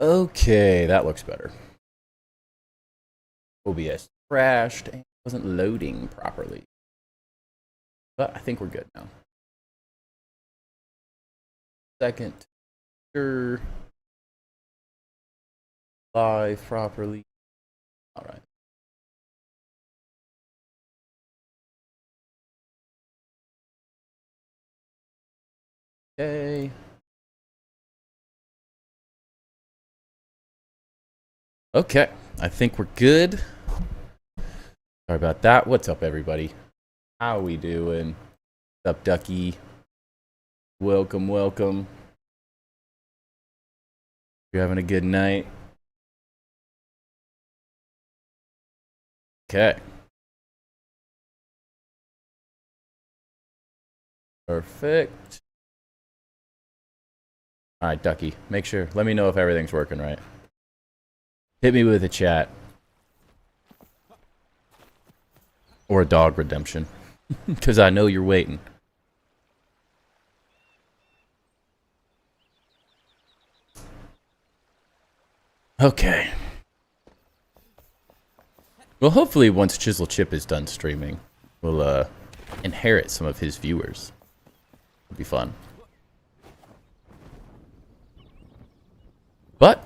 Okay, that looks better. OBS crashed and wasn't loading properly. But I think we're good now. Second, sure. Live properly. All right. Okay. Okay, I think we're good. Sorry about that. What's up, everybody? How we doing? What's up, Ducky? Welcome, welcome. You're having a good night? Okay. Perfect. All right, Ducky, make sure. Let me know if everything's working right. Hit me with a chat. Or a dog redemption. Because I know you're waiting. Okay. Well, hopefully once Chisel Chip is done streaming, we'll inherit some of his viewers. It'll be fun. But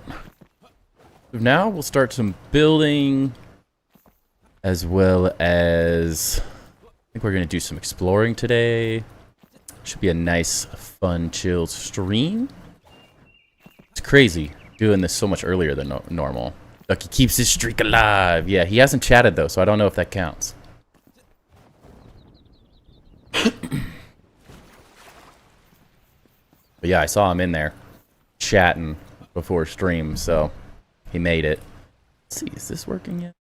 now we'll start some building, as well as I think we're gonna do some exploring today. Should be a nice, fun, chill stream. It's crazy doing this so much earlier than normal. Ducky keeps his streak alive. Yeah, he hasn't chatted though, so I don't know if that counts. But yeah, I saw him in there chatting before stream, so he made it. Let's see, is this working yet?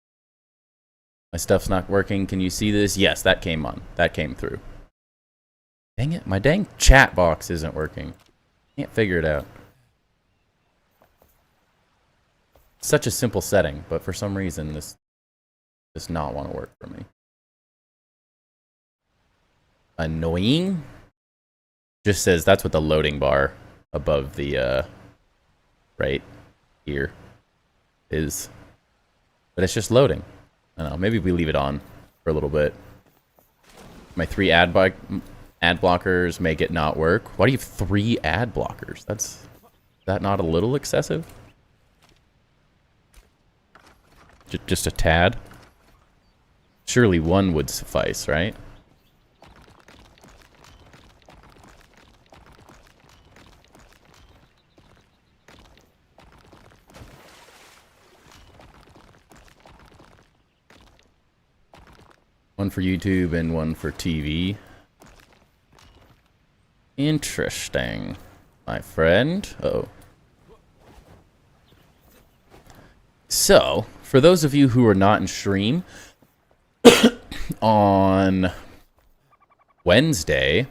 My stuff's not working. Can you see this? Yes, that came on. That came through. Dang it, my dang chat box isn't working. Can't figure it out. Such a simple setting, but for some reason this does not want to work for me. Annoying? Just says that's what the loading bar above the right here is. But it's just loading. I don't know, maybe we leave it on for a little bit. My 3 ad blockers make it not work. Why do you have 3 ad blockers? Is that not a little excessive? Just a tad? Surely 1 would suffice, right? One for YouTube and 1 for TV. Interesting, my friend. Uh-oh. So, for those of you who are not in stream, on Wednesday,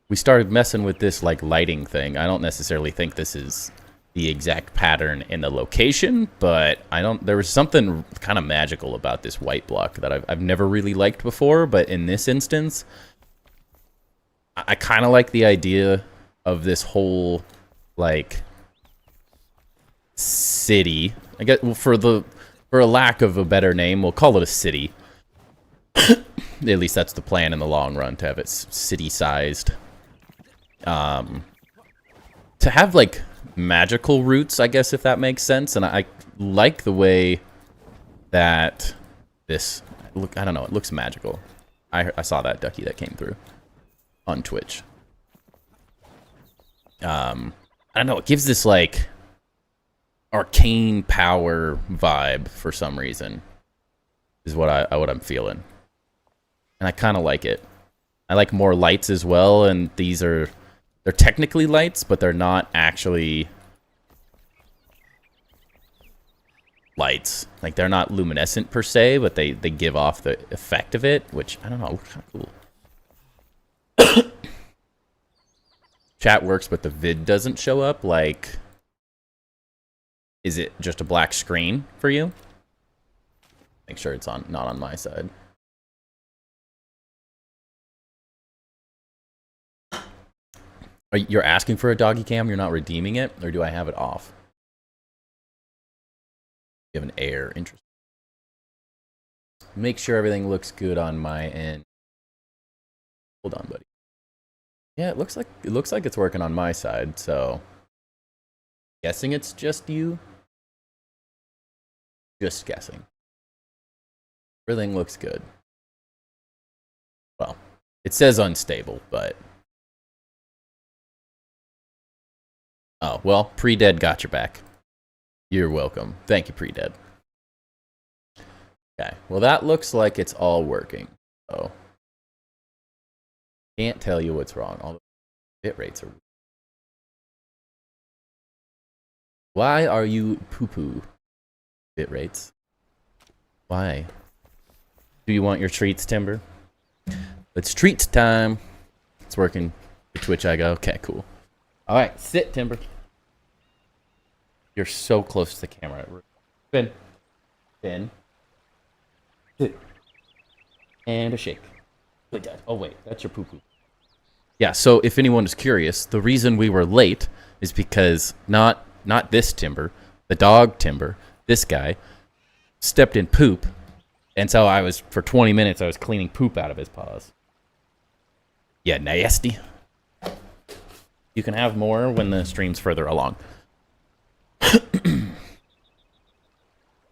we started messing with this like lighting thing. I don't necessarily think this is the exact pattern in the location, but there was something kind of magical about this white block that I've never really liked before, but in this instance, I kind of like the idea of this whole like city. I guess for a lack of a better name, we'll call it a city. At least that's the plan in the long run, to have it city-sized. To have like magical roots, I guess, if that makes sense. And I like the way that this I don't know, it looks magical. I saw that Ducky that came through on Twitch. I don't know, it gives this like arcane power vibe for some reason, is what I'm feeling. And I kind of like it. I like more lights as well, and they're technically lights, but they're not actually lights. Like, they're not luminescent per se, but they give off the effect of it, which, I don't know, looks kind of cool. Chat works, but the vid doesn't show up. Like, is it just a black screen for you? Make sure it's not on my side. You're asking for a doggy cam, you're not redeeming it? Or do I have it off? You have an air. Interesting. Make sure everything looks good on my end. Hold on, buddy. Yeah, it looks like it's working on my side, so guessing it's just you. Just guessing. Everything looks good. Well, it says unstable, but oh, well, Pre-Dead got your back. You're welcome. Thank you, Pre-Dead. Okay, well, that looks like it's all working. So, can't tell you what's wrong. All the bit rates are. Why are you poo-poo? Bit rates. Why? Do you want your treats, Timber? It's treats time. It's working. The Twitch I go. Okay, cool. All right, sit, Timber. You're so close to the camera. Spin. Spin. Sit. And a shake. Oh, wait. That's your poo-poo. Yeah, so if anyone is curious, the reason we were late is because not this Timber, the dog Timber, this guy, stepped in poop. And so for 20 minutes, I was cleaning poop out of his paws. Yeah, nasty. You can have more when the stream's further along.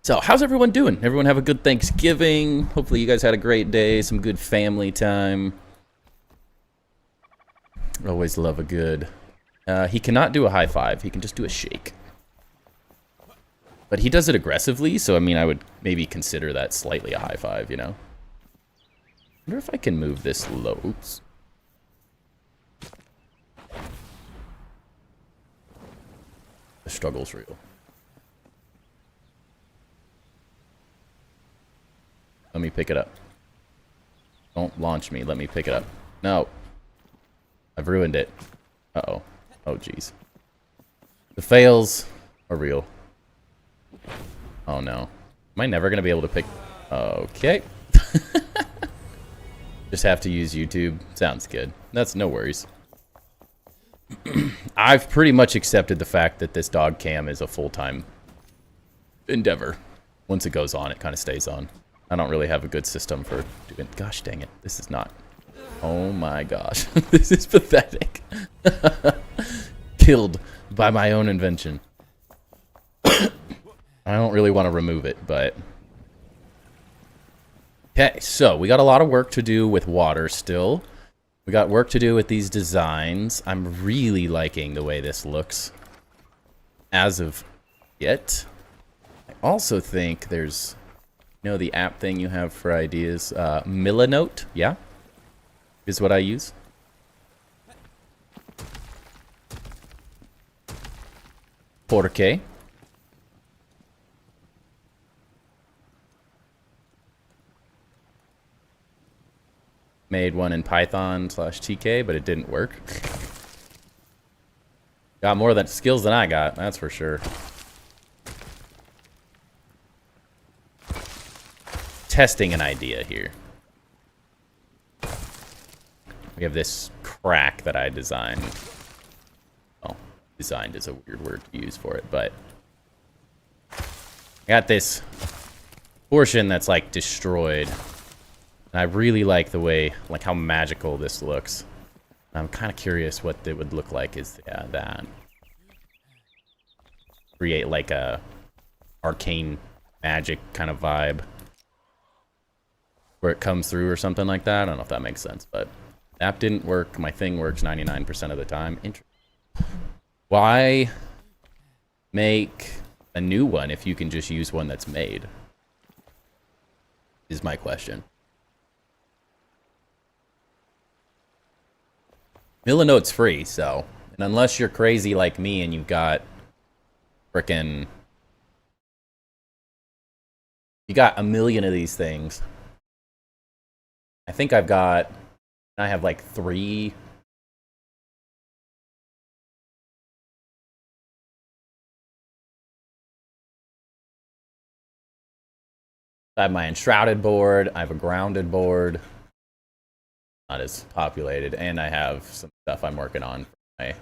So, how's everyone doing? Everyone have a good Thanksgiving. Hopefully you guys had a great day, some good family time. Always love a good... he cannot do a high five. He can just do a shake. But he does it aggressively, so I mean, I would maybe consider that slightly a high five, you know? I wonder if I can move this low. Oops. The struggle's real. Let me pick it up. Don't launch me. Let me pick it up. No. I've ruined it. Uh-oh. Oh, jeez. The fails are real. Oh, no. Am I never going to be able to pick... Okay. Just have to use YouTube. Sounds good. That's no worries. I've pretty much accepted the fact that this dog cam is a full-time endeavor. Once it goes on, it kind of stays on. I don't really have a good system for doing... Gosh dang it. This is not... Oh my gosh. This is pathetic. Killed by my own invention. I don't really want to remove it, but... Okay, so we got a lot of work to do with water still. We got work to do with these designs. I'm really liking the way this looks. As of yet. I also think there's... You know the app thing you have for ideas? Milanote, yeah? Is what I use. Porque. Made one in Python/TK, but it didn't work. Got more skills than I got, that's for sure. Testing an idea here. We have this crack that I designed. Well, designed is a weird word to use for it, but I got this portion that's like destroyed. And I really like the way, like how magical this looks. I'm kind of curious what it would look like is that. Create like a arcane magic kind of vibe. Where it comes through or something like that. I don't know if that makes sense, but app didn't work. My thing works 99% of the time. Why make a new one if you can just use one that's made? Is my question. Milanote's free, so... And unless you're crazy like me and you've got... Frickin'... You got a million of these things. I think I have like 3. I have my Enshrouded board, I have a Grounded board. Not as populated, and I have some stuff I'm working on for my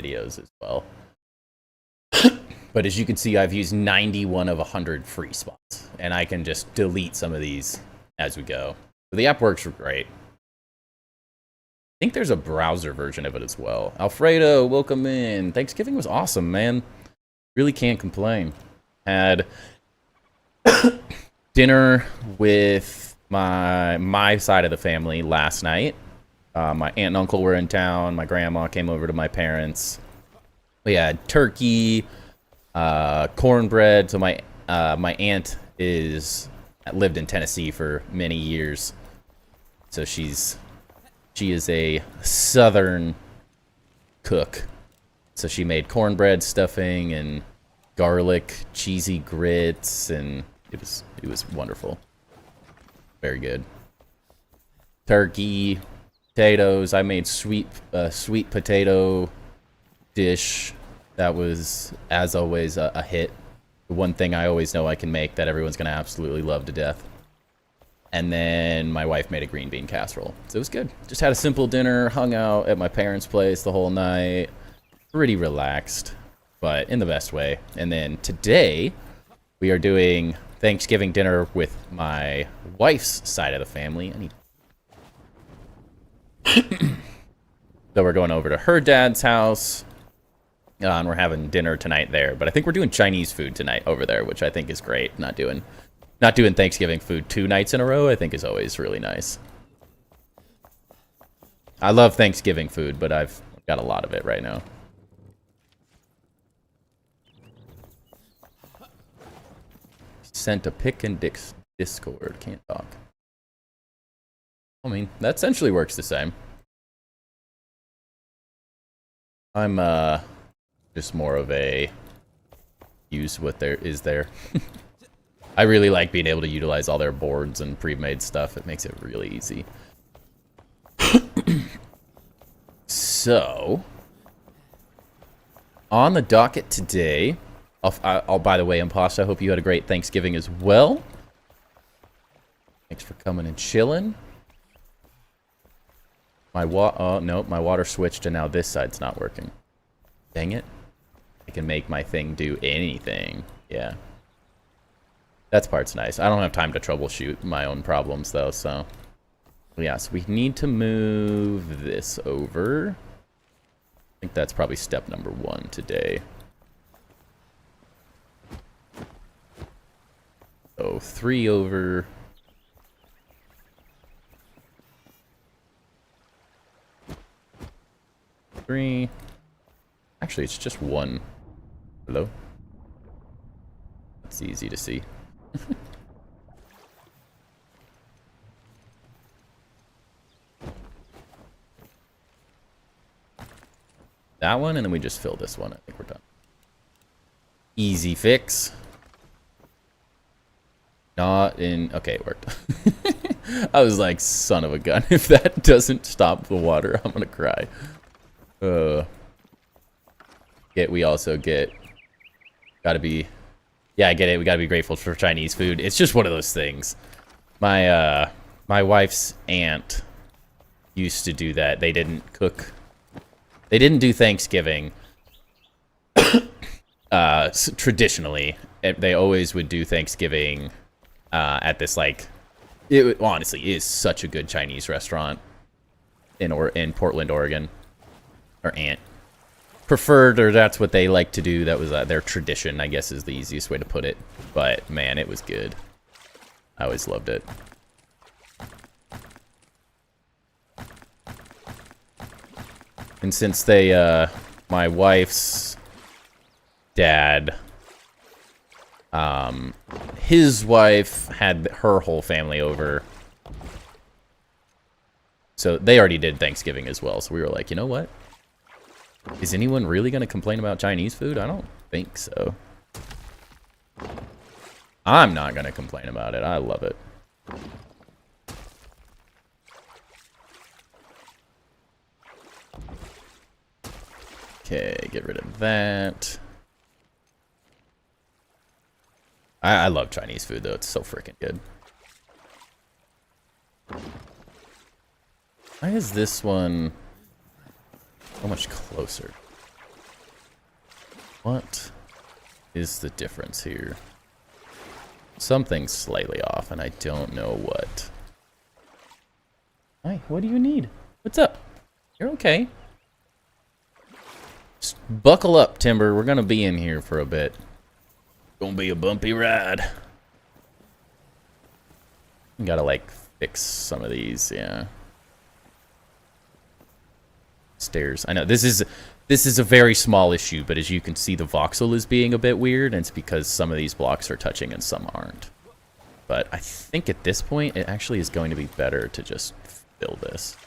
videos as well. But as you can see, I've used 91 of 100 free spots. And I can just delete some of these as we go. So the app works great. I think there's a browser version of it as well. Alfredo, welcome in. Thanksgiving was awesome, man. Really can't complain. Had dinner with my side of the family last night. My aunt and uncle were in town. My grandma came over to my parents. We had turkey, cornbread. So my aunt lived in Tennessee for many years. So she is a southern cook. So she made cornbread stuffing and garlic cheesy grits, and it was wonderful. Very good. Turkey, potatoes. I made sweet potato dish that was, as always, a hit. The one thing I always know I can make that everyone's gonna absolutely love to death. And then my wife made a green bean casserole. So it was good. Just had a simple dinner, hung out at my parents' place the whole night. Pretty relaxed, but in the best way. And then today, we are doing Thanksgiving dinner with my wife's side of the family. So we're going over to her dad's house, and we're having dinner tonight there. But I think we're doing Chinese food tonight over there, which I think is great. Not doing Thanksgiving food 2 nights in a row, I think is always really nice. I love Thanksgiving food, but I've got a lot of it right now. Sent a pic in Discord. Can't talk. I mean, that essentially works the same. I'm just more of a use what there is there. I really like being able to utilize all their boards and pre-made stuff. It makes it really easy. So, on the docket today, I'll by the way, Imposter, I hope you had a great Thanksgiving as well. Thanks for coming and chilling. My water switched and now this side's not working. Dang it. I can make my thing do anything. Yeah. That part's nice. I don't have time to troubleshoot my own problems though, so. Yeah, so we need to move this over. I think that's probably step number 1 today. So 3 over. Three. Actually, it's just 1. Hello? That's easy to see. That one, and then we just fill this one. I think we're done. Easy fix. Not in... Okay, it worked. I was like, son of a gun. If that doesn't stop the water, I'm gonna cry. We also get... Gotta be... Yeah, I get it. We gotta be grateful for Chinese food. It's just one of those things. My wife's aunt used to do that. They didn't cook... They didn't do Thanksgiving traditionally. They always would do Thanksgiving at this, like... It honestly is such a good Chinese restaurant in Portland, Oregon. Or aunt. Preferred, or that's what they like to do. That was their tradition, I guess, is the easiest way to put it. But, man, it was good. I always loved it. And since they, my wife's dad, his wife had her whole family over. So they already did Thanksgiving as well. So we were like, you know what? Is anyone really going to complain about Chinese food? I don't think so. I'm not going to complain about it. I love it. Okay, get rid of that. I love Chinese food, though. It's so freaking good. Why is this one so much closer? What? is the difference here? Something's slightly off, and I don't know what. Hi, what do you need? What's up? You're okay. Just buckle up, Timber. We're gonna be in here for a bit. Gonna be a bumpy ride. Gotta, like, fix some of these, yeah. Stairs. I know, this is a very small issue, but as you can see, the voxel is being a bit weird, and it's because some of these blocks are touching and some aren't. But I think at this point, it actually is going to be better to just fill this.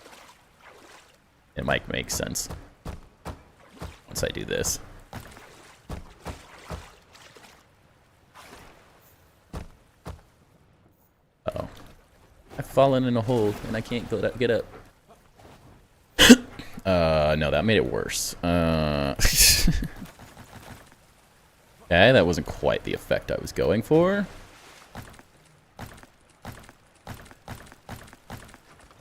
It might make sense once I do this. Uh-oh. I've fallen in a hole, and I can't get up. No, that made it worse. Okay, that wasn't quite the effect I was going for.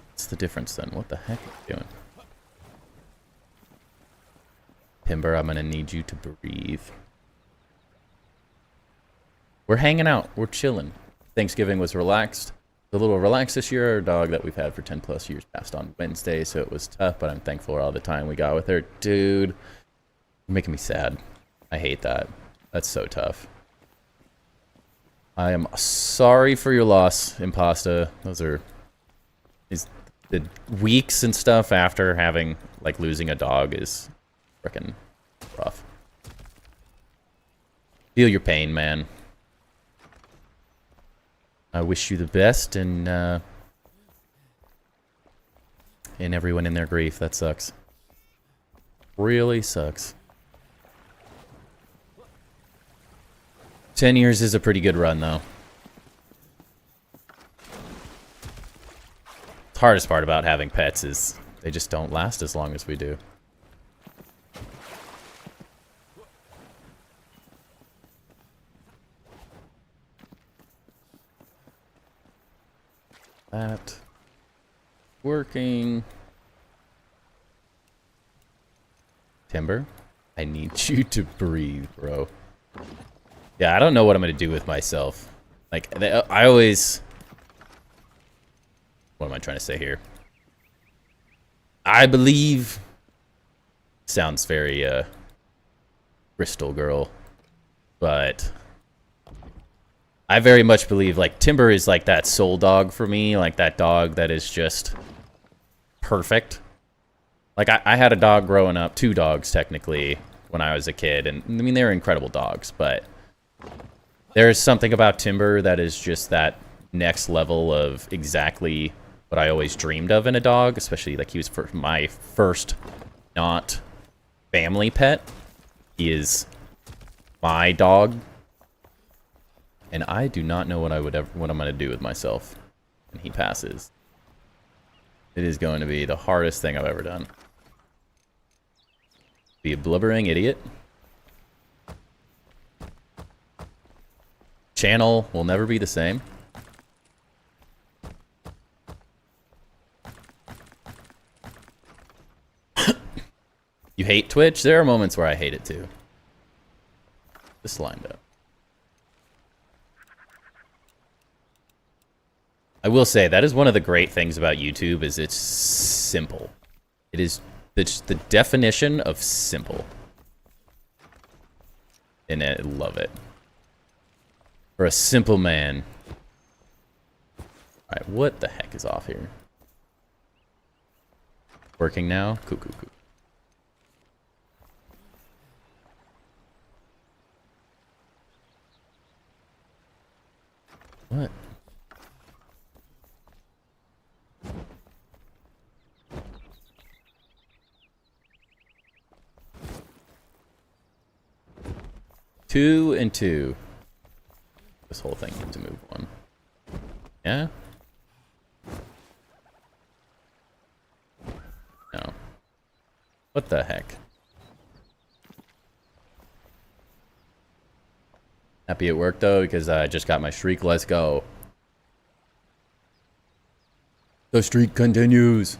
What's the difference then? What the heck are you doing? Timber, I'm gonna need you to breathe. We're hanging out. We're chilling. Thanksgiving was relaxed. A little relaxed this year. Our dog that we've had for 10 plus years passed on Wednesday, so it was tough, but I'm thankful for all the time we got with her. Dude, you're making me sad. I hate that. That's so tough. I am sorry for your loss, Impasta. Those are the weeks and stuff after having, like, losing a dog is freaking rough. Feel your pain, man. I wish you the best, and everyone in their grief. That sucks. Really sucks. 10 years is a pretty good run, though. The hardest part about having pets is they just don't last as long as we do. That working. Timber, I need you to breathe, bro. Yeah, I don't know what I'm gonna do with myself. Like, I always... What am I trying to say here? I believe... Sounds very, Crystal Girl. But... I very much believe, like, Timber is like that soul dog for me. Like, that dog that is just... perfect. Like, I had a dog growing up. 2 dogs, technically, when I was a kid. And, I mean, they were incredible dogs, but... There's something about Timber that is just that next level of exactly what I always dreamed of in a dog. Especially, like, he was my first not family pet. He is my dog. And I do not know what I'm going to do with myself when he passes. It is going to be the hardest thing I've ever done. Be a blubbering idiot. Channel will never be the same. You hate Twitch? There are moments where I hate it too. Just lined up. I will say, that is one of the great things about YouTube, is it's simple. It is the definition of simple. And I love it. For a simple man. Alright, what the heck is off here? Working now? Cool, cool, cool. What? Two and two. This whole thing needs to move one. Yeah? No. What the heck? Happy at work though, because I just got my streak. Let's go. The streak continues.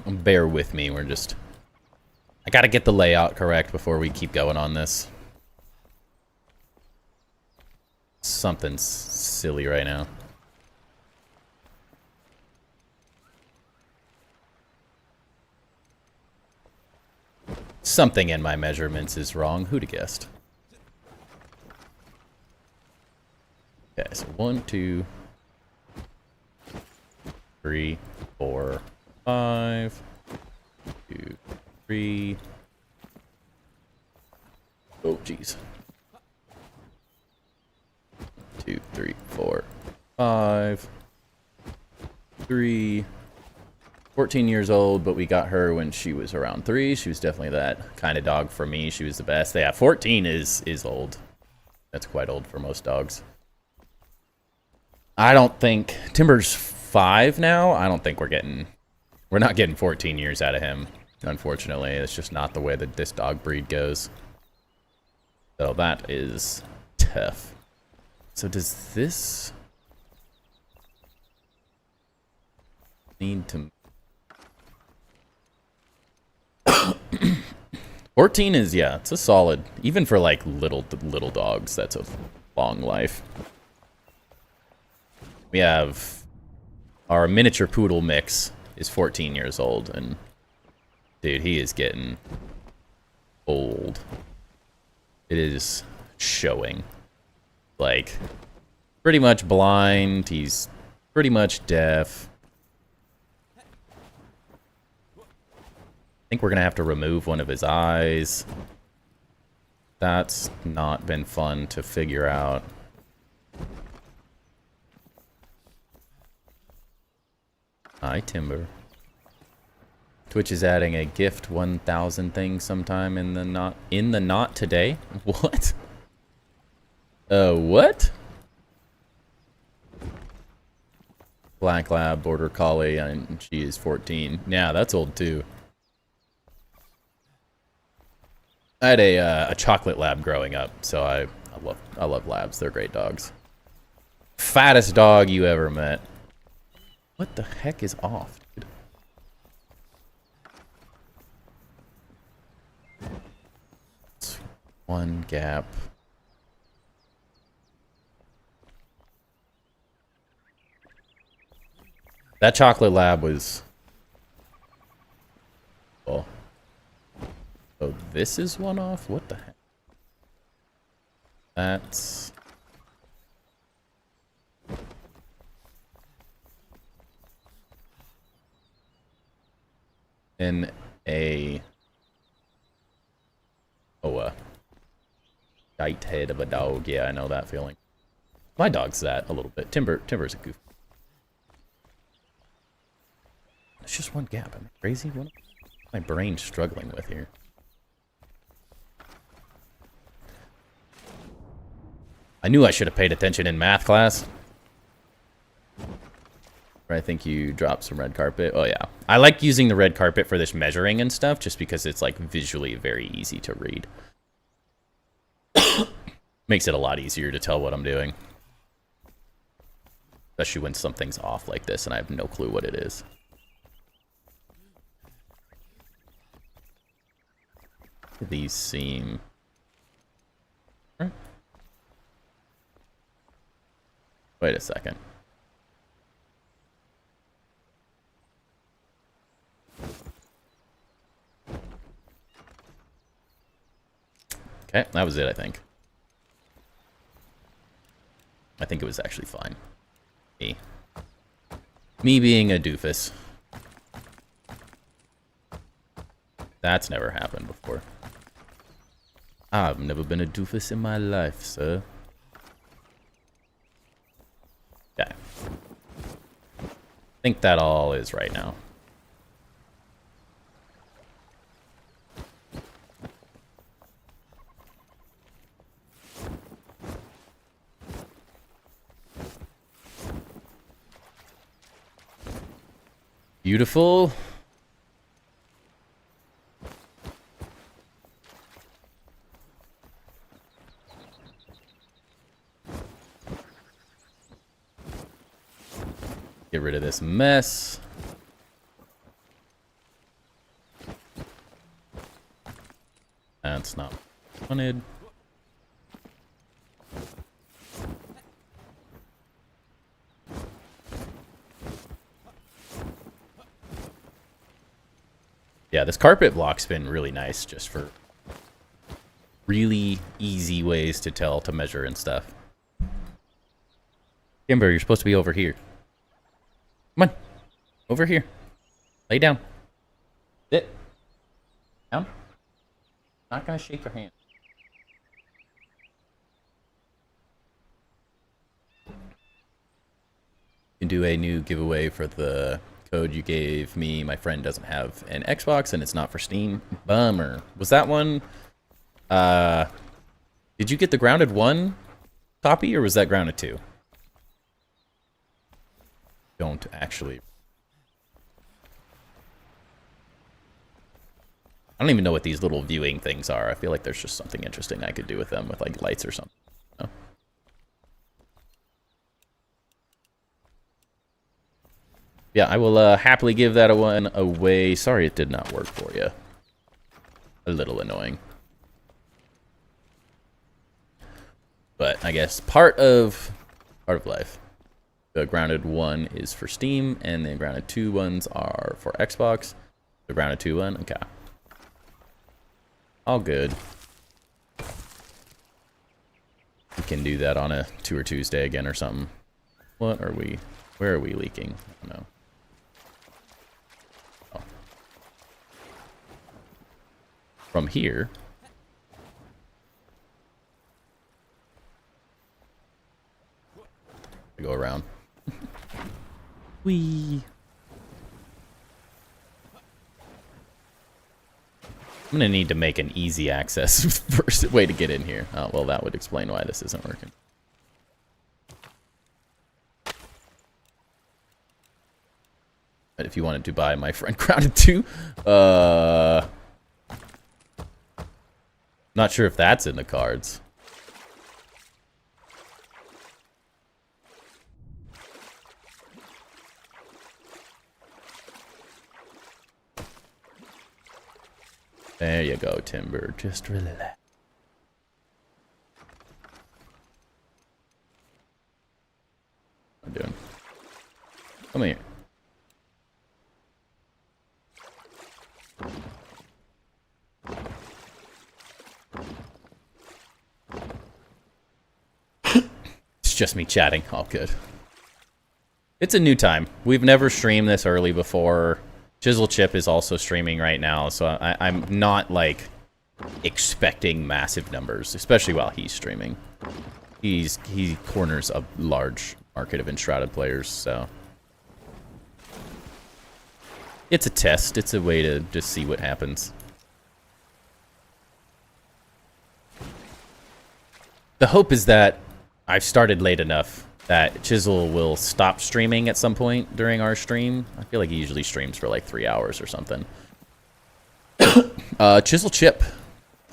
Bear with me, we're just... I gotta get the layout correct before we keep going on this. Something's silly right now. Something in my measurements is wrong. Who'd have guessed? Okay, so 1, 2, 3, 4, 5, 2, 3. Oh, jeez. 2, 3, 4, 5, 3. 14 years old, but we got her when she was around 3. She was definitely that kind of dog for me. She was the best. Yeah, 14 is old. That's quite old for most dogs. I don't think... Timber's 5 now. I don't think we're not getting 14 years out of him, unfortunately. It's just not the way that this dog breed goes. So that is tough. So does this need to... 14 is, yeah, it's a solid, even for like little dogs, that's a long life. We have our miniature poodle mix is 14 years old, and dude, he is getting old. It is showing. Like, pretty much blind, he's pretty much deaf. I think we're gonna have to remove one of his eyes. That's not been fun to figure out. Hi, Timber. Twitch is adding a gift 1000 thing sometime in the not today. What? What? Black Lab, Border Collie, and she is 14. Yeah, that's old too. I had a chocolate lab growing up, so I love labs. They're great dogs. Fattest dog you ever met. What the heck is off, dude? It's one gap. That chocolate lab was... Well... Oh, this is one off? What the heck? That's... in a... Oh, gite head of a dog. Yeah, I know that feeling. My dog's that a little bit. Timber's a goof. It's just one gap. Am I crazy? What am my brain struggling with here? I knew I should have paid attention in math class. I think you dropped some red carpet. Oh yeah. I like using the red carpet for this measuring and stuff just because it's like visually very easy to read. Makes it a lot easier to tell what I'm doing. Especially when something's off like this and I have no clue what it is. These seem... Wait a second. Okay, that was it, I think. I think it was actually fine. Me being a doofus. That's never happened before. I've never been a doofus in my life, sir. Okay. I think that all is right now. Beautiful. Get rid of this mess. That's not what I wanted. Yeah, this carpet block's been really nice just for really easy ways to tell, to measure and stuff. Kimber, you're supposed to be over here. Come on. Over here. Lay down. Sit. Down. Not gonna shake your hand. You can do a new giveaway for the code you gave me. My friend doesn't have an Xbox and it's not for Steam. Bummer. Was that one? Did you get the Grounded 1 copy or was that Grounded 2? Don't actually. I don't even know what these little viewing things are. I feel like there's just something interesting I could do with them with like lights or something. No? Yeah, I will happily give that one away. Sorry it did not work for you. A little annoying. But I guess part of life. The Grounded 1 is for Steam, and the Grounded 2 ones are for Xbox. The Grounded 2 one, okay. All good. We can do that on a Tour Tuesday again or something. What are we? Where are we leaking? I don't know. Oh. From here. We go around. Whee! I'm gonna need to make an easy access first way to get in here. Oh, well, that would explain why this isn't working. But if you wanted to buy my friend Grounded 2, not sure if that's in the cards. There you go, Timber. Just relax. What am I doing? Come here. It's just me chatting. All good. It's a new time. We've never streamed this early before. Chisel Chip is also streaming right now, so I'm not, like, expecting massive numbers, especially while he's streaming. He corners a large market of Enshrouded players, so... It's a test. It's a way to just see what happens. The hope is that I've started late enough that Chisel will stop streaming at some point during our stream. I feel like he usually streams for like 3 hours or something. Chisel Chip.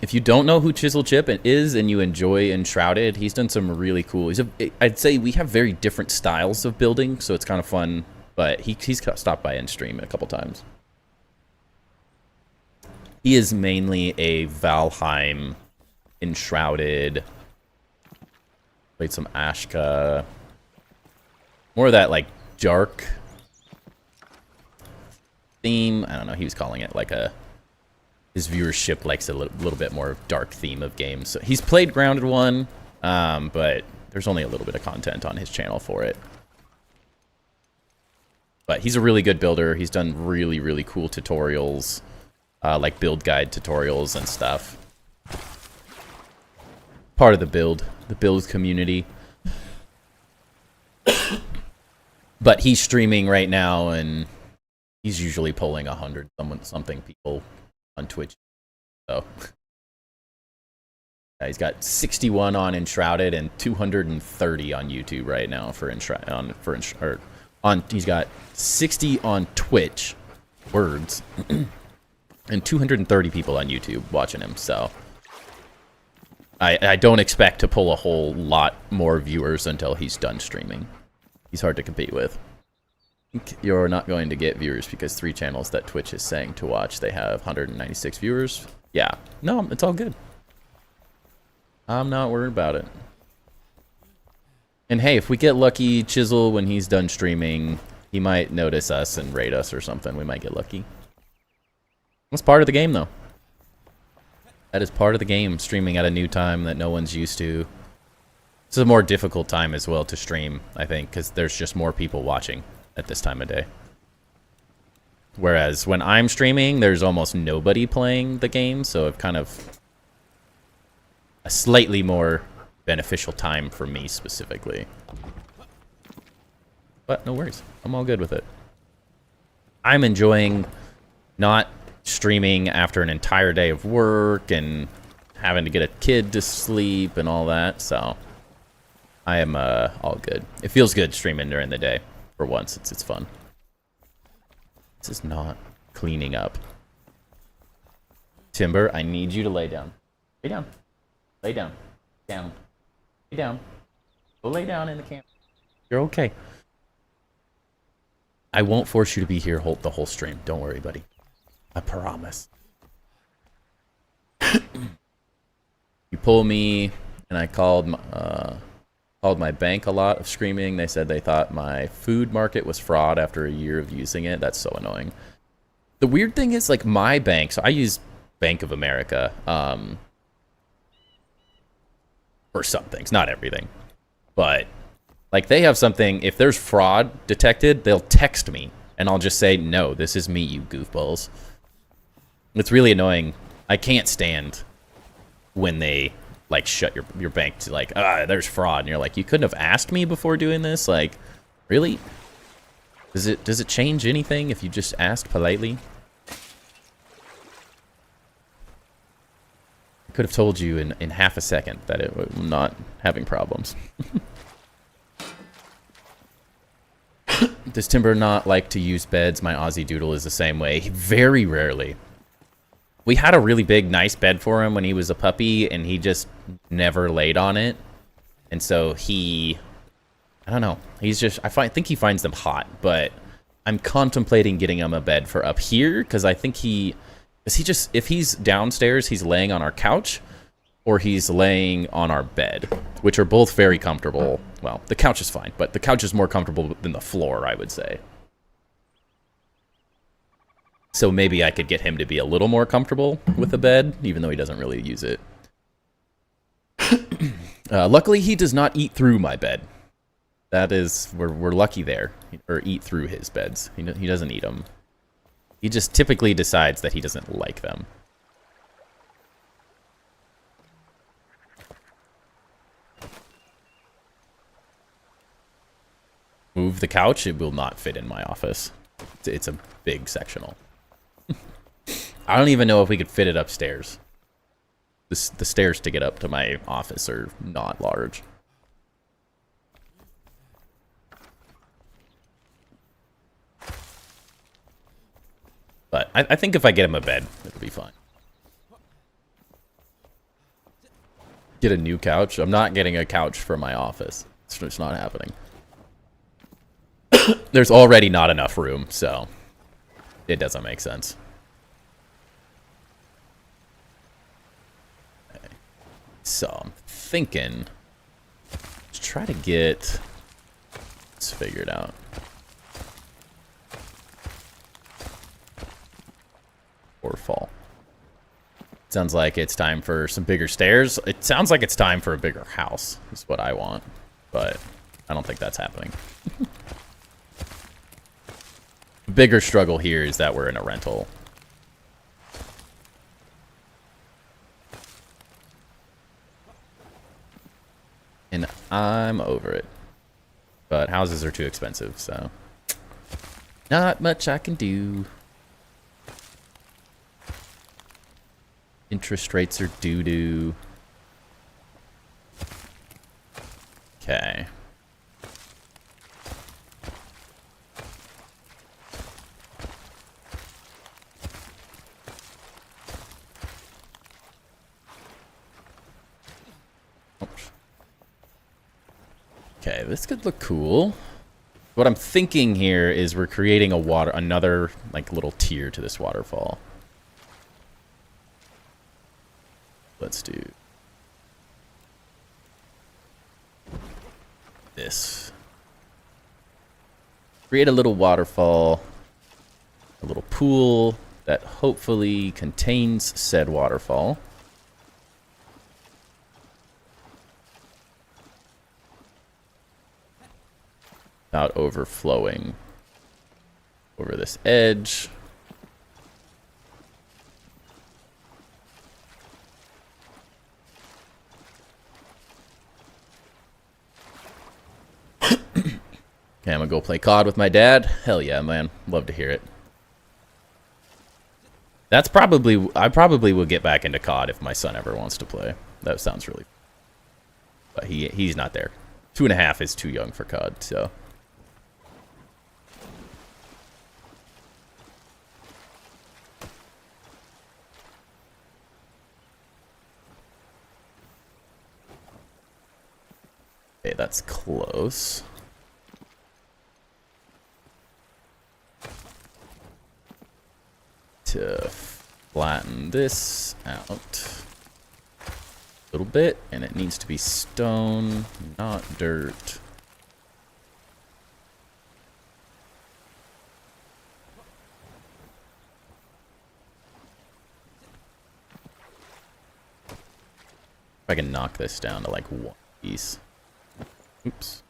If you don't know who Chisel Chip is and you enjoy Enshrouded, he's done some really cool... I'd say we have very different styles of building, so it's kind of fun. But he's stopped by and stream a couple times. He is mainly a Valheim, Enshrouded... Played some Ashka... More of that, like, dark theme. I don't know, he was calling it like a... His viewership likes a little bit more dark theme of games. So he's played Grounded 1, but there's only a little bit of content on his channel for it. But he's a really good builder. He's done really, really cool tutorials, like build guide tutorials and stuff. Part of the build community. But he's streaming right now, and he's usually pulling 100 something people on Twitch. So yeah, he's got 61 on Enshrouded and 230 on YouTube right now for he's got 60 on Twitch, words, and 230 people on YouTube watching him. So I don't expect to pull a whole lot more viewers until he's done streaming. He's hard to compete with. You're not going to get viewers because 3 channels that Twitch is saying to watch, they have 196 viewers. Yeah, no, it's all good. I'm not worried about it. And hey, if we get lucky, Chisel, when he's done streaming, he might notice us and raid us or something. We might get lucky. That's part of the game, though. That is part of the game, streaming at a new time that no one's used to. It's a more difficult time as well to stream, I think, because there's just more people watching at this time of day. Whereas when I'm streaming, there's almost nobody playing the game, so it's kind of a slightly more beneficial time for me specifically. But no worries. I'm all good with it. I'm enjoying not streaming after an entire day of work and having to get a kid to sleep and all that, so I am all good. It feels good streaming during the day. For once, it's fun. This is not cleaning up. Timber, I need you to lay down. Lay down. Lay down. Down. Lay down. Go lay down in the camp. You're okay. I won't force you to be here the whole stream. Don't worry, buddy. I promise. You pull me, and I called my bank a lot of screaming. They said they thought my food market was fraud after a year of using it. That's so annoying. The weird thing is, like, my bank, so I use Bank of America for some things, not everything. But, like, they have something, if there's fraud detected, they'll text me, and I'll just say, no, this is me, you goofballs. It's really annoying. I can't stand when they, like, shut your bank to, like, there's fraud, and you're like, you couldn't have asked me before doing this? Like, really? Does it change anything if you just asked politely? I could have told you in half a second that it was not having problems. Does Timber not like to use beds? My Aussie Doodle is the same way. Very rarely. We had a really big, nice bed for him when he was a puppy, and he just never laid on it. And so I don't know. He's just, I think he finds them hot, but I'm contemplating getting him a bed for up here, because I think if he's downstairs, he's laying on our couch, or he's laying on our bed, which are both very comfortable. Well, the couch is fine, but the couch is more comfortable than the floor, I would say. So maybe I could get him to be a little more comfortable with the bed, even though he doesn't really use it. Luckily, he does not eat through my bed. That is, we're lucky there. Or eat through his beds. He doesn't eat them. He just typically decides that he doesn't like them. Move the couch, it will not fit in my office. It's a big sectional. I don't even know if we could fit it upstairs. The stairs to get up to my office are not large. But I think if I get him a bed, it'll be fine. Get a new couch? I'm not getting a couch for my office. It's just not happening. There's already not enough room, so it doesn't make sense. Okay. So I'm thinking, let's try to get this figured out. Or fall. Sounds like it's time for some bigger stairs. It sounds like it's time for a bigger house, is what I want, but I don't think that's happening. The bigger struggle here is that we're in a rental. And I'm over it. But houses are too expensive, so not much I can do. Interest rates are doo-doo. Okay. Okay, this could look cool. What I'm thinking here is we're creating another like little tier to this waterfall. Let's do this. Create a little waterfall, a little pool that hopefully contains said waterfall. Without overflowing over this edge. Okay, I'm gonna go play COD with my dad. Hell yeah, man. Love to hear it. That's probably... I probably will get back into COD if my son ever wants to play. That sounds really... But he's not there. 2.5 is too young for COD, so... Okay, that's close. To flatten this out a little bit, and it needs to be stone, not dirt. If I can knock this down to like one piece. Oops.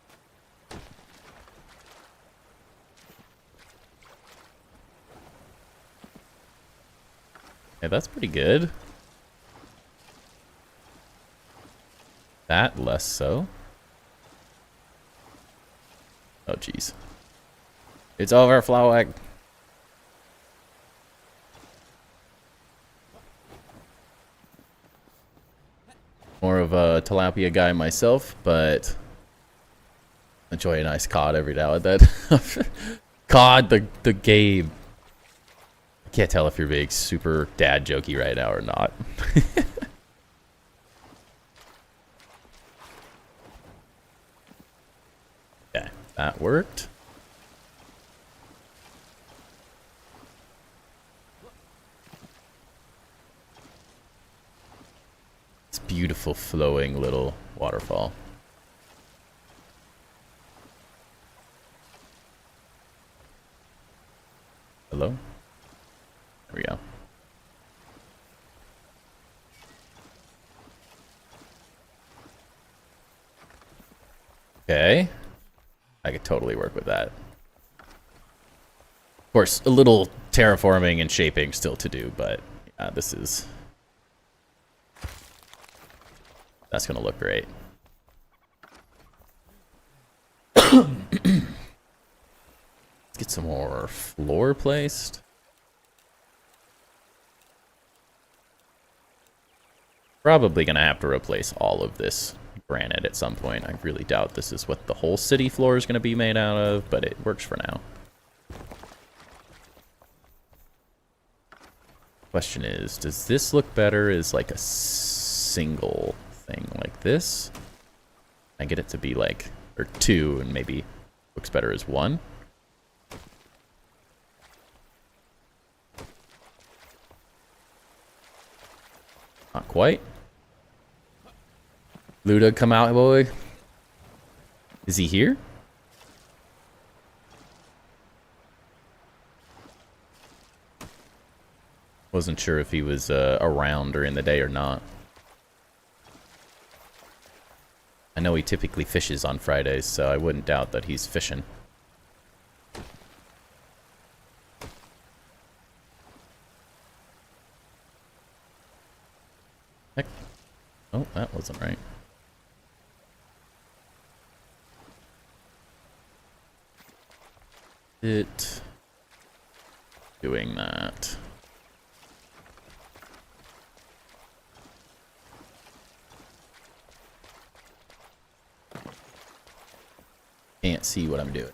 Yeah, that's pretty good. That less so. Oh, jeez. It's overflowing. More of a tilapia guy myself, but enjoy a nice cod every now and then. COD, the game. I can't tell if you're being super dad jokey right now or not. Okay, that worked. It's beautiful flowing little waterfall. Hello? There we go. Okay. I could totally work with that. Of course, a little terraforming and shaping still to do, but yeah, this is... That's gonna look great. Let's get some more floor placed. Probably gonna have to replace all of this granite at some point. I really doubt this is what the whole city floor is gonna be made out of, but it works for now. Question is, does this look better as like a single thing like this? I get it to be like, or two, and maybe looks better as one. Not quite. Luda, come out, boy. Is he here? Wasn't sure if he was around during the day or not. I know he typically fishes on Fridays, so I wouldn't doubt that he's fishing. Heck. Oh, that wasn't right. It doing that. Can't see what I'm doing.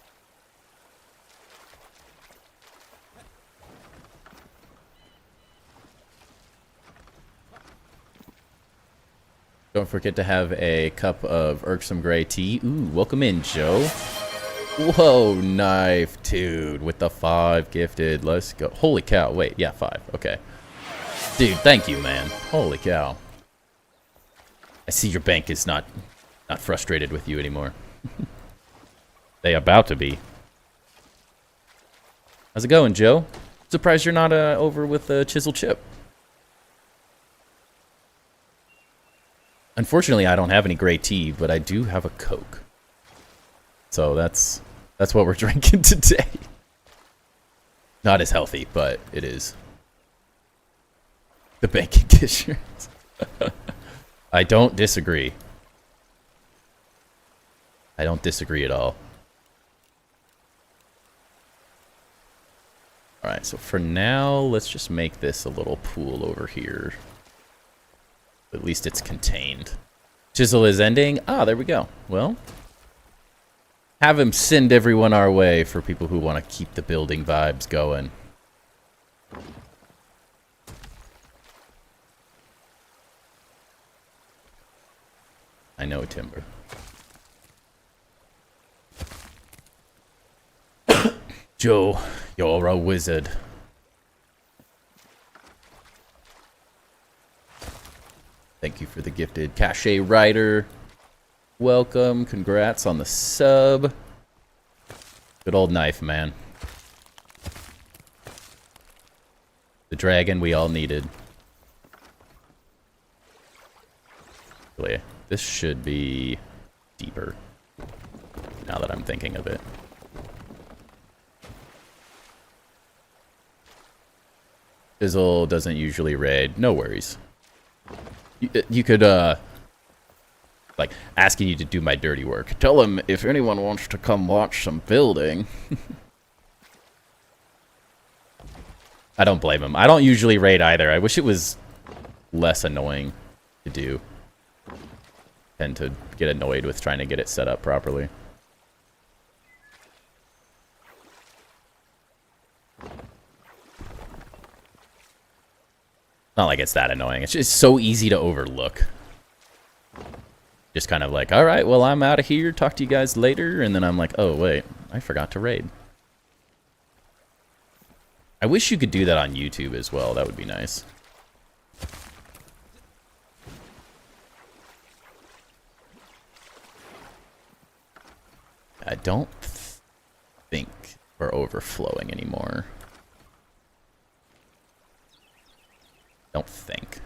Don't forget to have a cup of irksome gray tea. Ooh, welcome in, Joe. Whoa, knife, dude, with the 5 gifted. Let's go. Holy cow. Wait, yeah, 5. Okay. Dude, thank you, man. Holy cow. I see your bank is not frustrated with you anymore. They about to be. How's it going, Joe? Surprised you're not over with Chisel Chip. Unfortunately, I don't have any gray tea, but I do have a Coke. So that's what we're drinking today. Not as healthy, but it is. The bacon dishes. I don't disagree. I don't disagree at all. Alright, so for now, let's just make this a little pool over here. At least it's contained. Chisel is ending. Ah, there we go. Well, have him send everyone our way for people who want to keep the building vibes going. I know, Timber. Joe, you're a wizard. Thank you for the gifted Cache Rider. Welcome. Congrats on the sub. Good old knife, man. The dragon we all needed. Really, this should be deeper, now that I'm thinking of it. Fizzle doesn't usually raid. No worries. You could, like, asking you to do my dirty work. Tell him if anyone wants to come watch some building. I don't blame him. I don't usually raid either. I wish it was less annoying to do. Tend to get annoyed with trying to get it set up properly. Not like it's that annoying. It's just so easy to overlook. Just kind of like, all right, well, I'm out of here. Talk to you guys later. And then I'm like, oh, wait, I forgot to raid. I wish you could do that on YouTube as well. That would be nice. I don't think we're overflowing anymore. Don't think.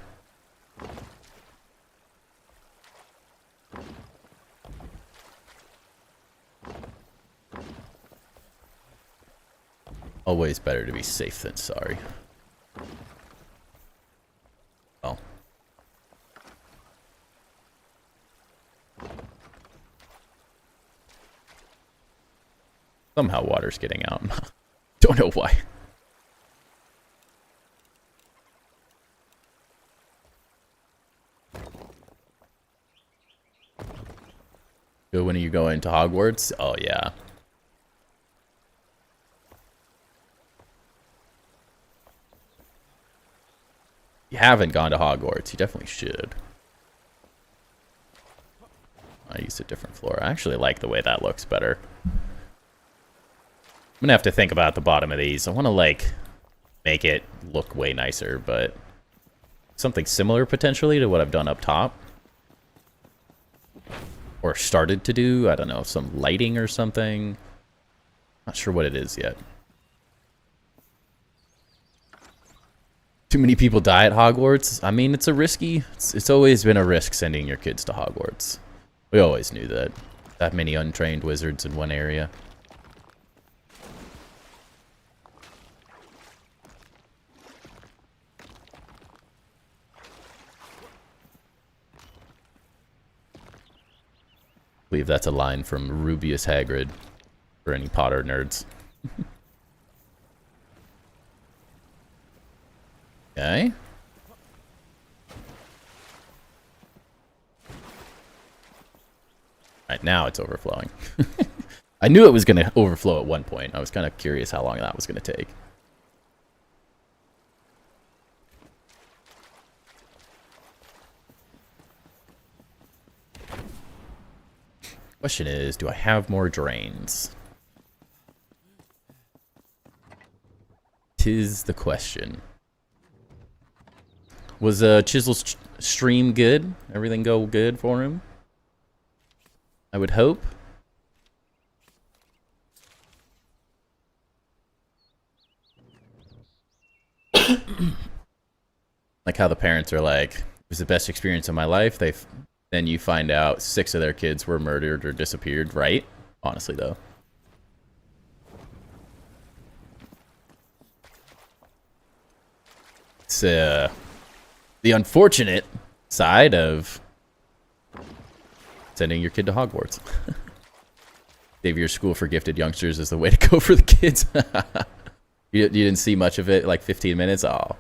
Always better to be safe than sorry. Oh. Somehow water's getting out. Don't know why. Good, when are you going to Hogwarts? Oh, yeah. You haven't gone to Hogwarts. You definitely should. I used a different floor. I actually like the way that looks better. I'm gonna have to think about the bottom of these. I want to, like, make it look way nicer, but something similar potentially to what I've done up top. Or started to do. I don't know, some lighting or something. Not sure what it is yet. Too many people die at Hogwarts. I mean, it's a risky... It's always been a risk sending your kids to Hogwarts. We always knew that. That many untrained wizards in one area. I believe that's a line from Rubius Hagrid, for any Potter nerds. Okay. Alright, now it's overflowing. I knew it was going to overflow at one point. I was kind of curious how long that was going to take. Question is, do I have more drains? 'Tis the question. Was Chisel's stream good? Everything go good for him? I would hope. Like how the parents are like, it was the best experience of my life. Then you find out 6 of their kids were murdered or disappeared, right? Honestly, though. It's the unfortunate side of sending your kid to Hogwarts. Xavier School for Gifted Youngsters is the way to go for the kids. You didn't see much of it, like 15 minutes? Oh.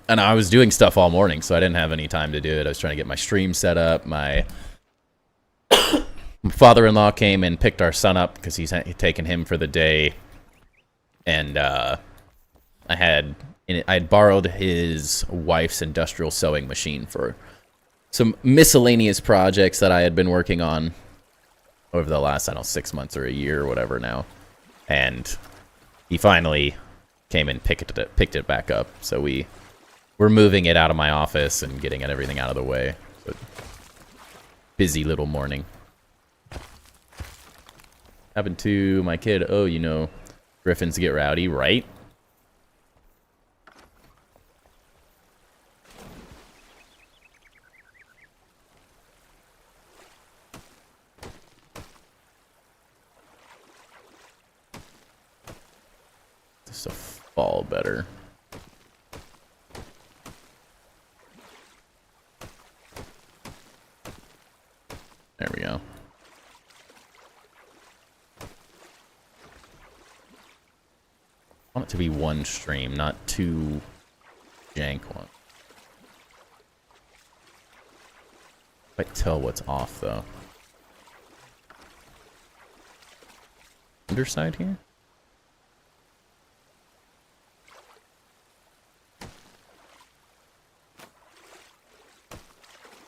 And I was doing stuff all morning, so I didn't have any time to do it. I was trying to get my stream set up. My father-in-law came and picked our son up because he's taken him for the day. And I had borrowed his wife's industrial sewing machine for some miscellaneous projects that I had been working on over the last, I don't know, 6 months or a year or whatever now. And he finally came and picked it back up. So we're moving it out of my office and getting everything out of the way. So, busy little morning. Happened to my kid. Oh, you know, Griffins get rowdy, right? Just a fall better. There we go. I want it to be one stream, not two jank ones. I can tell what's off though. Underside here?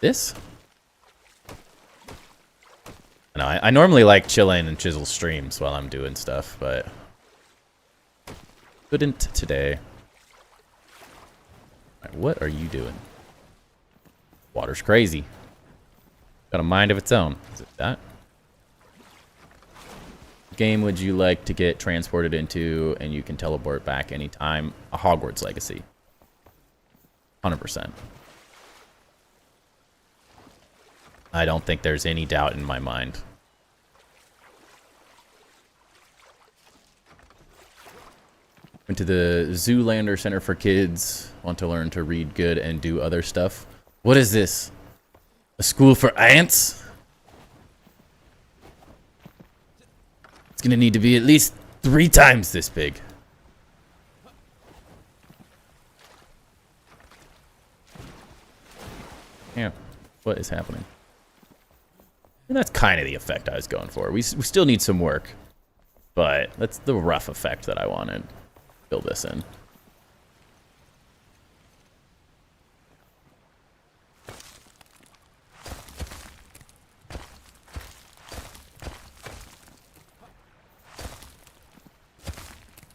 This? No, I normally like chilling and chisel streams while I'm doing stuff, but couldn't today. Right, what are you doing? Water's crazy. Got a mind of its own. Is it that? What game would you like to get transported into and you can teleport back anytime? A Hogwarts Legacy. 100%. I don't think there's any doubt in my mind. Went to the Zoolander Center for Kids. Want to learn to read good and do other stuff. What is this? A school for ants? It's gonna need to be at least 3 times this big. Yeah, what is happening? And that's kind of the effect I was going for. We still need some work, but that's the rough effect that I wanted. Fill this in.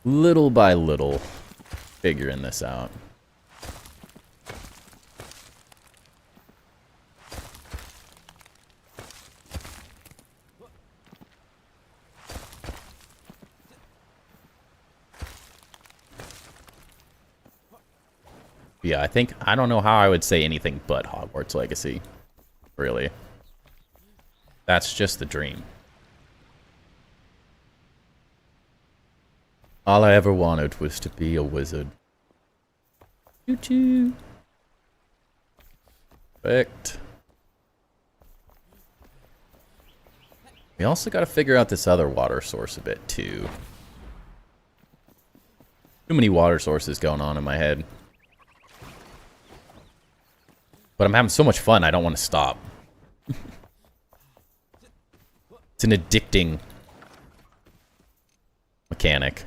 Little by little, figuring this out. Yeah, I don't know how I would say anything but Hogwarts Legacy. Really. That's just the dream. All I ever wanted was to be a wizard. Choo-choo. Perfect. We also got to figure out this other water source a bit, too. Too many water sources going on in my head. But I'm having so much fun, I don't want to stop. It's an addicting mechanic.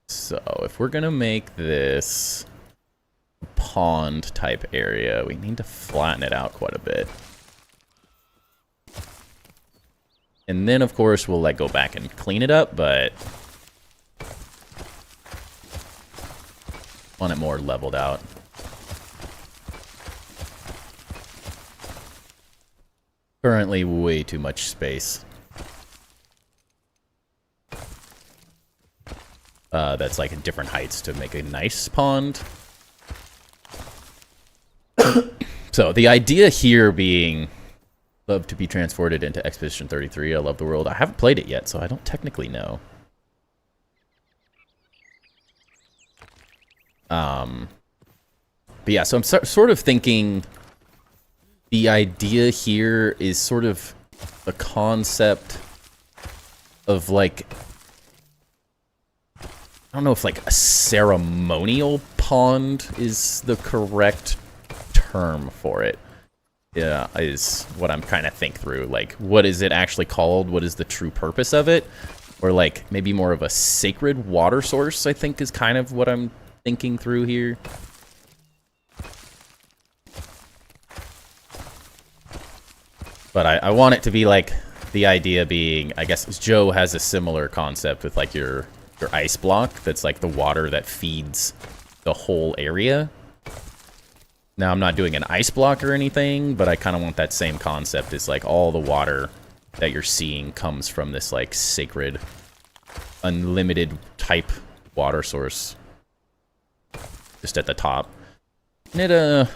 So, if we're gonna make this pond type area, we need to flatten it out quite a bit. And then, of course, we'll go back and clean it up, but want it more leveled out. Currently, way too much space. that's like at different heights to make a nice pond. So the idea here being love to be transported into Expedition 33. I love the world. I haven't played it yet, so I don't technically know. But yeah, so I'm sort of thinking the idea here is sort of a concept of like, I don't know if like a ceremonial pond is the correct term for it. Yeah, is what I'm kind of think through. Like, what is it actually called? What is the true purpose of it? Or like maybe more of a sacred water source, I think is kind of what I'm thinking through here. But I want it to be like the idea being, I guess Joe has a similar concept with like your ice block that's like the water that feeds the whole area. Now I'm not doing an ice block or anything, but I kind of want that same concept. It's like all the water that you're seeing comes from this like sacred, unlimited type water source. Just at the top. And it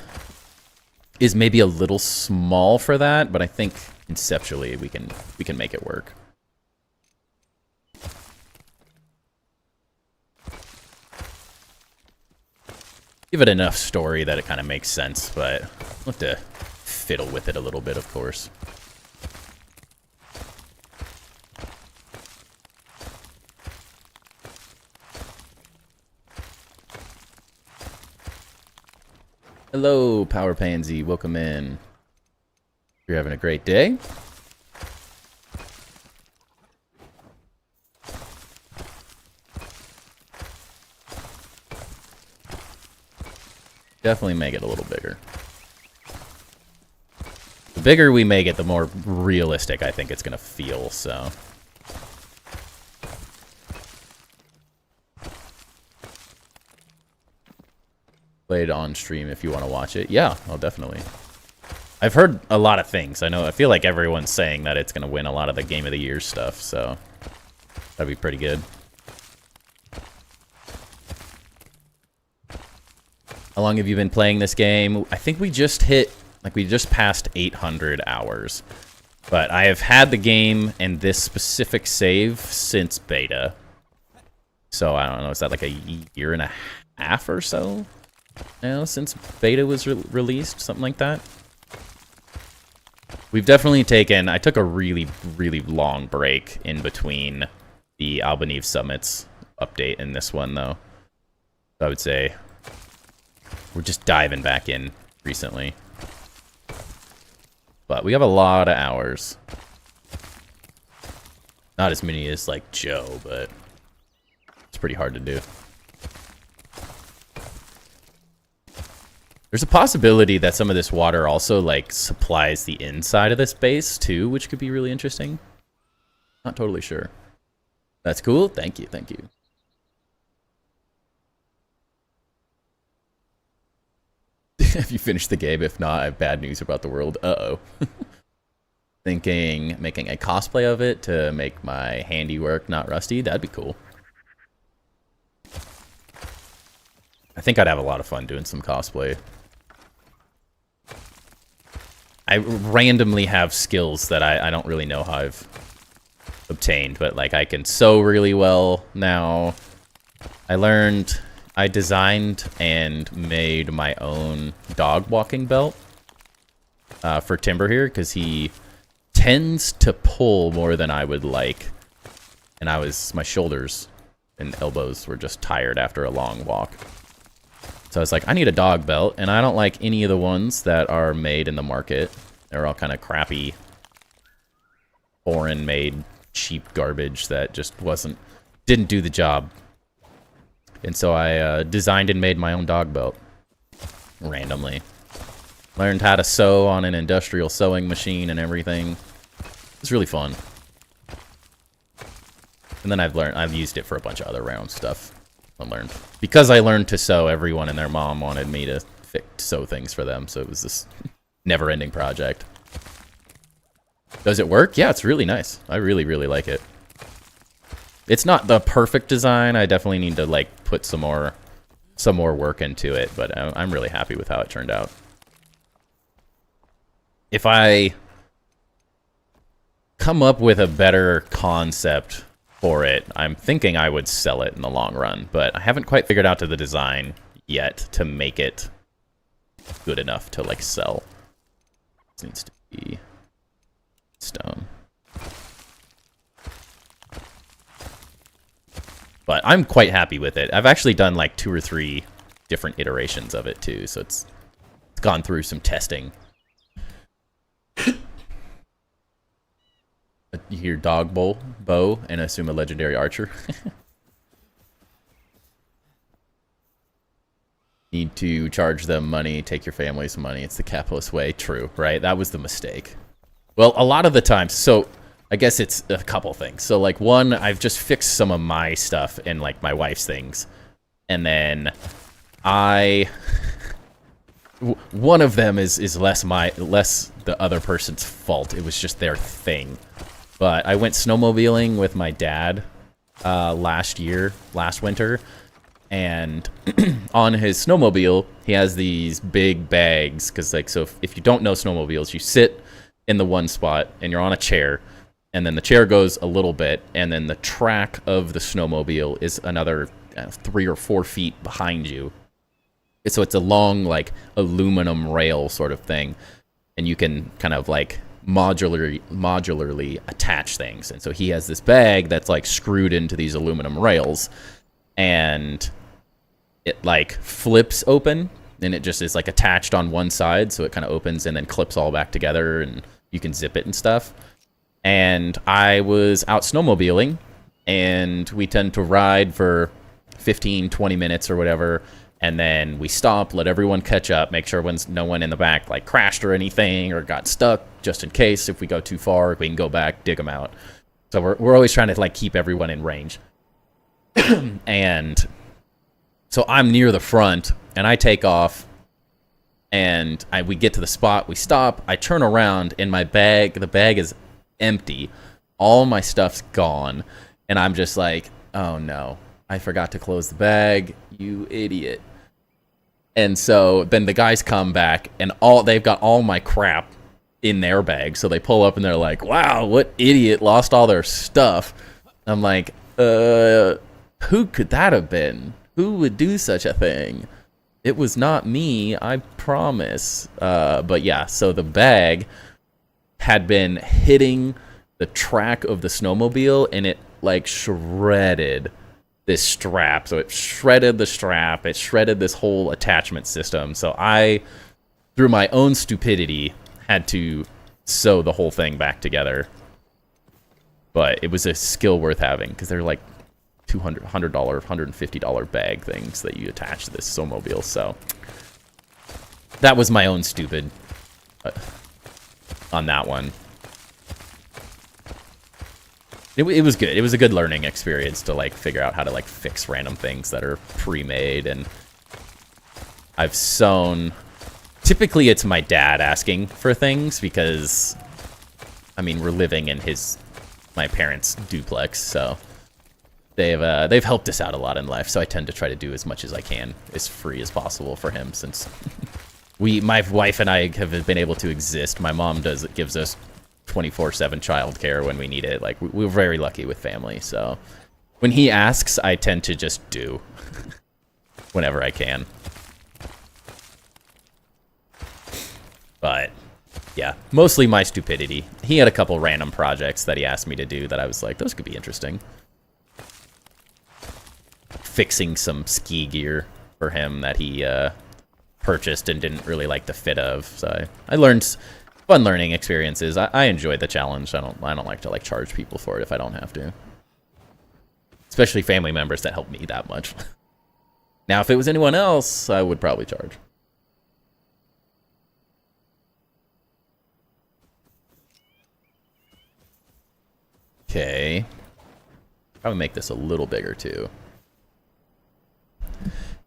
is maybe a little small for that, but I think conceptually we can make it work. Give it enough story that it kind of makes sense, but we'll have to fiddle with it a little bit, of course. Hello, Power Pansy. Welcome in. You're having a great day. Definitely make it a little bigger. The bigger we make it, the more realistic I think it's going to feel, so. Play it on stream if you want to watch it. Yeah, I'll definitely. I've heard a lot of things. I feel like everyone's saying that it's going to win a lot of the Game of the Year stuff, so that'd be pretty good. How long have you been playing this game? I think we just passed 800 hours. But I have had the game and this specific save since beta. So I don't know, is that like a year and a half or so? You know, since beta was released, something like that. We've definitely I took a really, really long break in between the Albanese Summits update and this one, though. So I would say we're just diving back in recently. But we have a lot of hours. Not as many as, like, Joe, but it's pretty hard to do. There's a possibility that some of this water also, like, supplies the inside of this base, too, which could be really interesting. Not totally sure. That's cool. Thank you. Thank you. Have you finished the game? If not, I have bad news about the world. Uh-oh. Thinking making a cosplay of it to make my handiwork not rusty. That'd be cool. I think I'd have a lot of fun doing some cosplay. I randomly have skills that I don't really know how I've obtained, but like I can sew really well now. I designed and made my own dog walking belt for Timber here because he tends to pull more than I would like. And my shoulders and elbows were just tired after a long walk. So I was like, I need a dog belt, and I don't like any of the ones that are made in the market. They're all kind of crappy, foreign-made, cheap garbage that just didn't do the job. And so I designed and made my own dog belt, randomly. Learned how to sew on an industrial sewing machine and everything. It's really fun. And then I've used it for a bunch of other round stuff. Because I learned to sew, everyone and their mom wanted me to sew things for them, so it was this never-ending project. Does it work? Yeah, it's really nice. I really, really like it. It's not the perfect design. I definitely need to like put some more work into it, but I'm really happy with how it turned out. If I come up with a better concept for it, I'm thinking I would sell it in the long run, but I haven't quite figured out the design yet to make it good enough to like sell. This needs to be stone. But I'm quite happy with it. I've actually done like 2 or 3 different iterations of it too, so it's gone through some testing. You hear dog bow and assume a legendary archer. Need to charge them money, take your family's money. It's the capitalist way. True, right? That was the mistake. Well, a lot of the times, so I guess it's a couple things. So like one, I've just fixed some of my stuff and like my wife's things. And then one of them is less the other person's fault. It was just their thing. But I went snowmobiling with my dad last winter, and on his snowmobile, he has these big bags, because like, so if you don't know snowmobiles, you sit in the one spot and you're on a chair, and then the chair goes a little bit, and then the track of the snowmobile is another 3 or 4 feet behind you. So it's a long like aluminum rail sort of thing, and you can kind of like modularly attach things. And so he has this bag that's like screwed into these aluminum rails, and it like flips open, and it just is like attached on one side, so it kind of opens and then clips all back together, and you can zip it and stuff. And I was out snowmobiling, and we tend to ride for 15-20 minutes or whatever, and then we stop, let everyone catch up, make sure no one in the back like crashed or anything or got stuck, just in case if we go too far, we can go back, dig them out. So we're always trying to like keep everyone in range. And so I'm near the front, and I take off, and we get to the spot, we stop, I turn around, and the bag is empty. All my stuff's gone, and I'm just like, oh no, I forgot to close the bag, you idiot. And so then the guys come back, and they've got all my crap in their bag. So they pull up and they're like, wow, what idiot lost all their stuff? I'm like, who could that have been? Who would do such a thing? It was not me, I promise. But yeah, so the bag had been hitting the track of the snowmobile, and it like shredded this strap. So it shredded the strap, it shredded this whole attachment system. So I, through my own stupidity, had to sew the whole thing back together. But it was a skill worth having, because they're like $200, $150 bag things that you attach to this snowmobile. So that was my own stupid on that one. It was good. It was a good learning experience to like figure out how to like fix random things that are pre-made. And I've sewn. Typically, it's my dad asking for things, because I mean, we're living in my parents' duplex, so they've helped us out a lot in life. So I tend to try to do as much as I can, as free as possible for him, since my wife and I have been able to exist. My mom gives us 24/7 childcare when we need it. Like, we're very lucky with family. So when he asks, I tend to just do whenever I can. But yeah, mostly my stupidity. He had a couple random projects that he asked me to do that I was like, those could be interesting. Fixing some ski gear for him that he purchased and didn't really like the fit of. So I learned fun learning experiences. I enjoyed the challenge. I don't like to like charge people for it if I don't have to. Especially family members that help me that much. Now, if it was anyone else, I would probably charge. Okay. Probably make this a little bigger too.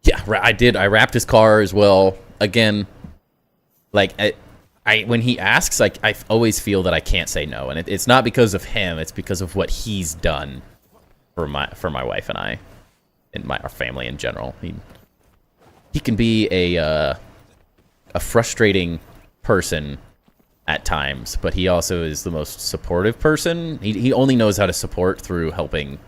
Yeah, I wrapped his car as well. Again, like when he asks, like, I always feel that I can't say no, and it's not because of him. It's because of what he's done. for my wife and I, and our family in general. He can be a frustrating person at times, but he also is the most supportive person. He only knows how to support through helping,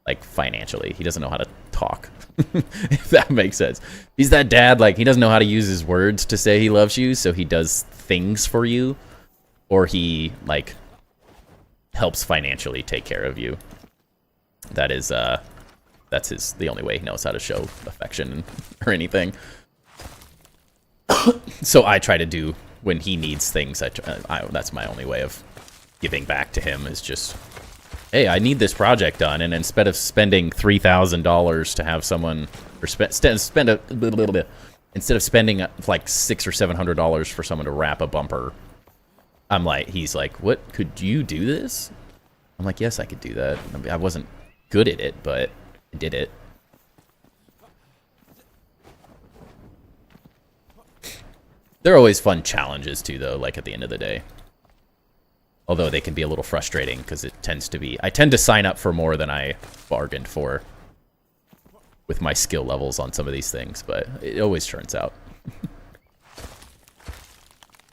like, financially. He doesn't know how to talk, if that makes sense. He's that dad, like, he doesn't know how to use his words to say he loves you, so he does things for you, or he, like, helps financially take care of you. That's the only way he knows how to show affection or anything. So I try to do, when he needs things, that's my only way of giving back to him, is just, hey, I need this project done, and instead of spending $3,000 to have someone, or spend a little bit, instead of spending like $600 or $700 for someone to wrap a bumper, he's like, what, could you do this? I'm like, yes, I could do that. I mean, I wasn't good at it, but I did it. They're always fun challenges too, though, like at the end of the day. Although they can be a little frustrating, because it tends to be, I tend to sign up for more than I bargained for with my skill levels on some of these things, but it always turns out.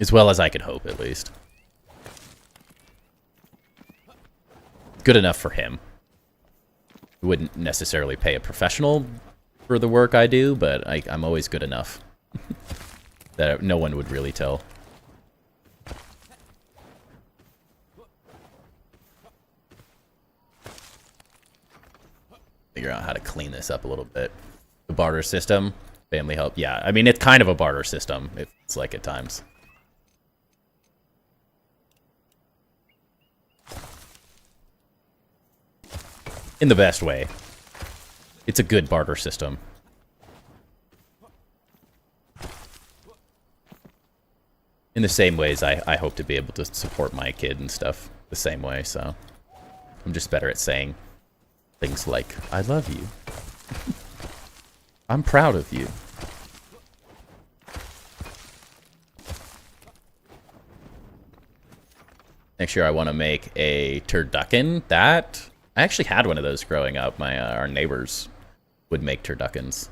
As well as I could hope, at least. Good enough for him. Wouldn't necessarily pay a professional for the work I do, but I'm always good enough that no one would really tell. Figure out how to clean this up a little bit. The barter system, family help. Yeah, I mean, it's kind of a barter system. It's like at times. In the best way. It's a good barter system. In the same ways, I hope to be able to support my kid and stuff the same way, so I'm just better at saying things like, I love you. I'm proud of you. Next year I want to make a turducken. I actually had one of those growing up. Our neighbors would make turduckens.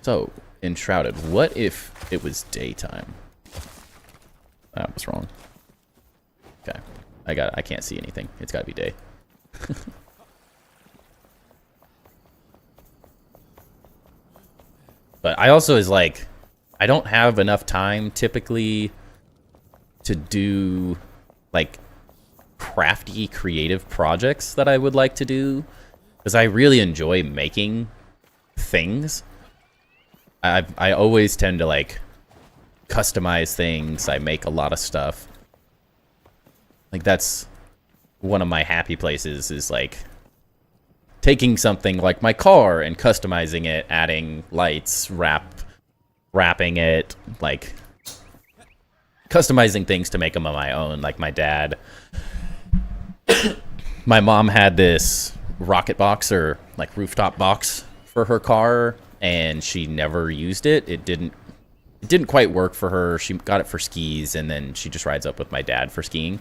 So, Enshrouded, what if it was daytime? That was wrong. Okay. I can't see anything. It's gotta be day. But I also is like, I don't have enough time typically to do like crafty creative projects that I would like to do, because I really enjoy making things. I always tend to like customize things. I make a lot of stuff. Like that's one of my happy places, is like taking something like my car and customizing it, adding lights, wrapping it, like customizing things to make them on my own. Like my dad, my mom had this rocket box, or like rooftop box for her car, and she never used it. It didn't quite work for her. She got it for skis, and then she just rides up with my dad for skiing.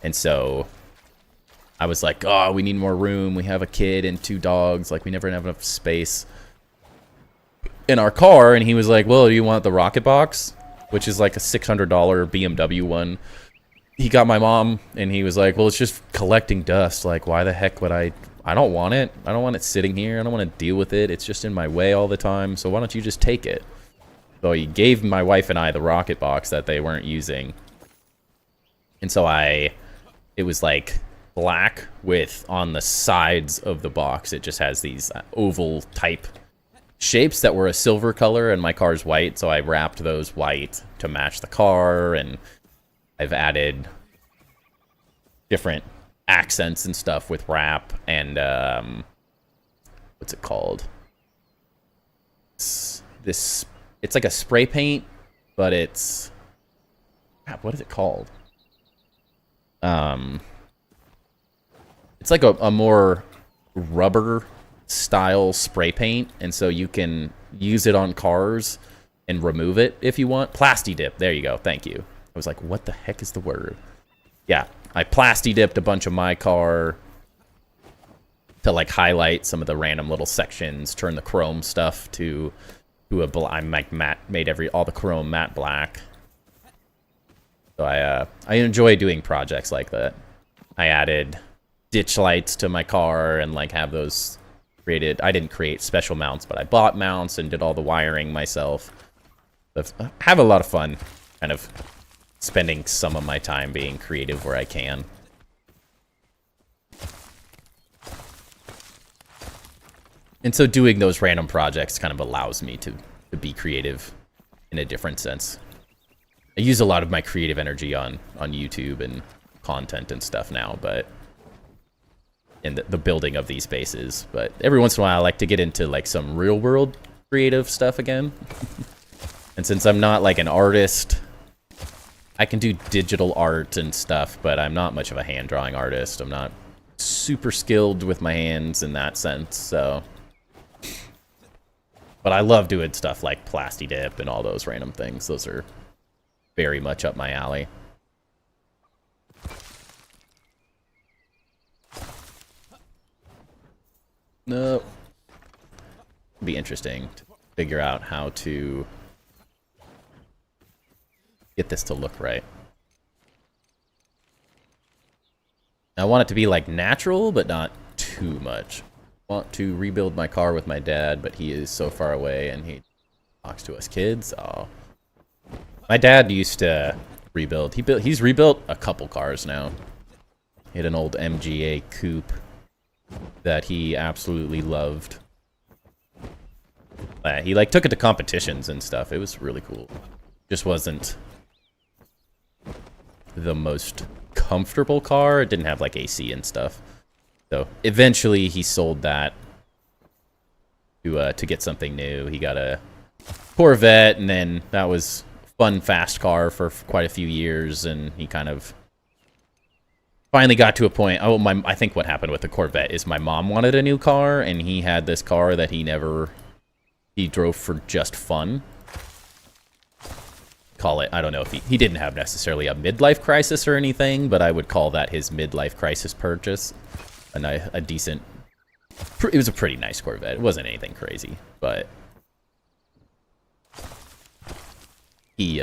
And so I was like, oh, we need more room. We have a kid and 2 dogs. Like, we never have enough space in our car. And he was like, well, do you want the rocket box? Which is like a $600 BMW one. He got my mom, and he was like, well, it's just collecting dust. Like, why the heck would I don't want it. I don't want it sitting here. I don't want to deal with it. It's just in my way all the time. So why don't you just take it? So he gave my wife and I the rocket box that they weren't using. And so it was like black with, on the sides of the box, it just has these oval type shapes that were a silver color, and my car's white. So I wrapped those white to match the car, and I've added different accents and stuff with wrap and what's it called? It's like a spray paint, but it's, what is it called? It's like a more rubber style spray paint, and so you can use it on cars and remove it if you want. Plasti dip. There you go. Thank you. I was like, what the heck is the word? Yeah, I plasti dipped a bunch of my car to like highlight some of the random little sections, turn the chrome stuff to a I made all the chrome matte black. So I enjoy doing projects like that. I added ditch lights to my car and like have those created. I didn't create special mounts, but I bought mounts and did all the wiring myself. But I have a lot of fun kind of spending some of my time being creative where I can. And so doing those random projects kind of allows me to be creative in a different sense. I use a lot of my creative energy on YouTube and content and stuff now, but in the building of these bases. But every once in a while I like to get into like some real world creative stuff again. And since I'm not like an artist, I can do digital art and stuff, but I'm not much of a hand drawing artist. I'm not super skilled with my hands in that sense, so. But I love doing stuff like plasti dip and all those random things. Those are very much up my alley. No. It'd be interesting to figure out how to get this to look right. I want it to be like natural, but not too much. I want to rebuild my car with my dad, but he is so far away and he talks to us kids. Oh. My dad used to rebuild. He's rebuilt a couple cars now. He had an old MGA coupe that he absolutely loved. He like took it to competitions and stuff. It was really cool. Just wasn't the most comfortable car. It didn't have like AC and stuff. So eventually he sold that to get something new. He got a Corvette, and then that was a fun, fast car for quite a few years, and he kind of finally got to a point. I think what happened with the Corvette is my mom wanted a new car, and he had this car that he drove for just fun. Call it, I don't know if he didn't have necessarily a midlife crisis or anything, but I would call that his midlife crisis purchase. A decent, it was a pretty nice Corvette. It wasn't anything crazy, but he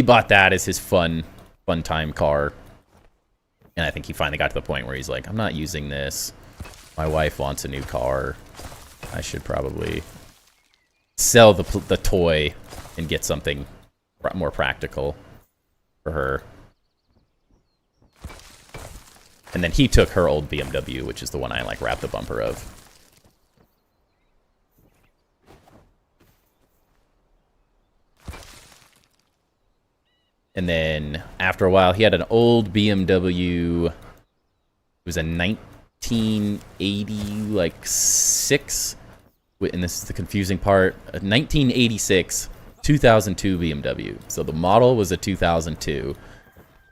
bought that as his fun time car. And I think he finally got to the point where he's like, I'm not using this. My wife wants a new car. I should probably sell the toy and get something more practical for her. And then he took her old BMW, which is the one I like wrapped the bumper of. And then after a while, he had an old BMW. It was a 1986, and this is the confusing part, a 1986 2002 BMW. So the model was a 2002.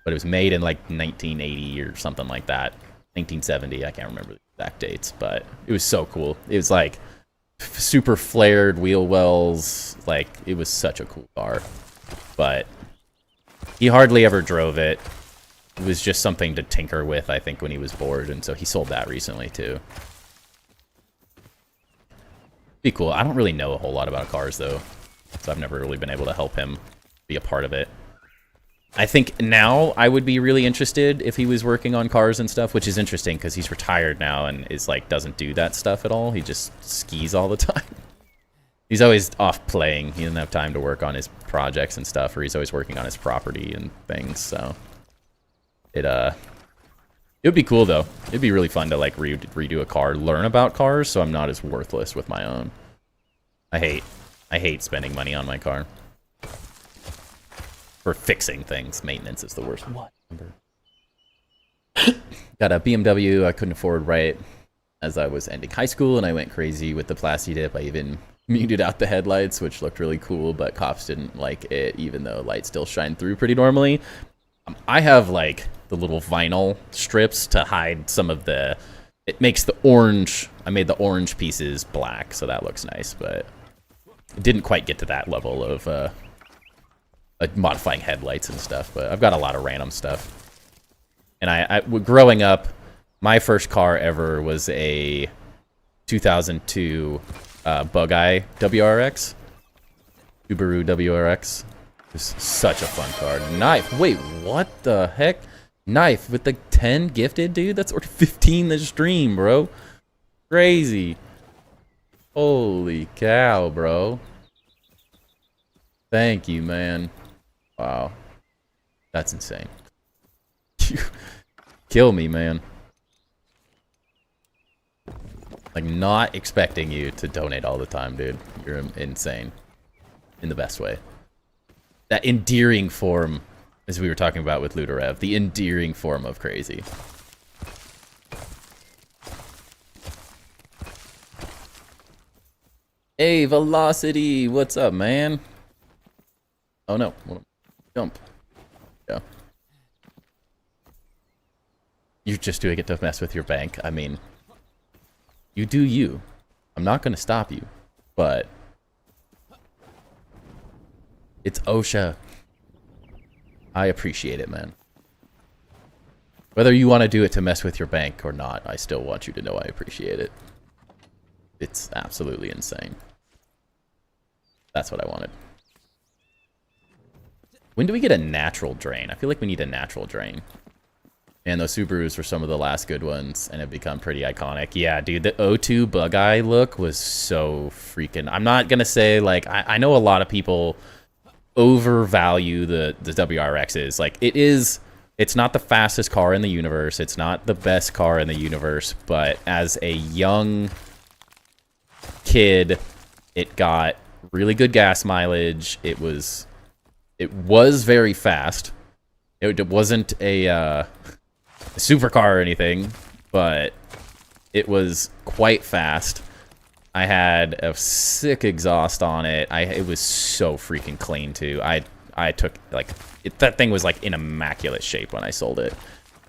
But it was made in like 1980 or something like that. 1970, I can't remember the exact dates, but it was so cool. It was like super flared wheel wells. Like, it was such a cool car. But he hardly ever drove it. It was just something to tinker with, I think, when he was bored, and so he sold that recently too. Be cool. I don't really know a whole lot about cars though, so I've never really been able to help him be a part of it. I think now I would be really interested if he was working on cars and stuff, which is interesting because he's retired now and is like doesn't do that stuff at all. He just skis all the time. He's always off playing. He doesn't have time to work on his projects and stuff, or he's always working on his property and things. So it would be cool though. It'd be really fun to like redo a car, learn about cars, so I'm not as worthless with my own. I hate spending money on my car. For fixing things. Maintenance is the worst. What? Got a BMW I couldn't afford right as I was ending high school, and I went crazy with the plasti dip. I even muted out the headlights, which looked really cool, but cops didn't like it, even though lights still shine through pretty normally. I have like the little vinyl strips to hide some of the... It makes the orange... I made the orange pieces black, so that looks nice, but Didn't quite get to that level of modifying headlights and stuff, but I've got a lot of random stuff. And growing up, my first car ever was a 2002 Bug-Eye WRX. Subaru WRX. It was such a fun car. Knife. Wait, what the heck? Knife with the 10 gifted, dude? That's order 15 the stream, bro. Crazy. Holy cow, bro. Thank you, man. Wow. That's insane. Kill me, man. Like, not expecting you to donate all the time, dude. You're insane. In the best way. That endearing form, as we were talking about with Ludorev, the endearing form of crazy. Hey, Velocity! What's up, man? Oh, no. Jump. Yeah. You're just doing it to mess with your bank. I mean, you do you. I'm not going to stop you, but it's OSHA. I appreciate it, man. Whether you want to do it to mess with your bank or not, I still want you to know I appreciate it. It's absolutely insane. That's what I wanted. When do we get a natural drain? I feel like we need a natural drain. And those Subarus were some of the last good ones and have become pretty iconic. Yeah, dude, the O2 Bug-Eye look was so freaking... I'm not going to say, like, I know a lot of people overvalue the WRXs. Like, it's not the fastest car in the universe. It's not the best car in the universe. But as a young kid, it got really good gas mileage. It was very fast. It wasn't a supercar or anything, but it was quite fast. I had a sick exhaust on it. It was so freaking clean too. I took like that thing was like in immaculate shape when I sold it.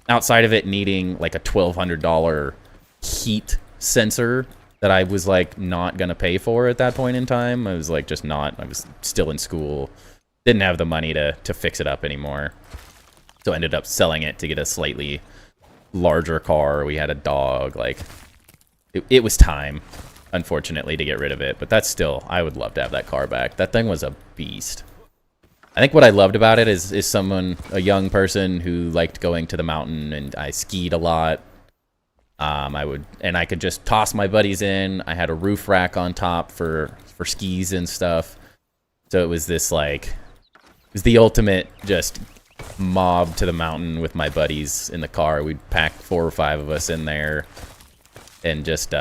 Outside of it needing like a $1,200 heat sensor that I was like not gonna pay for at that point in time. I was like just not. I was still in school. Didn't have the money to fix it up anymore. So I ended up selling it to get a slightly larger car. We had a dog. Like, it was time, unfortunately, to get rid of it. But that's still, I would love to have that car back. That thing was a beast. I think what I loved about it is a young person who liked going to the mountain, and I skied a lot. I could just toss my buddies in. I had a roof rack on top for skis and stuff. So it was this like, it was the ultimate just mob to the mountain with my buddies in the car. We'd pack 4 or 5 of us in there and just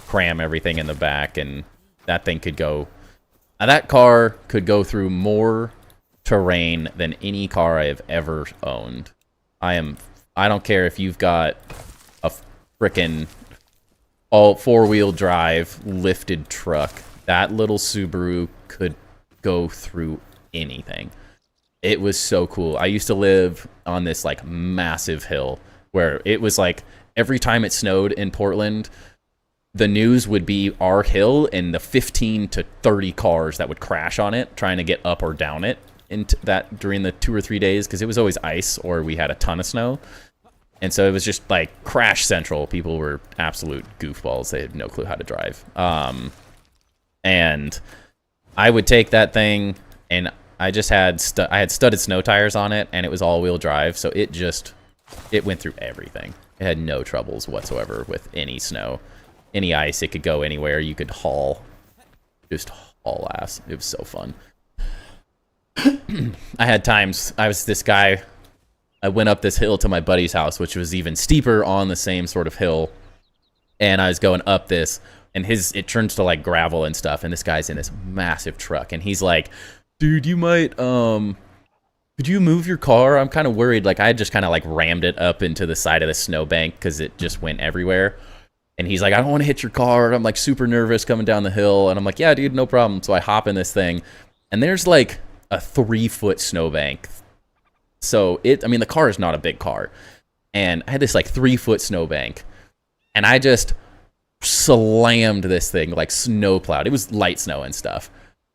cram everything in the back, and that thing could go. That car could go through more terrain than any car I have ever owned. I don't care if you've got a frickin' all 4-wheel drive lifted truck. That little Subaru could go through anything. It was so cool. I used to live on this like massive hill where it was like every time it snowed in Portland, the news would be our hill and the 15 to 30 cars that would crash on it trying to get up or down it into that during the 2 or 3 days, because it was always ice or we had a ton of snow. And so it was just like crash central. People were absolute goofballs. They had no clue how to drive. And I would take that thing, and I just had studded snow tires on it, and it was all-wheel drive, so it went through everything. It had no troubles whatsoever with any snow, any ice. It could go anywhere. You could just haul ass. It was so fun. I had times, I was this guy, I went up this hill to my buddy's house, which was even steeper on the same sort of hill, and I was going up this, and it turns to like gravel and stuff, and this guy's in this massive truck, and he's like, dude, you might, could you move your car? I'm kind of worried. Like, I just kind of like rammed it up into the side of the snowbank because it just went everywhere. And he's like, I don't want to hit your car. I'm like super nervous coming down the hill. And I'm like, yeah, dude, no problem. So I hop in this thing, and there's like a 3-foot snowbank. So the car is not a big car. And I had this like 3-foot snowbank, and I just slammed this thing like snow plowed. It was light snow and stuff,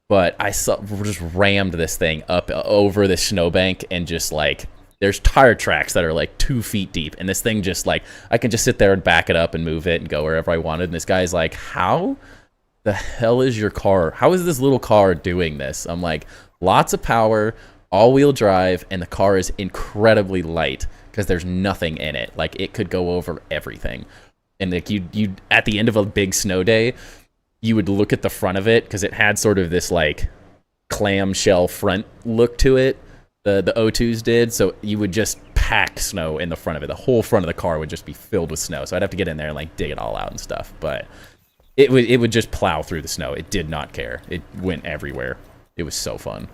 but I just rammed this thing up over this snowbank, and just like there's tire tracks that are like 2 feet deep, and this thing just like I can just sit there and back it up and move it and go wherever I wanted. And this guy's like, "How the hell is your car? How is this little car doing this?" I'm like, "Lots of power, all-wheel drive, and the car is incredibly light because there's nothing in it. Like it could go over everything." And like you at the end of a big snow day, you would look at the front of it because it had sort of this like clamshell front look to it. The O2s did, so you would just pack snow in the front of it. The whole front of the car would just be filled with snow. So I'd have to get in there and like dig it all out and stuff. But it would just plow through the snow. It did not care. It went everywhere. It was so fun.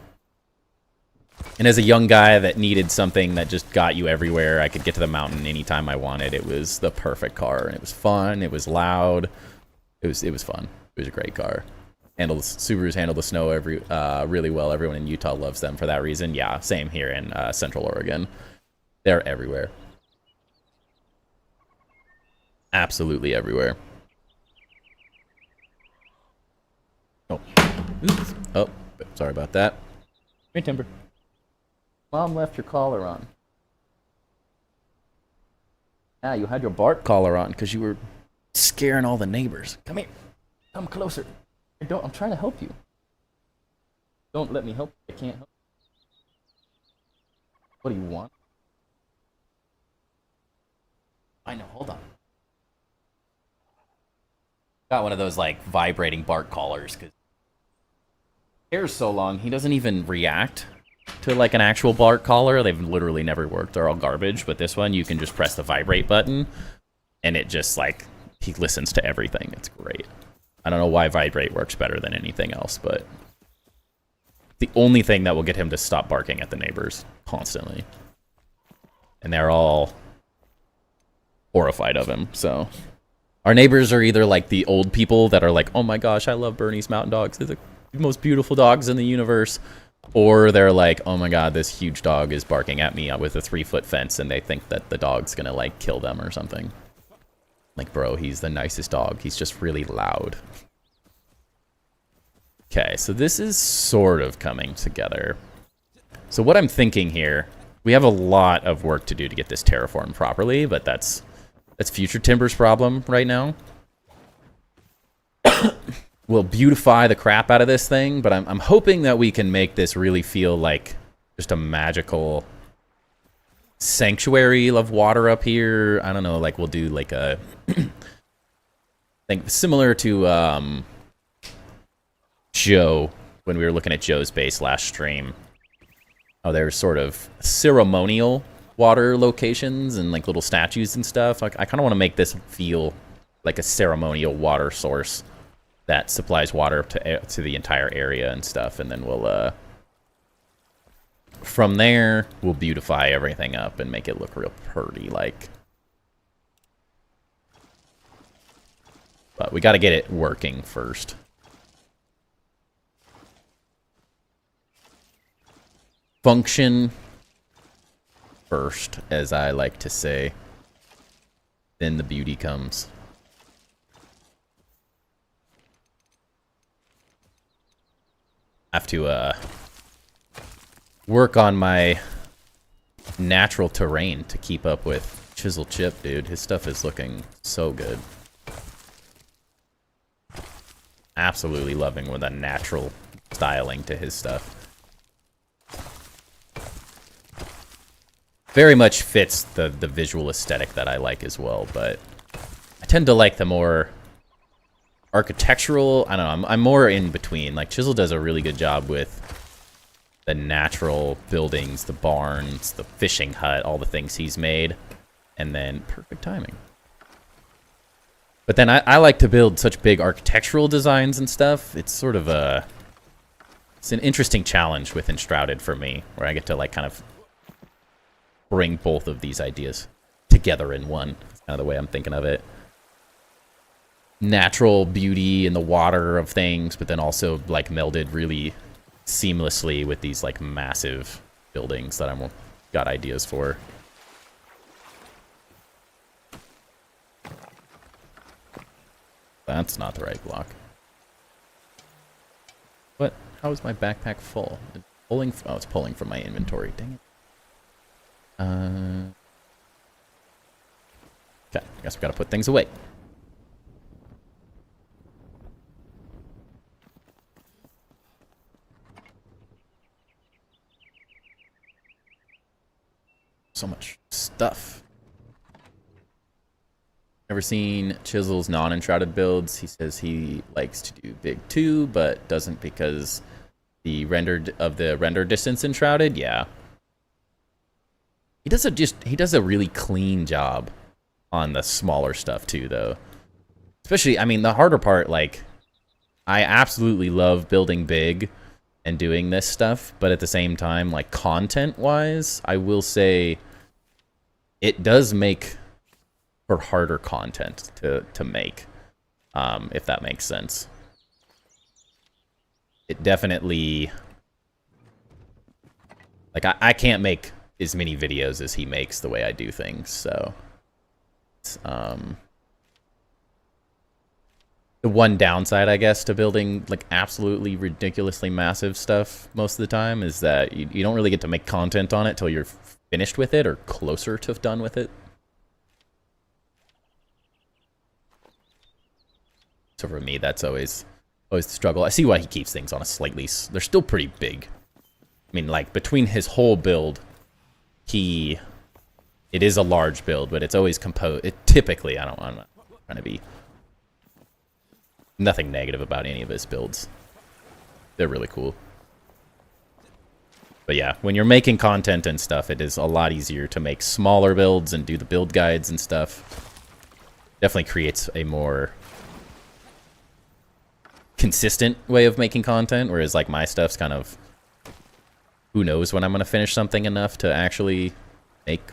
And as a young guy that needed something that just got you everywhere, I could get to the mountain anytime I wanted. It was the perfect car, and it was fun. It was loud. It was fun. It was a great car. Subarus handle the snow really well. Everyone in Utah loves them for that reason. Yeah, same here in Central Oregon. They're everywhere. Absolutely everywhere. Oh, oops. Oh, sorry about that. Hey, Timber. Mom left your collar on. Ah, you had your Bart collar on because you were scaring all the neighbors. Come here. Come closer. I'm trying to help you. Don't let me help you. I can't help you. What do you want? I know, hold on. Got one of those like vibrating Bart collars because hair's so long he doesn't even react to like an actual Bart collar. They've literally never worked. They're all garbage. But this one, you can just press the vibrate button, and it just like he listens to everything. It's great. I don't know why vibrate works better than anything else, but the only thing that will get him to stop barking at the neighbors constantly, and they're all horrified of him. So our neighbors are either like the old people that are like, "Oh my gosh, I love Bernese Mountain Dogs. They're the most beautiful dogs in the universe." Or they're like, "Oh my god, this huge dog is barking at me with a 3-foot fence," and they think that the dog's gonna like kill them or something. Like, bro, he's the nicest dog. He's just really loud. Okay, so this is sort of coming together. So what I'm thinking here, we have a lot of work to do to get this terraformed properly, but that's Future Timber's problem right now. We'll beautify the crap out of this thing, but I'm hoping that we can make this really feel like just a magical sanctuary of water up here. I don't know, like we'll do like a think similar to Joe when we were looking at Joe's base last stream. Oh, there's sort of ceremonial water locations and like little statues and stuff. I kind of want to make this feel like a ceremonial water source that supplies water to the entire area and stuff, and then we'll from there we'll beautify everything up and make it look real pretty like. But we got to get it working first. Function first, as I like to say. Then the beauty comes. I have to work on my natural terrain to keep up with Chisel Chip, dude. His stuff is looking so good. Absolutely loving with a natural styling to his stuff. Very much fits the visual aesthetic that I like as well, but I tend to like the more architectural. I don't know, I'm more in between. Like Chisel does a really good job with the natural buildings, the barns, the fishing hut, all the things he's made, and then perfect timing. But then I like to build such big architectural designs and stuff. It's sort of it's an interesting challenge with Enshrouded for me, where I get to like kind of bring both of these ideas together in one. That's kind of the way I'm thinking of it. Natural beauty in the water of things, but then also like melded really seamlessly with these like massive buildings that I'm got ideas for. That's not the right block. What? How is my backpack full? It's pulling. Oh, it's pulling from my inventory. Dang it. Okay. Guess we gotta put things away. So much stuff. Never seen Chisel's non-enshrouded builds. He says he likes to do big too, but doesn't because the render distance enshrouded. Yeah, he does a really clean job on the smaller stuff too, though. Especially, I mean, the harder part. Like, I absolutely love building big and doing this stuff, but at the same time, like content-wise, I will say it does make for harder content to make, if that makes sense. It definitely, like, I can't make as many videos as he makes the way I do things, so it's, the one downside, I guess, to building like absolutely ridiculously massive stuff most of the time is that you don't really get to make content on it till you're finished with it or closer to done with it. So for me, that's always the struggle. I see why he keeps things on a slightly... They're still pretty big. I mean, like, between his whole build, it is a large build, but it's always composed... Typically, I'm not trying to be... Nothing negative about any of his builds. They're really cool. But yeah, when you're making content and stuff, it is a lot easier to make smaller builds and do the build guides and stuff. Definitely creates a more consistent way of making content, whereas like my stuff's kind of, who knows when I'm going to finish something enough to actually make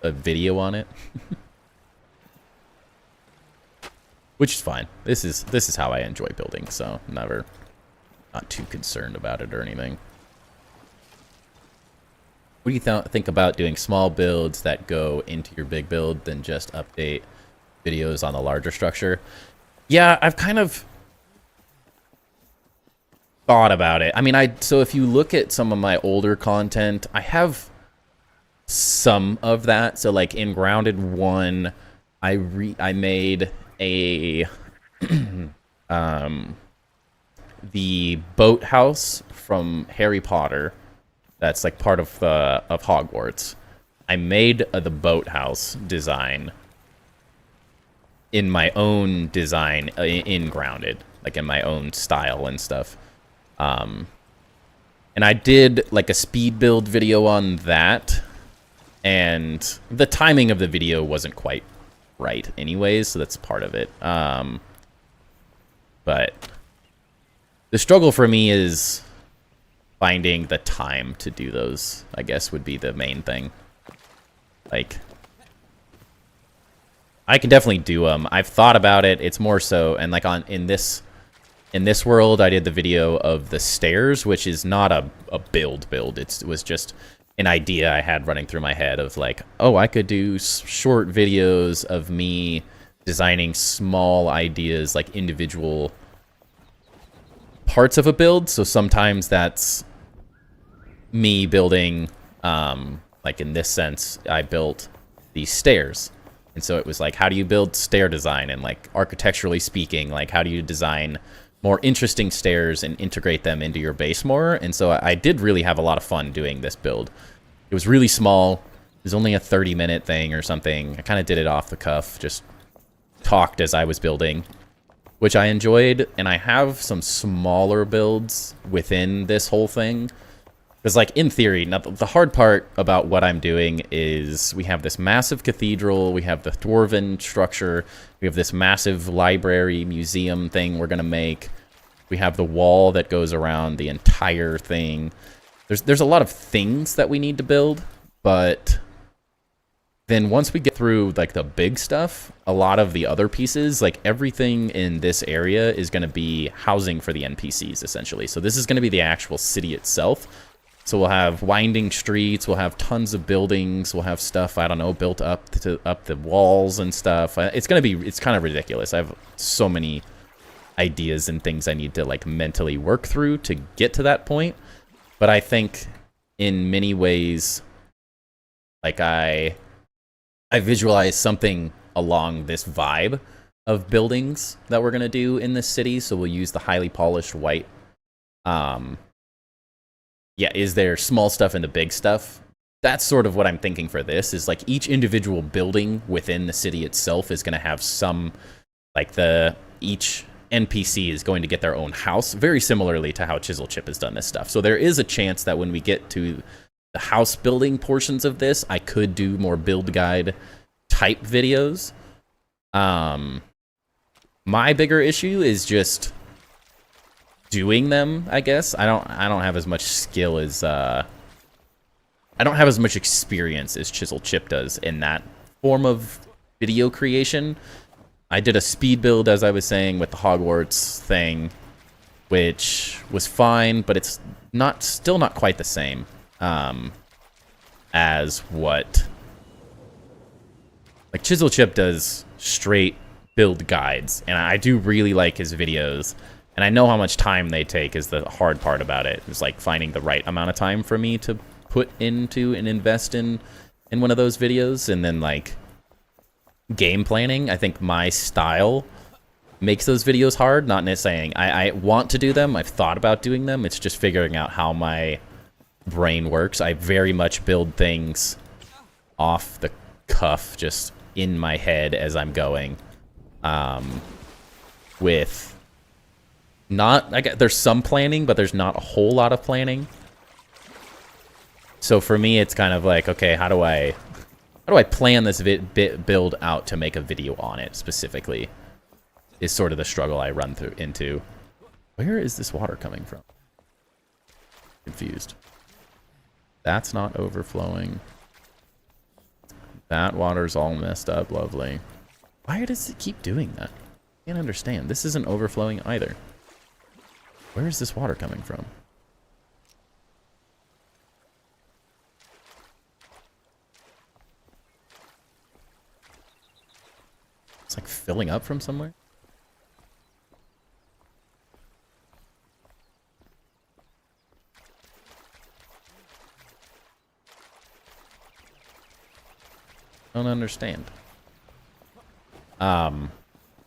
a video on it. Which is fine. This is how I enjoy building, so not too concerned about it or anything. What do you think about doing small builds that go into your big build, then just update videos on the larger structure? Yeah, I've kind of thought about it. I mean, so if you look at some of my older content, I have some of that. So like in Grounded 1, I made a the boathouse from Harry Potter. That's like part of Hogwarts. I made the boathouse design in my own design in Grounded, like in my own style and stuff. And I did like a speed build video on that, and the timing of the video wasn't quite right anyways, so that's part of it. But the struggle for me is finding the time to do those, I guess, would be the main thing. Like, I can definitely do them. I've thought about it. It's more so, and like in this world, I did the video of the stairs, which is not a build. It was just an idea I had running through my head of like, oh, I could do short videos of me designing small ideas, like individual parts of a build. So sometimes that's me building, like in this sense, I built these stairs. And so it was like, how do you build stair design? And like architecturally speaking, like how do you design more interesting stairs and integrate them into your base more? And so I did really have a lot of fun doing this build. It was really small. It was only a 30-minute thing or something. I kind of did it off the cuff, just talked as I was building, which I enjoyed. And I have some smaller builds within this whole thing. Because, like, in theory, now the hard part about what I'm doing is we have this massive cathedral, we have the dwarven structure, we have this massive library museum thing we're going to make, we have the wall that goes around the entire thing. There's a lot of things that we need to build, but then once we get through, like, the big stuff, a lot of the other pieces, like, everything in this area is going to be housing for the NPCs, essentially. So this is going to be the actual city itself. So we'll have winding streets, we'll have tons of buildings, we'll have stuff, I don't know, built up the walls and stuff. It's kind of ridiculous. I have so many ideas and things I need to like mentally work through to get to that point. But I think in many ways, like I visualize something along this vibe of buildings that we're gonna do in this city. So we'll use the highly polished white. Yeah, is there small stuff and the big stuff? That's sort of what I'm thinking for this, is like each individual building within the city itself is going to have some, like each NPC is going to get their own house, very similarly to how Chisel Chip has done this stuff. So there is a chance that when we get to the house building portions of this, I could do more build guide type videos. My bigger issue is just doing them, I guess. I don't have as much skill as I don't have as much experience as Chisel Chip does in that form of video creation. I did a speed build, as I was saying, with the Hogwarts thing, which was fine, but it's still not quite the same as what like Chisel Chip does straight build guides, and I do really like his videos. And I know how much time they take is the hard part about it. It's like finding the right amount of time for me to put into and invest in one of those videos. And then like game planning, I think my style makes those videos hard. Not necessarily I want to do them. I've thought about doing them. It's just figuring out how my brain works. I very much build things off the cuff, just in my head as I'm going. With not, there's some planning, but there's not a whole lot of planning. So for me, it's kind of like, okay, how do I plan this build out to make a video on it specifically? Is sort of the struggle I run into. Where is this water coming from? Confused. That's not overflowing. That water's all messed up. Lovely. Why does it keep doing that? I can't understand. This isn't overflowing either. Where is this water coming from? It's like filling up from somewhere. Don't understand.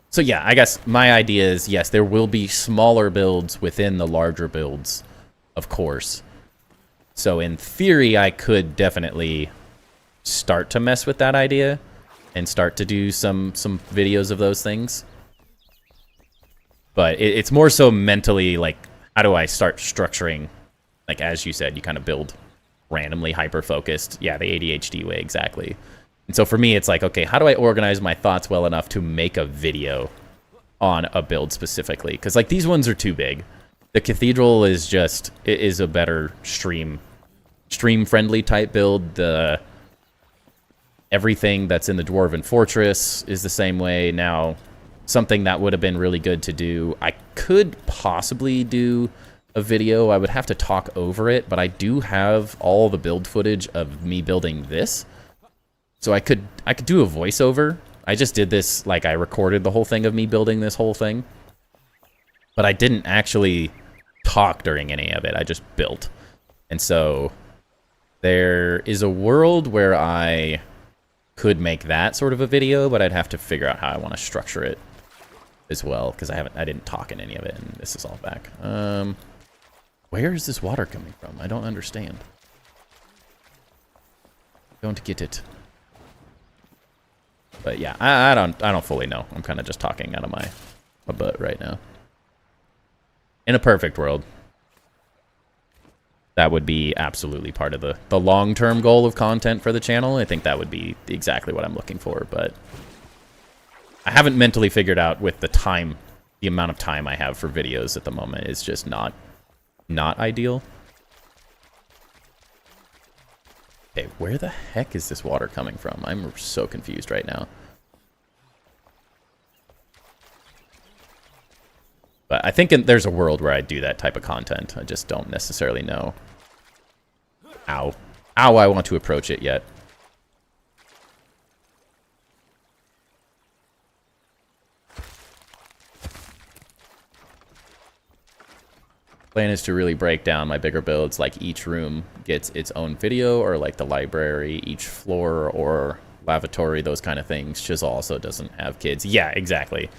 So yeah, I guess my idea is, yes, there will be smaller builds within the larger builds, of course. So in theory, I could definitely start to mess with that idea and start to do some videos of those things. But it's more so mentally, like, how do I start structuring, like, as you said, you kind of build randomly hyper-focused. Yeah, the ADHD way, exactly. And so for me, it's like, okay, how do I organize my thoughts well enough to make a video on a build specifically? Because, like, these ones are too big. The Cathedral is just, it is a better stream-friendly type build. Everything that's in the Dwarven Fortress is the same way. Now, something that would have been really good to do, I could possibly do a video. I would have to talk over it, but I do have all the build footage of me building this. So I could do a voiceover. I just did this, like, I recorded the whole thing of me building this whole thing. But I didn't actually talk during any of it. I just built. And so there is a world where I could make that sort of a video, but I'd have to figure out how I want to structure it as well, because I didn't talk in any of it, and this is all back. Where is this water coming from? I don't understand. Don't get it. But yeah, I don't fully know. I'm kind of just talking out of my butt right now. In a perfect world, that would be absolutely part of the long-term goal of content for the channel. I think that would be exactly what I'm looking for, but I haven't mentally figured out with the amount of time I have for videos at the moment is just not ideal. Okay, where the heck is this water coming from? I'm so confused right now. But I think there's a world where I do that type of content. I just don't necessarily know how I want to approach it yet. Plan is to really break down my bigger builds, like each room gets its own video, or like the library, each floor or lavatory, those kind of things. Chisel also doesn't have kids. Yeah, exactly.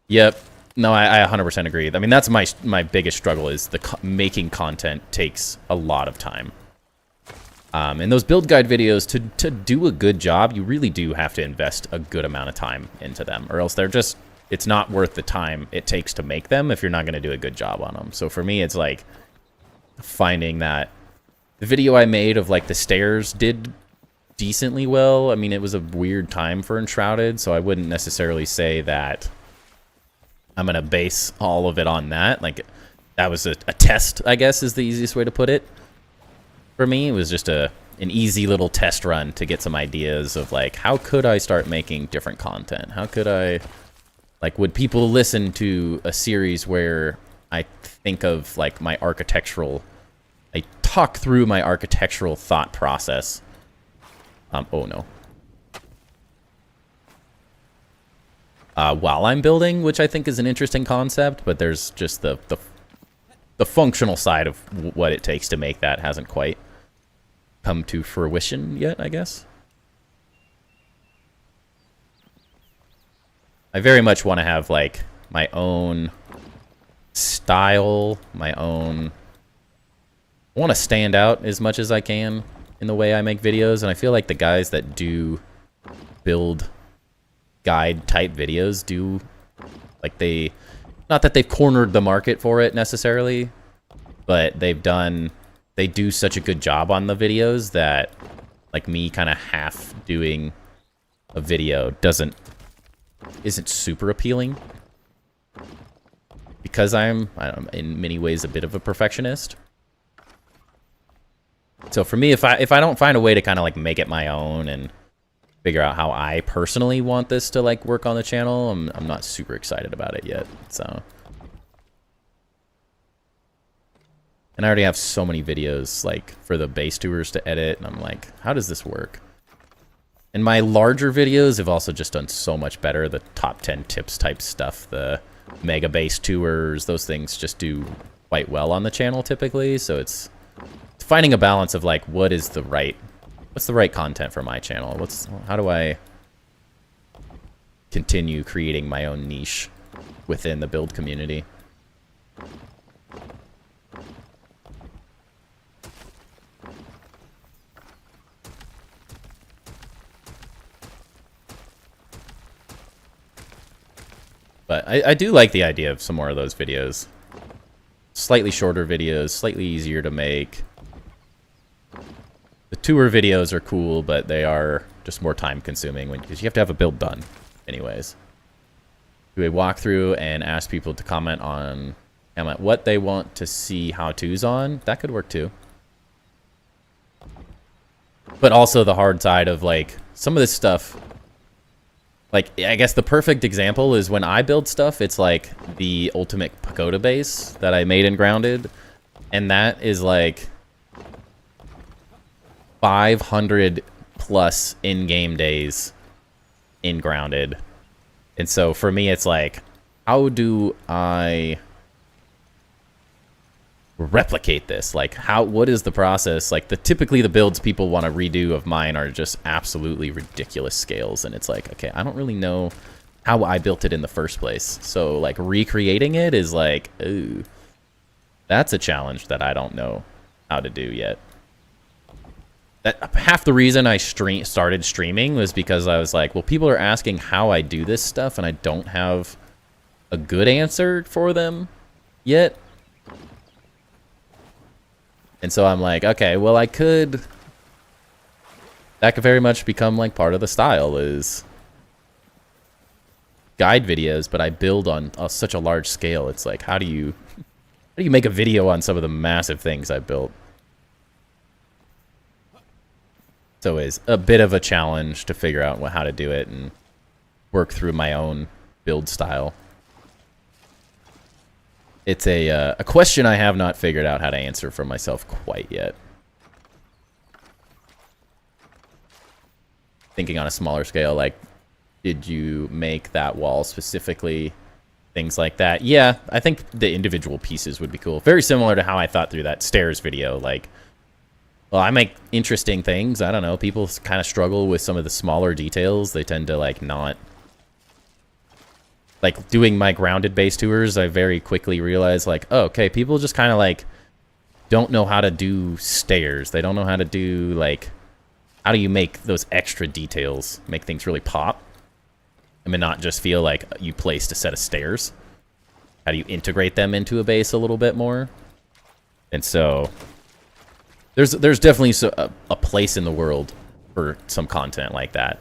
Yep. No, I 100% agree. I mean, that's my biggest struggle is making content takes a lot of time. And those build guide videos, to do a good job, you really do have to invest a good amount of time into them, or else they're just... it's not worth the time it takes to make them if you're not going to do a good job on them. So for me, it's like finding that the video I made of like the stairs did decently well. I mean, it was a weird time for Enshrouded, so I wouldn't necessarily say that I'm going to base all of it on that. Like, that was a test, I guess, is the easiest way to put it. For me, it was just an easy little test run to get some ideas of like, how could I start making different content? How could I... like, would people listen to a series where I think of, like, my architectural... I talk through my architectural thought process. Oh, no. While I'm building, which I think is an interesting concept, but there's just the functional side of what it takes to make that hasn't quite come to fruition yet, I guess. I very much want to have, like, my own style, my own... I want to stand out as much as I can in the way I make videos, and I feel like the guys that do build guide-type videos do... like, they... not that they've cornered the market for it, necessarily, but they've done... they do such a good job on the videos that, like, me kind of half doing a video isn't super appealing, because I'm in many ways a bit of a perfectionist. So for me, if I don't find a way to kind of like make it my own and figure out how I personally want this to like work on the channel, I'm not super excited about it yet. So, and I already have so many videos like for the base tours to edit, and I'm like, how does this work? And my larger videos have also just done so much better. The top 10 tips type stuff, the mega base tours, those things just do quite well on the channel typically. So it's finding a balance of like, what's the right content for my channel? How do I continue creating my own niche within the build community? But I do like the idea of some more of those videos. Slightly shorter videos, slightly easier to make. The tour videos are cool, but they are just more time consuming because you have to have a build done anyways. Do a walkthrough and ask people to comment what they want to see how-tos on. That could work too. But also the hard side of like some of this stuff. Like, I guess the perfect example is when I build stuff, it's like the ultimate pagoda base that I made in Grounded. And that is like 500 plus in-game days in Grounded. And so for me, it's like, how do I replicate this? Like, what is the process? Like, typically the builds people want to redo of mine are just absolutely ridiculous scales, and it's like, okay, I don't really know how I built it in the first place. So like recreating it is like, ooh, that's a challenge that I don't know how to do yet. Half the reason I started streaming was because I was like, well, people are asking how I do this stuff, and I don't have a good answer for them yet. And so I'm like, okay, well, that could very much become like part of the style is guide videos, but I build on such a large scale. It's like, how do you make a video on some of the massive things I built? It's always a bit of a challenge to figure out how to do it and work through my own build style. It's a question I have not figured out how to answer for myself quite yet. thinking on a smaller scale, like, did you make that wall specifically? Things like that. Yeah, I think the individual pieces would be cool. Very similar to how I thought through that stairs video. Like, well, I make interesting things. I don't know. People kind of struggle with some of the smaller details. They tend to, like, not... Like, doing my grounded base tours, I very quickly realized, like, oh, okay, people just kind of, like, don't know how to do stairs. They don't know how to do, like... How do you make those extra details make things really pop? I mean, not just feel like you placed a set of stairs. How do you integrate them into a base a little bit more? And so, there's definitely a place in the world for some content like that.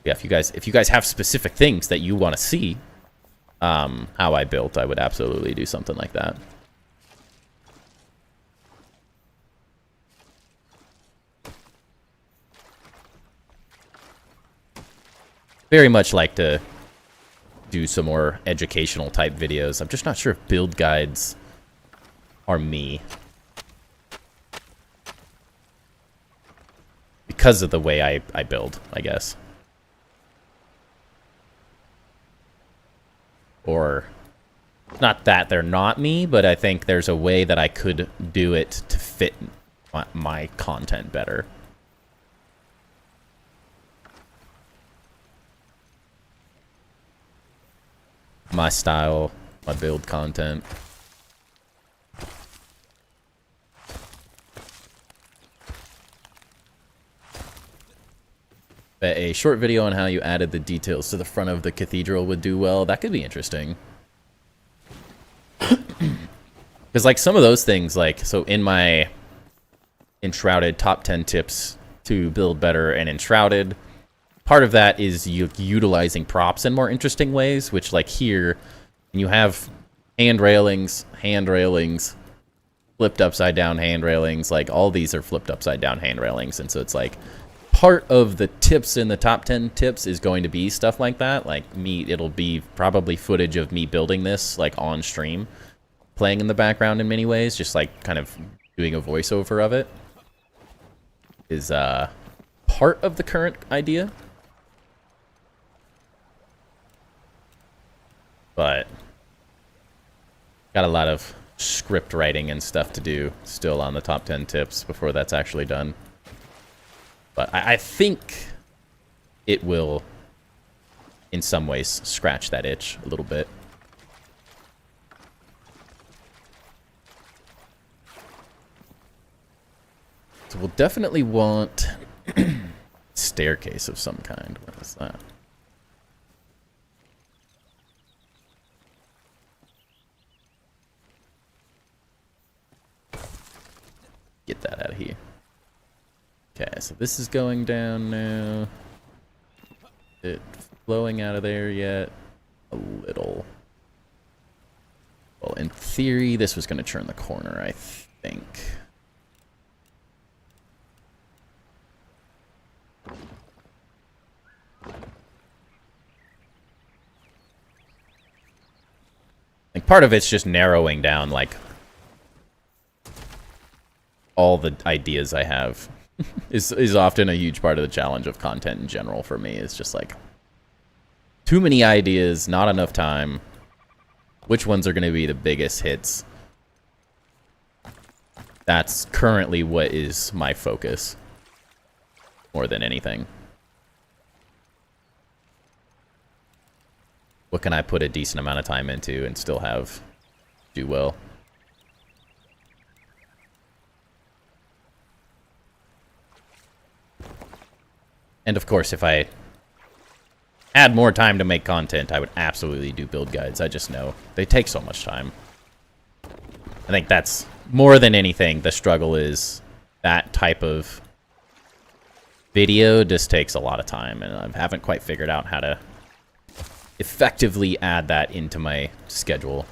Yeah, if you guys have specific things that you want to see, how I built, I would absolutely do something like that. Very much like to do some more educational type videos. I'm just not sure if build guides are me. Because of the way I build, I guess. Or, not that they're not me, but I think there's a way that I could do it to fit my content better. My style, my build content. But a short video on how you added the details to the front of the cathedral would do well. That could be interesting. Because, like, some of those things, like, so in my Enshrouded top 10 tips to build better and Enshrouded, part of that is utilizing props in more interesting ways, which, like, here, you have hand railings, flipped upside down hand railings, like, all these are flipped upside down hand railings, and so it's like, part of the tips in the top 10 tips is going to be stuff like that, like, it'll be probably footage of me building this, like, on stream, playing in the background in many ways, just, like, kind of doing a voiceover of it, is, part of the current idea. But got a lot of script writing and stuff to do still on the top 10 tips before that's actually done. But I think it will, in some ways, scratch that itch a little bit. So we'll definitely want staircase of some kind. What is that? Get that out of here. Okay, so this is going down now. It flowing out of there yet? A little. Well, in theory, this was going to turn the corner, I think. Like, part of it's just narrowing down, like, all the ideas I have is often a huge part of the challenge of content in general for me. It's just like too many ideas, not enough time. Which ones are going to be the biggest hits? That's currently what is my focus more than anything. What can I put a decent amount of time into and still do well? And of course, if I had more time to make content, I would absolutely do build guides. I just know they take so much time. I think that's more than anything, the struggle is that type of video just takes a lot of time, and I haven't quite figured out how to effectively add that into my schedule.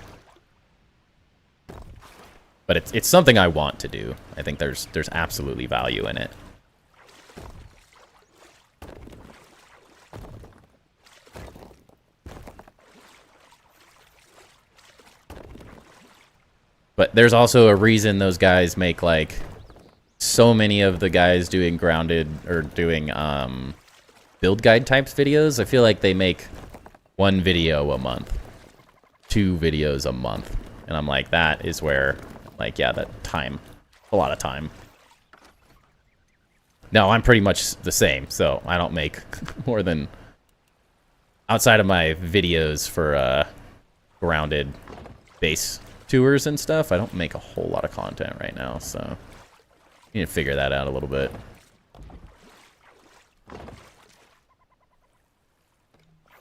But it's something I want to do. I think there's absolutely value in it. But there's also a reason those guys make, like, so many of the guys doing grounded or doing build guide types videos, I feel like they make 1 video a month, 2 videos a month. And I'm like, that is where, like, yeah, that time, a lot of time. No, I'm pretty much the same, so I don't make more than, outside of my videos for grounded base tours and stuff, I don't make a whole lot of content right now, so I need to figure that out a little bit.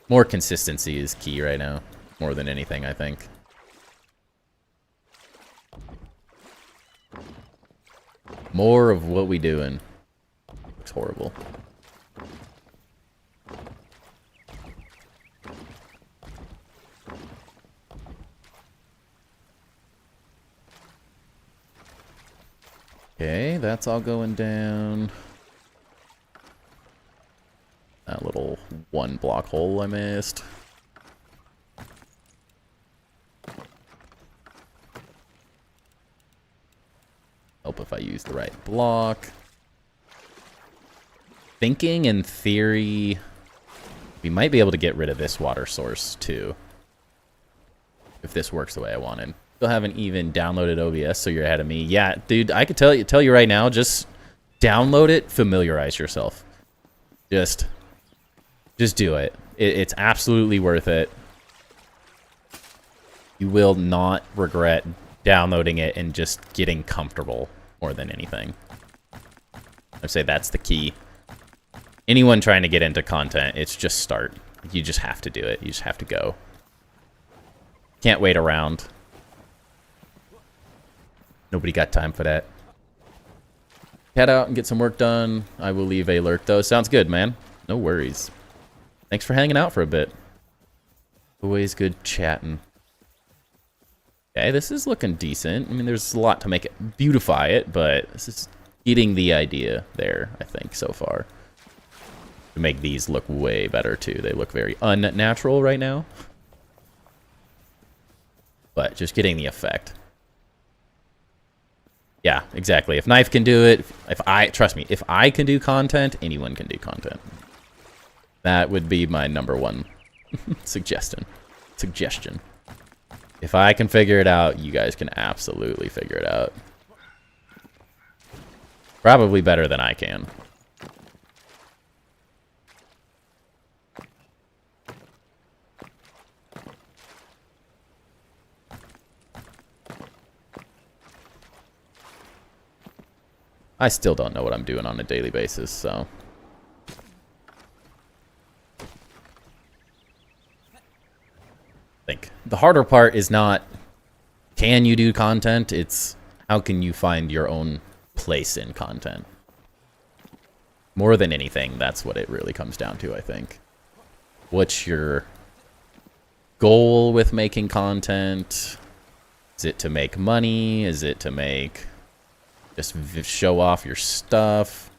More consistency is key right now, more than anything, I think. More of what we doing. Looks horrible. Okay, that's all going down. That little 1 block hole I missed. Help if I use the right block. Thinking in theory, we might be able to get rid of this water source too. If this works the way I wanted. Still haven't even downloaded OBS, so you're ahead of me. Yeah, dude, I could tell you right now, just download it, familiarize yourself. Just do it. It's absolutely worth it. You will not regret downloading it and just getting comfortable more than anything. I'd say that's the key. Anyone trying to get into content, it's just start. You just have to do it. You just have to go. Can't wait around. Nobody got time for that. Head out and get some work done. I will leave a lurk though. Sounds good, man. No worries. Thanks for hanging out for a bit. Always good chatting. Okay, this is looking decent. I mean, there's a lot to make it, beautify it, but this is getting the idea there, I think, so far. To make these look way better, too. They look very unnatural right now. But just getting the effect. Yeah, exactly. If Knife can do it, trust me, if I can do content, anyone can do content. That would be my #1 suggestion. If I can figure it out, you guys can absolutely figure it out. Probably better than I can. I still don't know what I'm doing on a daily basis, so. I think the harder part is not, can you do content? It's how can you find your own place in content? More than anything, that's what it really comes down to, I think. What's your goal with making content? Is it to make money? Is it to make... just show off your stuff?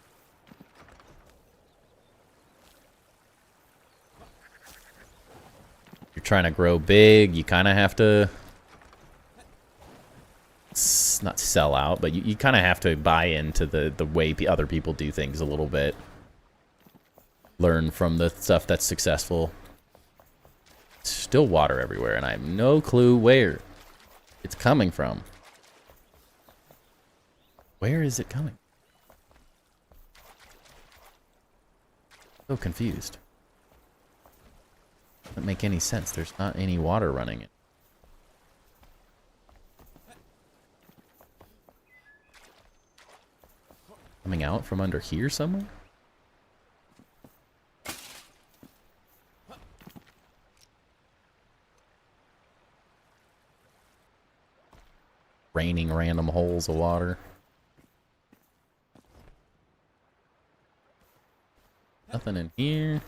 You're trying to grow big, you kind of have to... not sell out, but you kind of have to buy into the way other people do things a little bit. Learn from the stuff that's successful. Still water everywhere, and I have no clue where it's coming from. Where is it coming? So confused. Doesn't make any sense. There's not any water running it. Coming out from under here somewhere? Raining random holes of water. Nothing in here.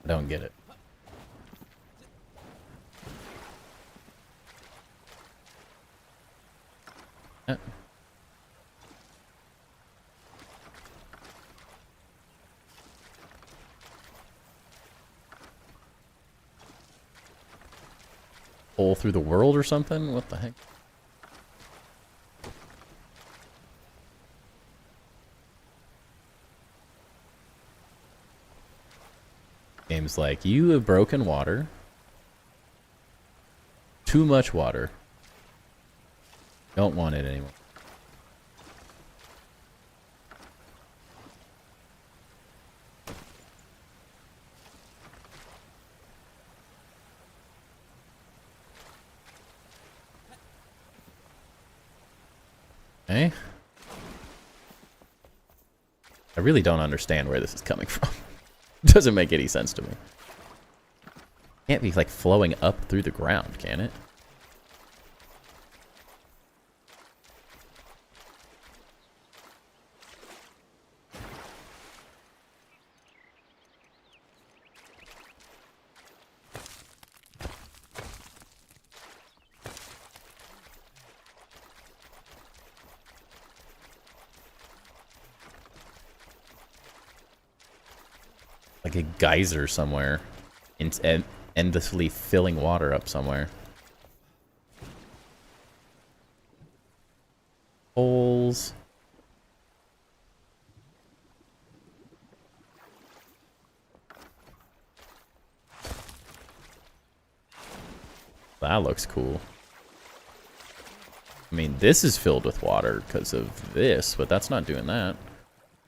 I don't get it. Hole through the world or something? What the heck? Game's like, you have broken water. Too much water. Don't want it anymore. Okay. I really don't understand where this is coming from. Doesn't make any sense to me. Can't be like flowing up through the ground, can it? Like a geyser somewhere. Endlessly filling water up somewhere. Holes. That looks cool. I mean, this is filled with water because of this, but that's not doing that.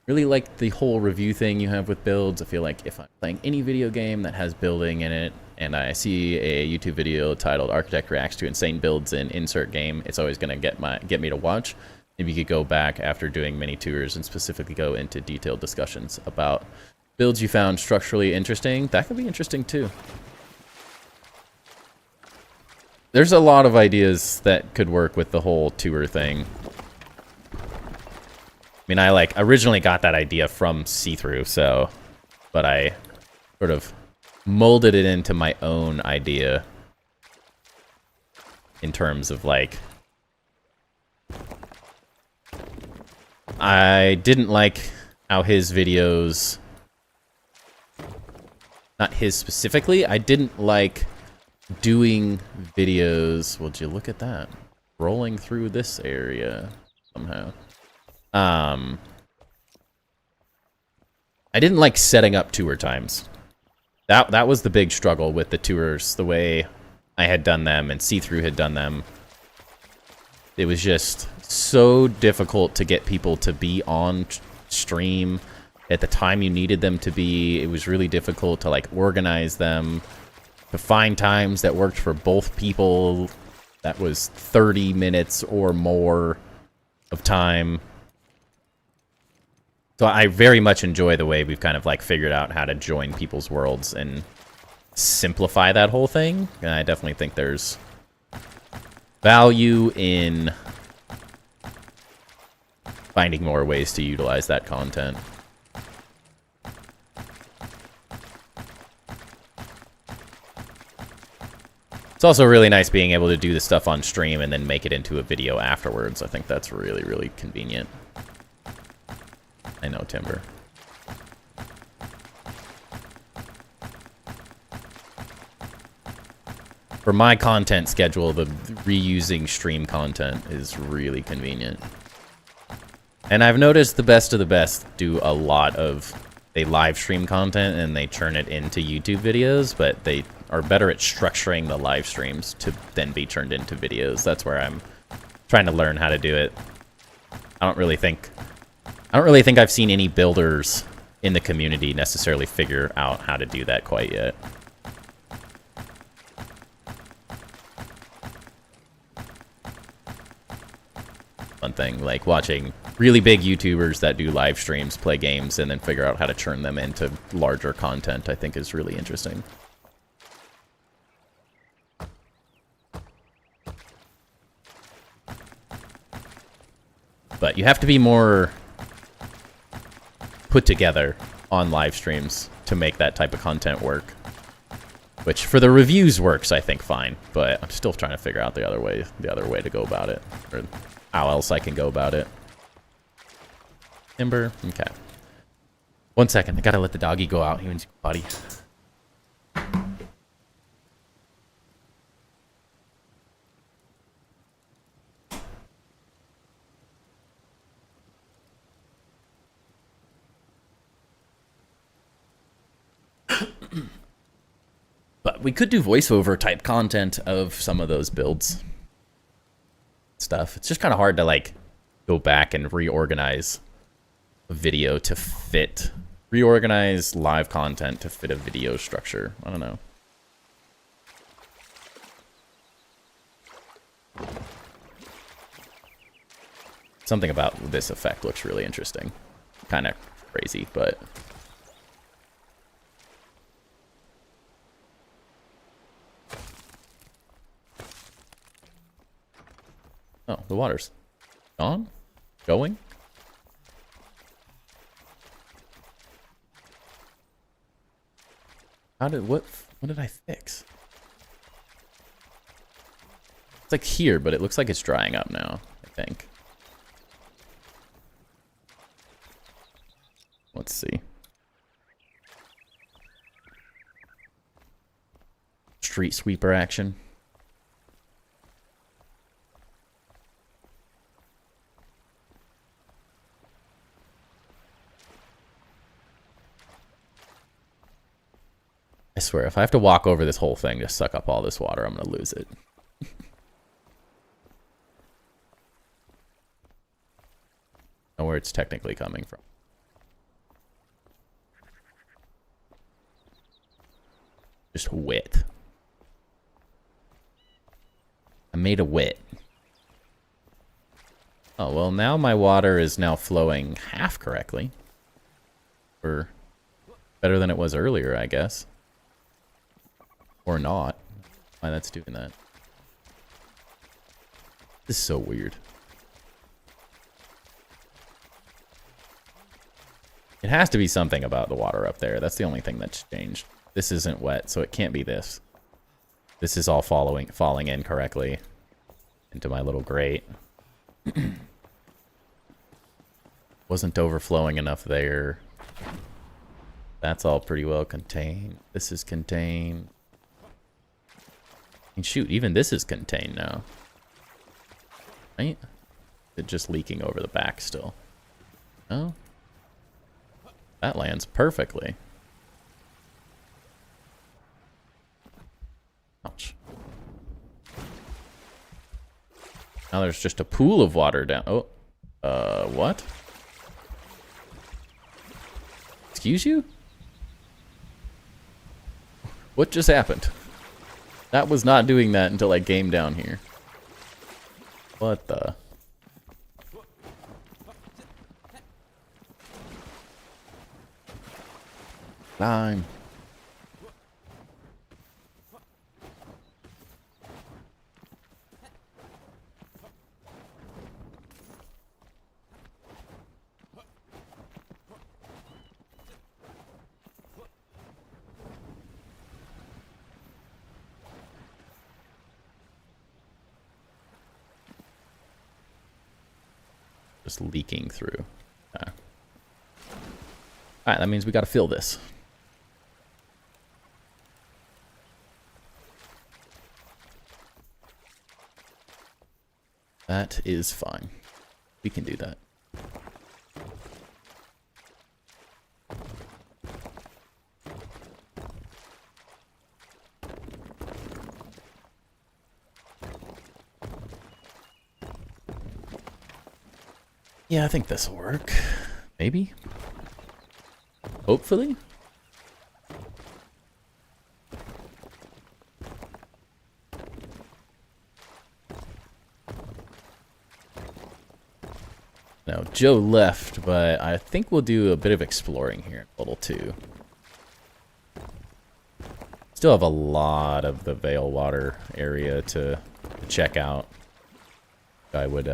Really like the whole review thing you have with builds. I feel like if I'm playing any video game that has building in it, and I see a YouTube video titled "Architect Reacts to Insane Builds in Insert Game," it's always going to get me to watch. Maybe you could go back after doing mini tours and specifically go into detailed discussions about builds you found structurally interesting. That could be interesting too. There's a lot of ideas that could work with the whole tour thing. I mean, I originally got that idea from See-Through, so, but I sort of molded it into my own idea in terms of like, I didn't like how his videos, not his specifically, I didn't like doing videos. Would you look at that? Rolling through this area somehow. I didn't like setting up tour times. That was the big struggle with the tours, the way I had done them and See-Through had done them. It was just so difficult to get people to be on stream at the time you needed them to be. It was really difficult to like organize them, to find times that worked for both people. That was 30 minutes or more of time. So I very much enjoy the way we've kind of like figured out how to join people's worlds and simplify that whole thing. And I definitely think there's value in finding more ways to utilize that content. It's also really nice being able to do the stuff on stream and then make it into a video afterwards. I think that's really, really convenient. I know, Timber. For my content schedule, the reusing stream content is really convenient. And I've noticed the best of the best do a lot of, they live stream content and they turn it into YouTube videos, but they are better at structuring the live streams to then be turned into videos. That's where I'm trying to learn how to do it. I don't really think I've seen any builders in the community necessarily figure out how to do that quite yet. One thing, like watching really big YouTubers that do live streams, play games, and then figure out how to turn them into larger content, I think is really interesting. But you have to be more put together on live streams to make that type of content work. Which for the reviews works, I think, fine. But I'm still trying to figure out the other way to go about it, or how else I can go about it. Timber, okay. 1 second, I gotta let the doggy go out. He needs buddy. But we could do voiceover type content of some of those builds stuff. It's just kind of hard to like go back and reorganize a video to fit, reorganize live content to fit a video structure. I don't know. Something about this effect looks really interesting. Kind of crazy, but... Oh, the water's gone? Going? How did, what did I fix? It's like here, but it looks like it's drying up now, I think. Let's see. Street sweeper action. I swear, if I have to walk over this whole thing to suck up all this water, I'm gonna lose it. Know where it's technically coming from. Just wet. I made a wet. Oh, well, now my water is now flowing half correctly. Or better than it was earlier, I guess. Or not. Why that's doing that. This is so weird. It has to be something about the water up there. That's the only thing that's changed. This isn't wet, so it can't be this. This is all falling in correctly into my little grate. Wasn't overflowing enough there. That's all pretty well contained. This is contained. And shoot, even this is contained now. Right? It's just leaking over the back still. No? That lands perfectly. Ouch. Now there's just a pool of water down. Oh. What? Excuse you? What just happened? That was not doing that until I came down here. What the? Climb. Just leaking through. Alright, that means we gotta fill this. That is fine. We can do that. Yeah, I think this will work. Maybe. Hopefully. Now, Joe left, but I think we'll do a bit of exploring here in level 2. Still have a lot of the Veil Water area to check out. I would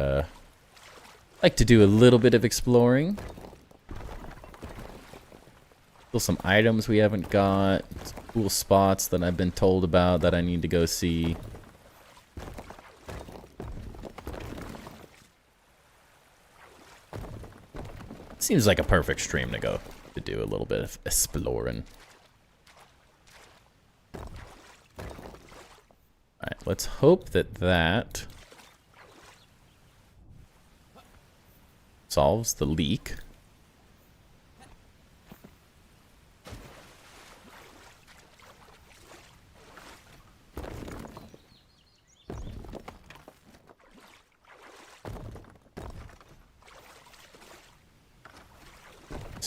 like to do a little bit of exploring. Still some items we haven't got. Some cool spots that I've been told about that I need to go see. Seems like a perfect stream to go to do a little bit of exploring. Alright, let's hope that that solves the leak.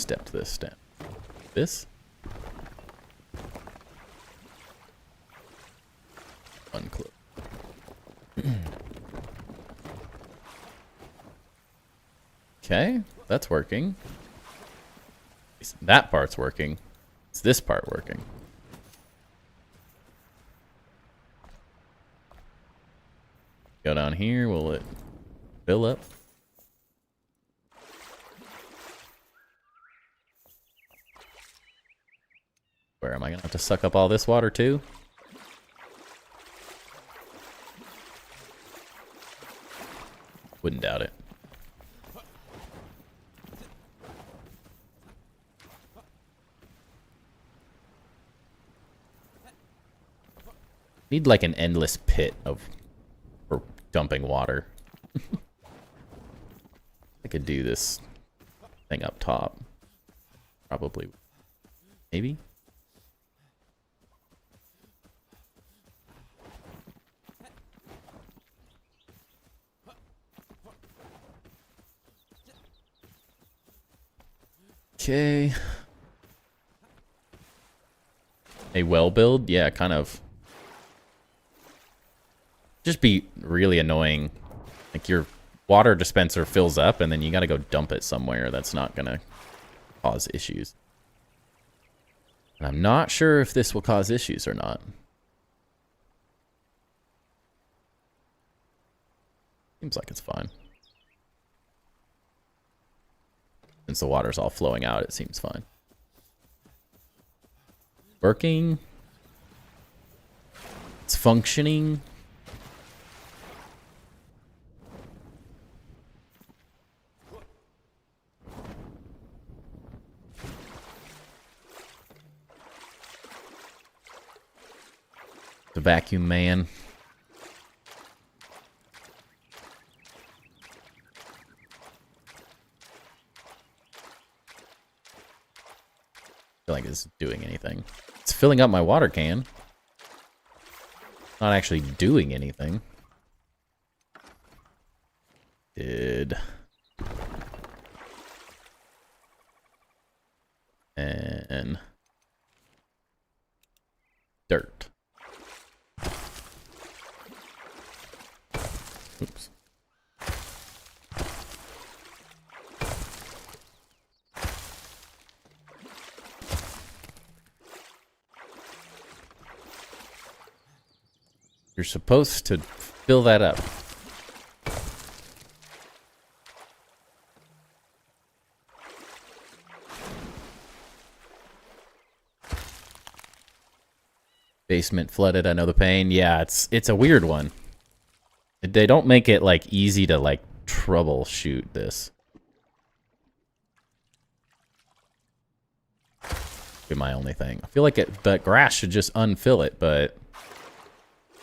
stepped this down. This? Unclip. Okay, that's working. That part's working. Is this part working? Go down here, will it fill up? Where am I gonna have to suck up all this water too? Wouldn't doubt it. Need like an endless pit for dumping water. I could do this thing up top. Probably. Maybe? Okay. A well build? Yeah, kind of. Just be really annoying. Like your water dispenser fills up and then you gotta go dump it somewhere. That's not gonna cause issues. And I'm not sure if this will cause issues or not. Seems like it's fine. Since the water's all flowing out, it seems fine. Working. It's functioning. The vacuum man. I feel like it's doing anything. It's filling up my water can. Not actually doing anything. And dirt. Oops. You're supposed to fill that up. Basement flooded, I know the pain. Yeah, it's a weird one. They don't make it like easy to like troubleshoot this. Be my only thing. I feel like the grass should just unfill it, but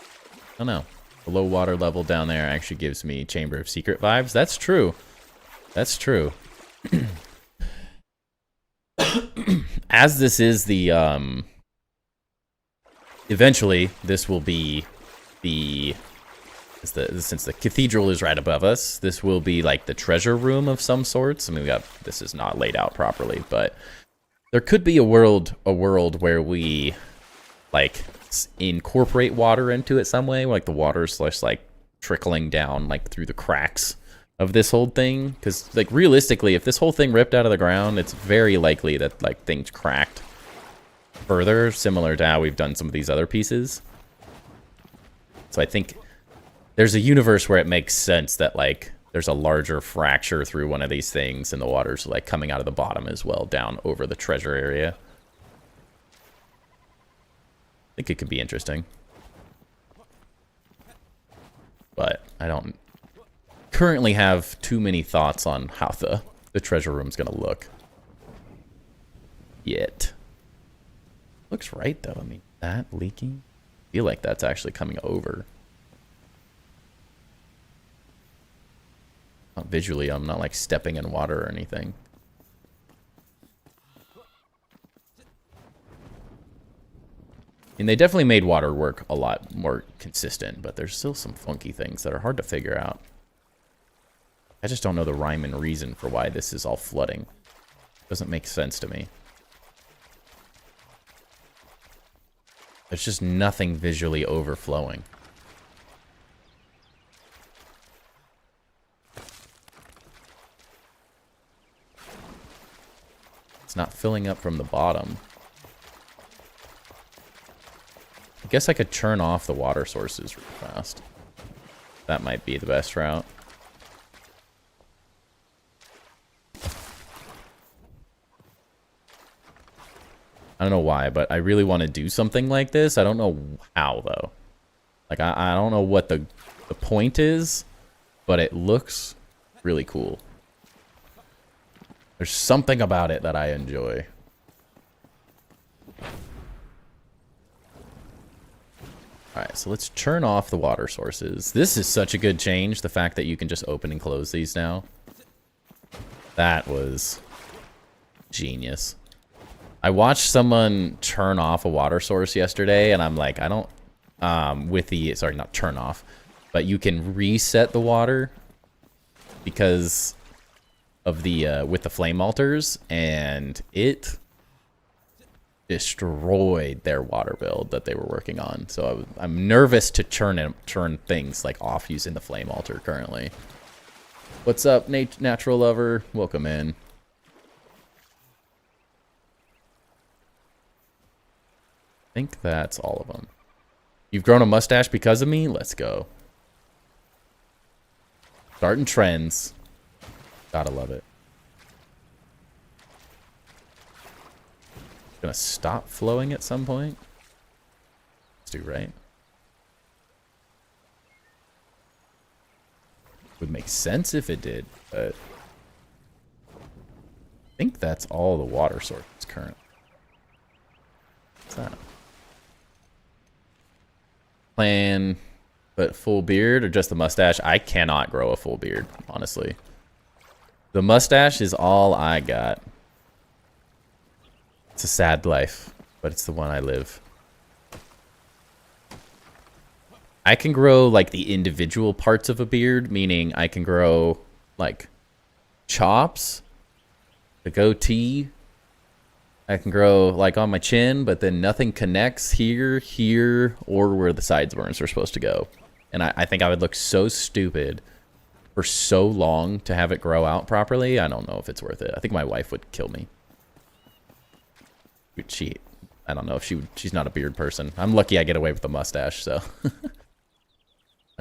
I don't know. The low water level down there actually gives me Chamber of Secret vibes. That's true. That's true. As this is the eventually this will be the since the cathedral is right above us, this will be like the treasure room of some sorts. I mean, this is not laid out properly, but there could be a world where we like incorporate water into it some way, like the water's just like trickling down like through the cracks of this whole thing. Because like realistically, if this whole thing ripped out of the ground, it's very likely that like things cracked further, similar to how we've done some of these other pieces. So I think there's a universe where it makes sense that like there's a larger fracture through one of these things and the water's like coming out of the bottom as well down over the treasure area. I think it could be interesting. But I don't currently have too many thoughts on how the treasure room's gonna look yet. Looks right though. I mean, that leaking? I feel like that's actually coming over. Not visually, I'm not like stepping in water or anything. And they definitely made water work a lot more consistent, but there's still some funky things that are hard to figure out. I just don't know the rhyme and reason for why this is all flooding. Doesn't make sense to me. There's just nothing visually overflowing. It's not filling up from the bottom. I guess I could turn off the water sources really fast. That might be the best route. I don't know why, but I really want to do something like this. I don't know how, though. Like, I don't know what the point is, but it looks really cool. There's something about it that I enjoy. Alright, so let's turn off the water sources. This is such a good change, the fact that you can just open and close these now. That was genius. I watched someone turn off a water source yesterday, and I'm like, I don't... sorry, not turn off, but you can reset the water because of the, with the flame altars, and it destroyed their water build that they were working on. So I'm nervous to turn things like off using the flame altar currently. What's up, natural lover? Welcome in. I think that's all of them. You've grown a mustache because of me? Let's go. Starting trends. Gotta love it. Gonna stop flowing at some point. Let's do right. Would make sense if it did, but I think that's all the water sources currently. What's that? Plan, but full beard or just the mustache? I cannot grow a full beard, honestly. The mustache is all I got. It's a sad life, but it's the one I live. I can grow like the individual parts of a beard, meaning I can grow like chops, the goatee. I can grow like on my chin, but then nothing connects here, or where the sideburns are supposed to go. And I think I would look so stupid for so long to have it grow out properly. I don't know if it's worth it. I think my wife would kill me. I don't know if she's not a beard person. I'm lucky I get away with the mustache, so.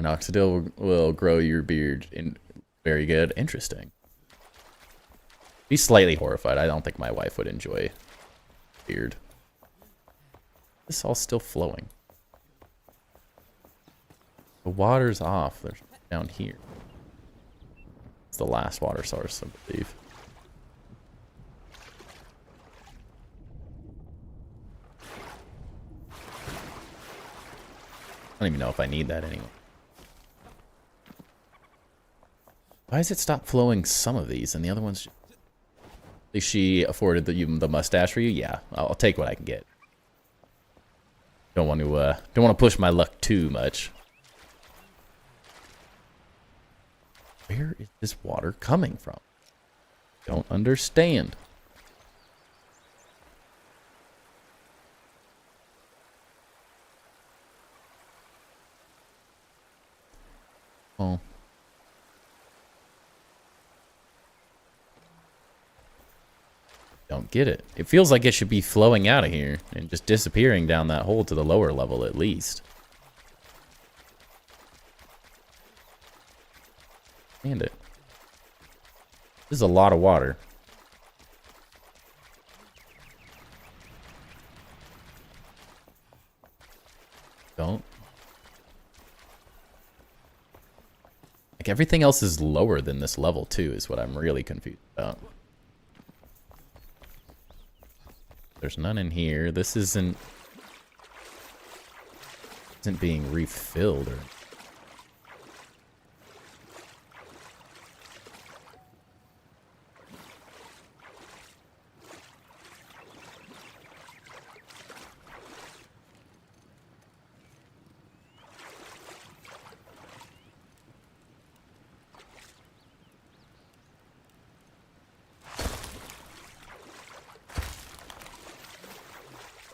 Minoxidil will grow your beard in very good. Interesting. Be slightly horrified. I don't think my wife would enjoy beard. This is all still flowing. The water's off. They're down here. It's the last water source, I believe. I don't even know if I need that anymore. Why does it stop flowing some of these and the other ones? At least she afforded the mustache for you. Yeah, I'll take what I can get. Don't want to push my luck too much. Where is this water coming from? Don't understand. Oh. Don't get it. It feels like it should be flowing out of here and just disappearing down that hole to the lower level at least. And it. This is a lot of water. Don't. Like everything else is lower than this level too, is what I'm really confused about. There's none in here. This isn't being refilled or.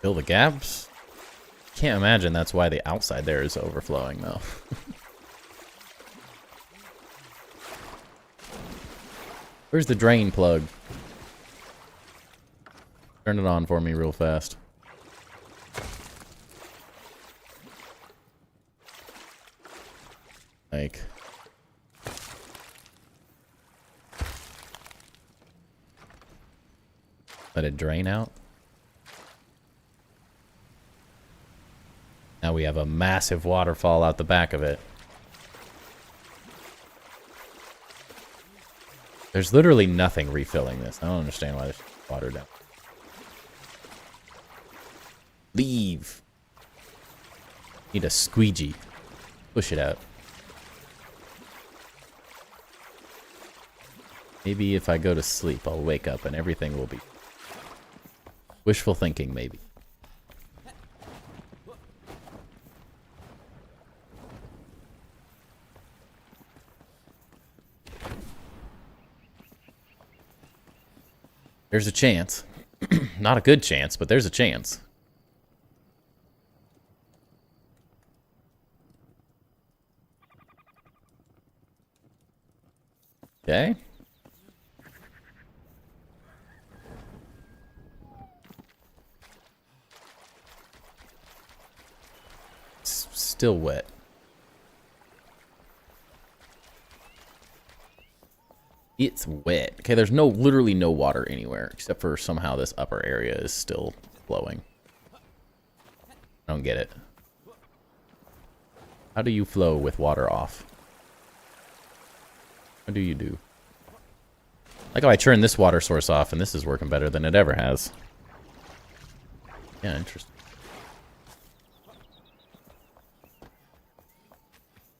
Fill the gaps? Can't imagine that's why the outside there is overflowing, though. Where's the drain plug? Turn it on for me real fast. Like... let it drain out. Now we have a massive waterfall out the back of it. There's literally nothing refilling this. I don't understand why there's water down. Leave. Need a squeegee. Push it out. Maybe if I go to sleep, I'll wake up and everything will be... wishful thinking, maybe. There's a chance. Not a good chance, but there's a chance. Okay. It's still wet. It's wet. Okay, there's literally no water anywhere, except for somehow this upper area is still flowing. I don't get it. How do you flow with water off? What do you do? Like how I turned this water source off and this is working better than it ever has. Yeah, interesting.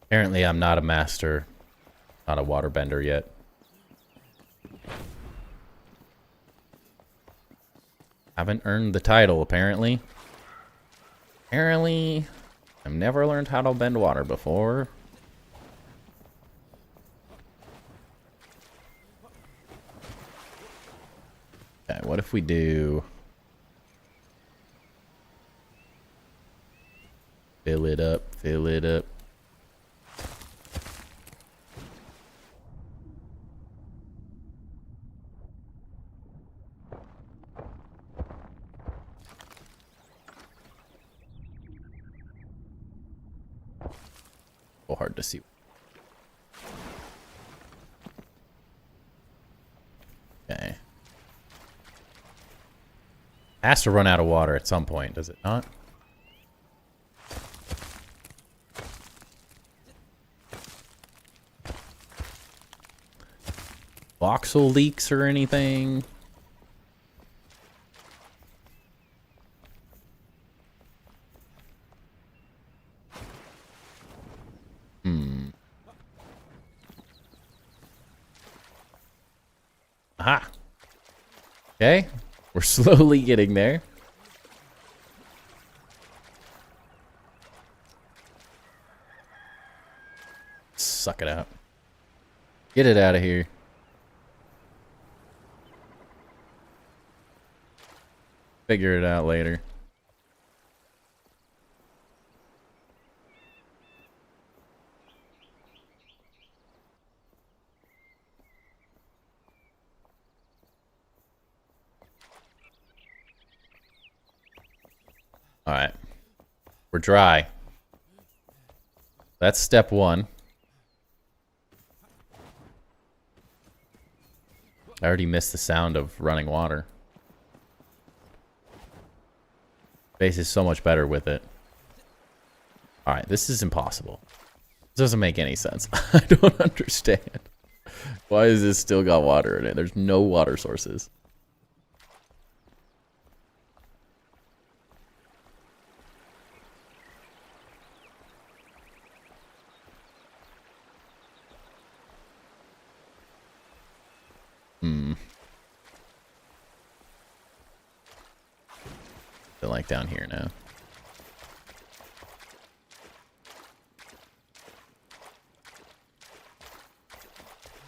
Apparently I'm not a master, not a waterbender yet. Haven't earned the title, apparently. Apparently, I've never learned how to bend water before. Okay, what if we do... fill it up, fill it up. So hard to see. Okay. Has to run out of water at some point, does it not? Voxel leaks or anything? Aha. Okay. We're slowly getting there. Suck it out. Get it out of here. Figure it out later. Alright. We're dry. That's step one. I already missed the sound of running water. Base is so much better with it. Alright, this is impossible. This doesn't make any sense. I don't understand. Why is this still got water in it? There's no water sources. Feel like down here now.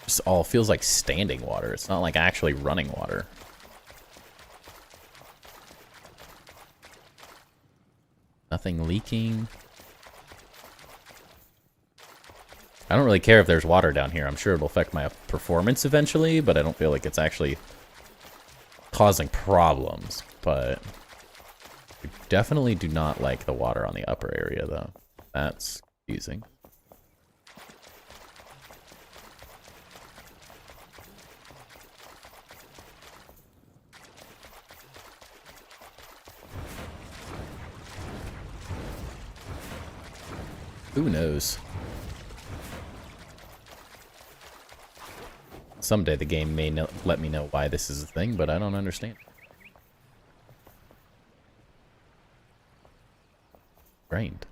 This all feels like standing water. It's not like actually running water. Nothing leaking. I don't really care if there's water down here. I'm sure it'll affect my performance eventually, but I don't feel like it's actually causing problems. But I definitely do not like the water on the upper area, though. That's confusing. Who knows? Someday the game may let me know why this is a thing, but I don't understand. Rained.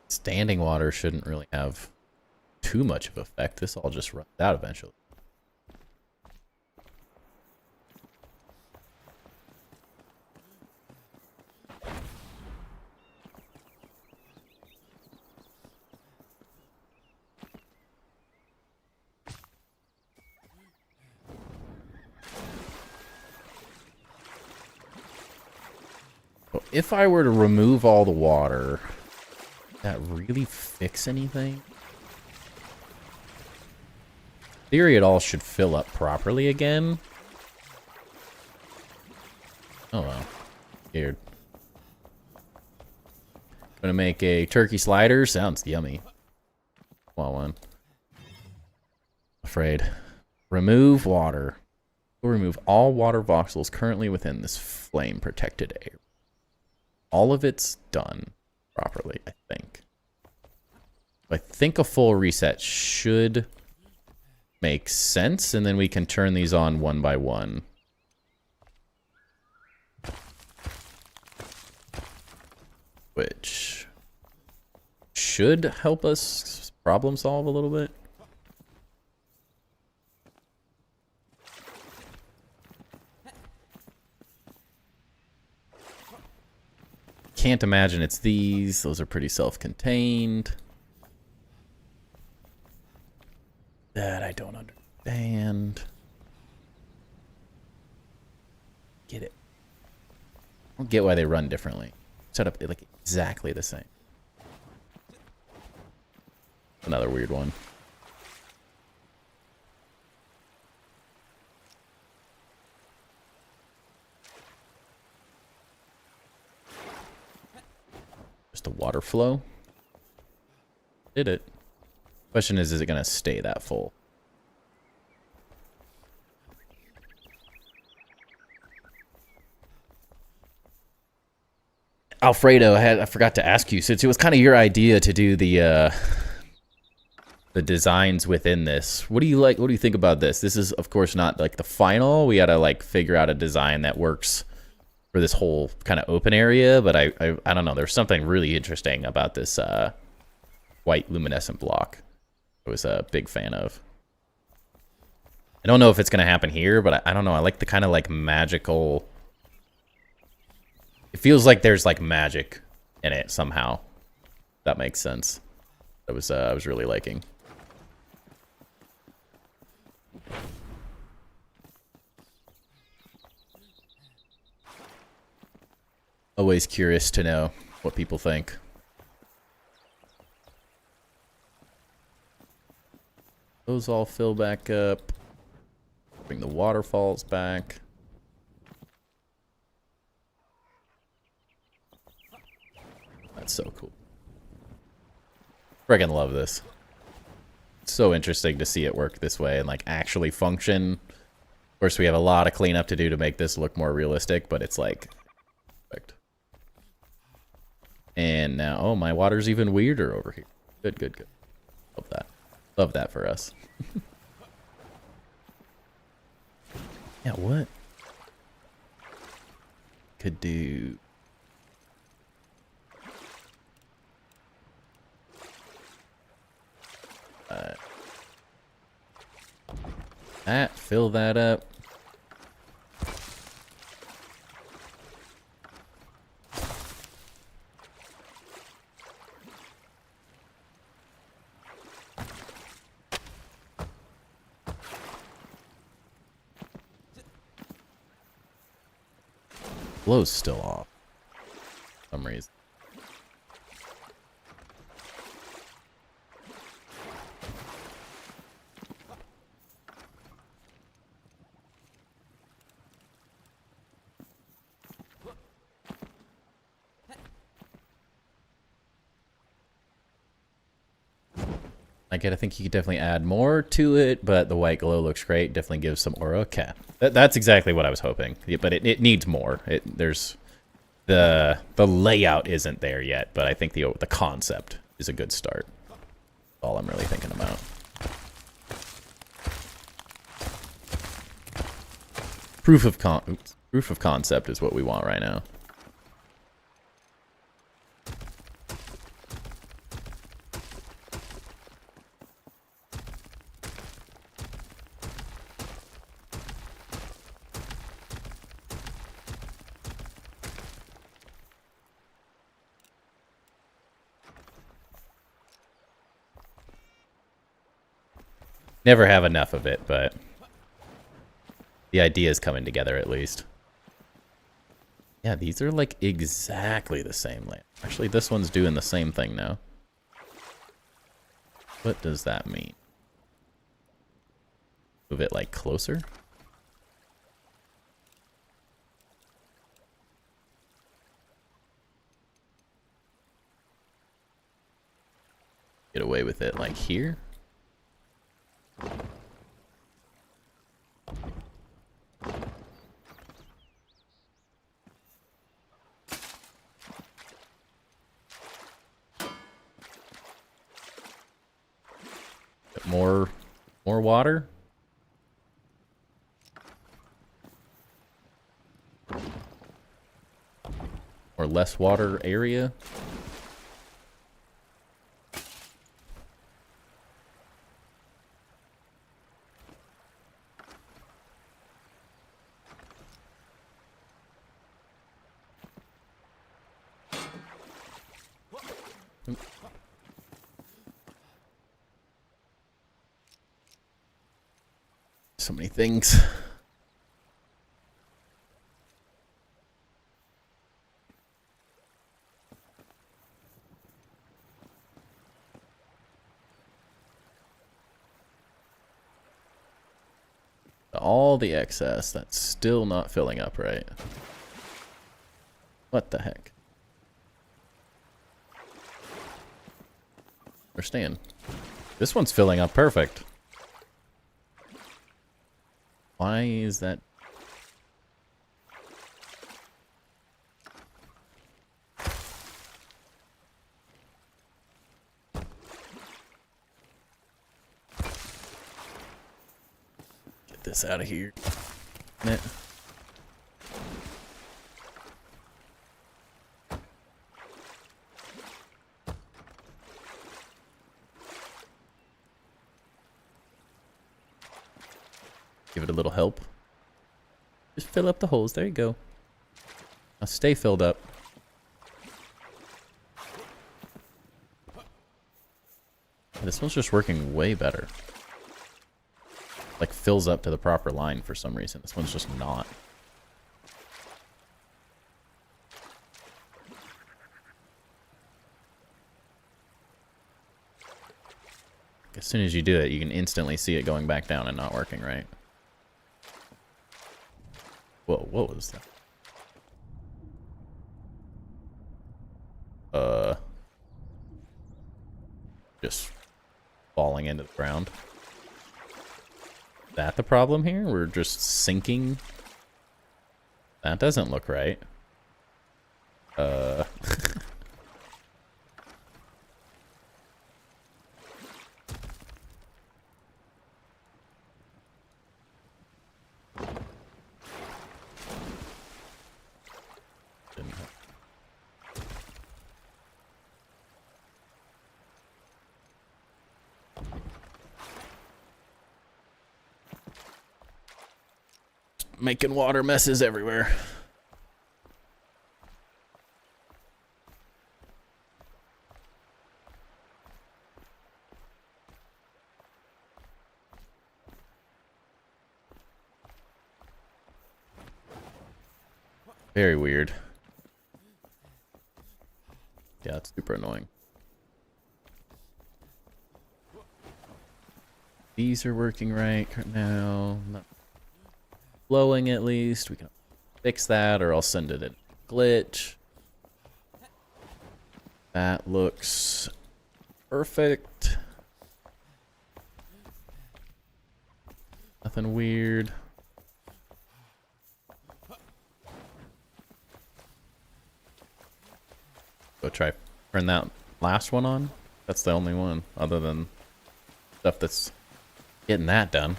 Standing water shouldn't really have too much of effect. This all just runs out eventually. So if I were to remove all the water, would that really fix anything? In theory, it all should fill up properly again. Oh well. Weird. Gonna make a turkey slider. Sounds yummy. Well, one. Afraid. Remove water. We'll remove all water voxels currently within this flame protected area. All of it's done properly, I think. I think a full reset should make sense, and then we can turn these on one by one. Which should help us problem solve a little bit. Can't imagine it's these. Those are pretty self-contained. That I don't understand. Get it. I don't get why they run differently. Set up like exactly the same. Another weird one. Just a water flow. Did it. Question is it going to stay that full? Alfredo, I forgot to ask you, since it was kind of your idea to do the designs within this. What do you like? What do you think about this? This is, of course, not like the final. We got to like figure out a design that works for this whole kind of open area. But I don't know. There's something really interesting about this white luminescent block. I was a big fan of. I don't know if it's going to happen here, but I don't know. I like the kind of like magical. It feels like there's like magic in it somehow. That makes sense. I was really liking. Always curious to know what people think. Those all fill back up. Bring the waterfalls back. That's so cool. Friggin' love this. It's so interesting to see it work this way and like actually function. Of course, we have a lot of cleanup to do to make this look more realistic, but it's like perfect. And now, oh, my water's even weirder over here. Good, good, good. Love that. Love that for us. Yeah, what? Could do... that, fill that up. Glow's still off. For some reason. I think you could definitely add more to it, but the white glow looks great. Definitely gives some aura. Okay. That's exactly what I was hoping. Yeah, but it needs more. There's the layout isn't there yet, but I think the concept is a good start. That's all I'm really thinking about. Proof of concept is what we want right now. Never have enough of it, but the idea is coming together at least. Yeah, these are like exactly the same layout. Actually, this one's doing the same thing now. What does that mean? Move it like closer? Get away with it like here? More water? Or less water area? So many things. All the excess that's still not filling up right. What the heck? Understand. This one's filling up perfect. Why is that? Get this out of here. Nah. Give it a little help. Just fill up the holes. There you go. Now stay filled up. This one's just working way better. Like fills up to the proper line for some reason. This one's just not. As soon as you do it, you can instantly see it going back down and not working right. Whoa, what was that? Just falling into the ground. Is that the problem here? We're just sinking? That doesn't look right. Making water messes everywhere. Very weird. Yeah, it's super annoying. These are working right now. Not flowing at least. We can fix that or I'll send it a glitch. That looks perfect. Nothing weird. Go try turn that last one on. That's the only one other than stuff that's getting that done.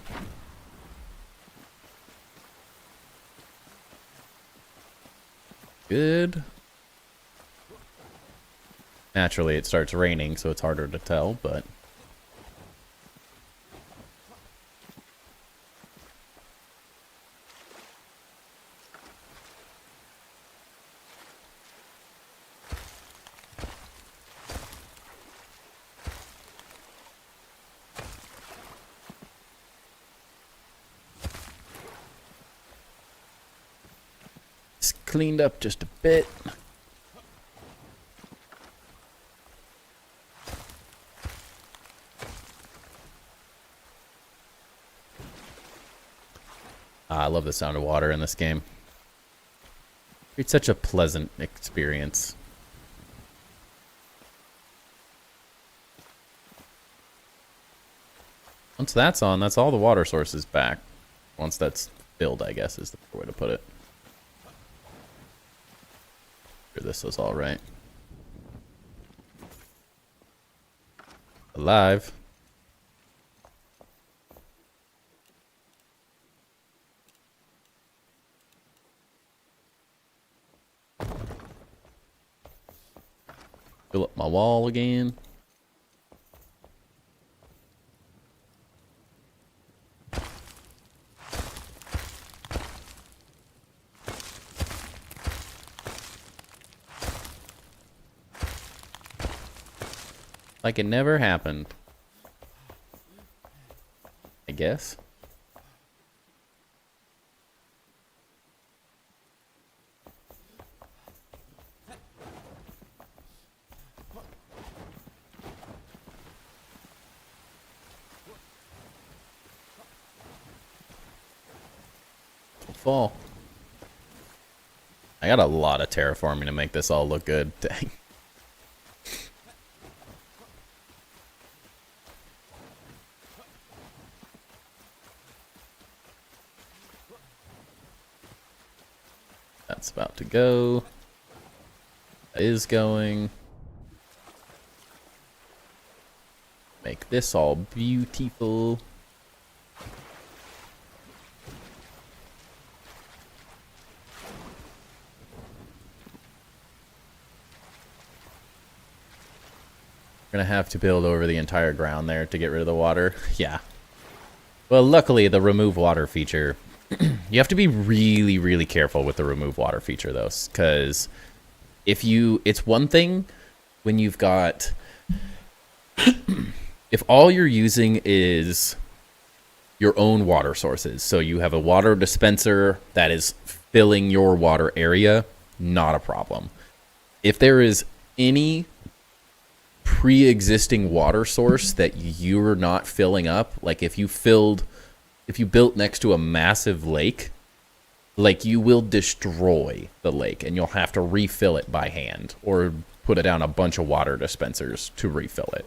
Good. Naturally, it starts raining, so it's harder to tell, but... it's cleaned up just a bit. I love the sound of water in this game. It's such a pleasant experience. Once that's on, that's all the water sources back. Once that's filled, I guess, is the way to put it. Sure, this is all right. Alive. Fill up my wall again. Like it never happened. I guess. Fall. I got a lot of terraforming to make this all look good. Dang. That's about to go. That is going. Make this all beautiful. We're gonna have to build over the entire ground there to get rid of the water. Yeah. Well, luckily the remove water feature, you have to be really, really careful with the remove water feature though, because if you, it's one thing when you've got, if all you're using is your own water sources, so you have a water dispenser that is filling your water area, not a problem. If there is any pre-existing water source that you're not filling up, like if you built next to a massive lake, like you will destroy the lake and you'll have to refill it by hand or put it down a bunch of water dispensers to refill it.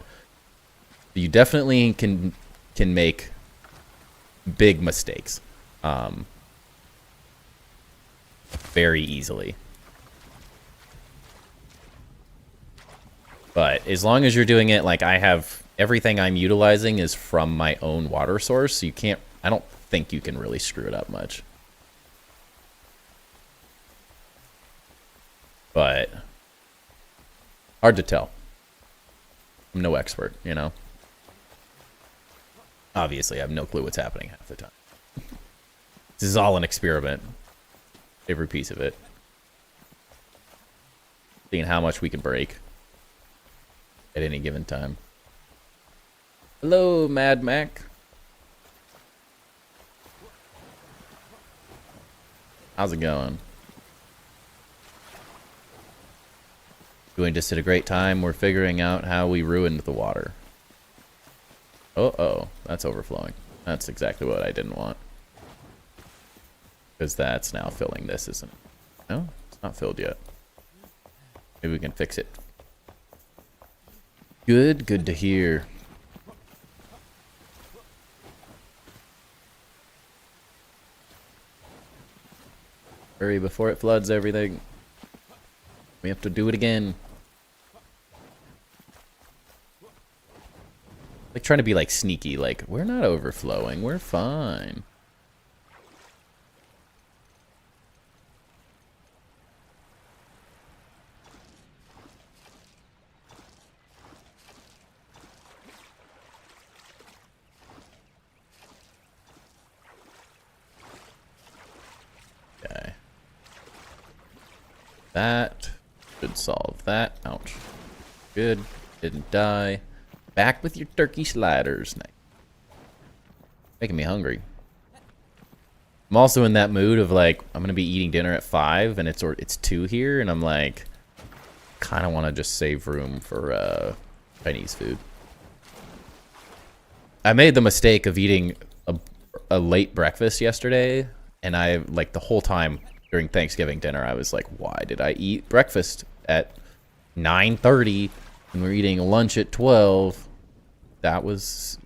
You definitely can make big mistakes very easily. But as long as you're doing it, like I have, everything I'm utilizing is from my own water source, so you can't, I don't think you can really screw it up much. But hard to tell. I'm no expert, you know? Obviously, I have no clue what's happening half the time. This is all an experiment. Every piece of it. Seeing how much we can break at any given time. Hello, Mad Mac. How's it going? Doing just at a great time. We're figuring out how we ruined the water. Uh-oh. That's overflowing. That's exactly what I didn't want. Because that's now filling this, isn't it? No? It's not filled yet. Maybe we can fix it. Good. Good to hear. Hurry before it floods everything. We have to do it again. Like trying to be like sneaky, like we're not overflowing, we're fine. Okay. That should solve that. Ouch. Good. Didn't die. Back with your turkey sliders. Making me hungry. I'm also in that mood of like, I'm gonna be eating dinner at 5 and it's 2 here, and I'm like, kind of want to just save room for Chinese food. I made the mistake of eating a late breakfast yesterday, and I like the whole time during Thanksgiving dinner, I was like, why did I eat breakfast at 9:30 and we're eating lunch at 12? That was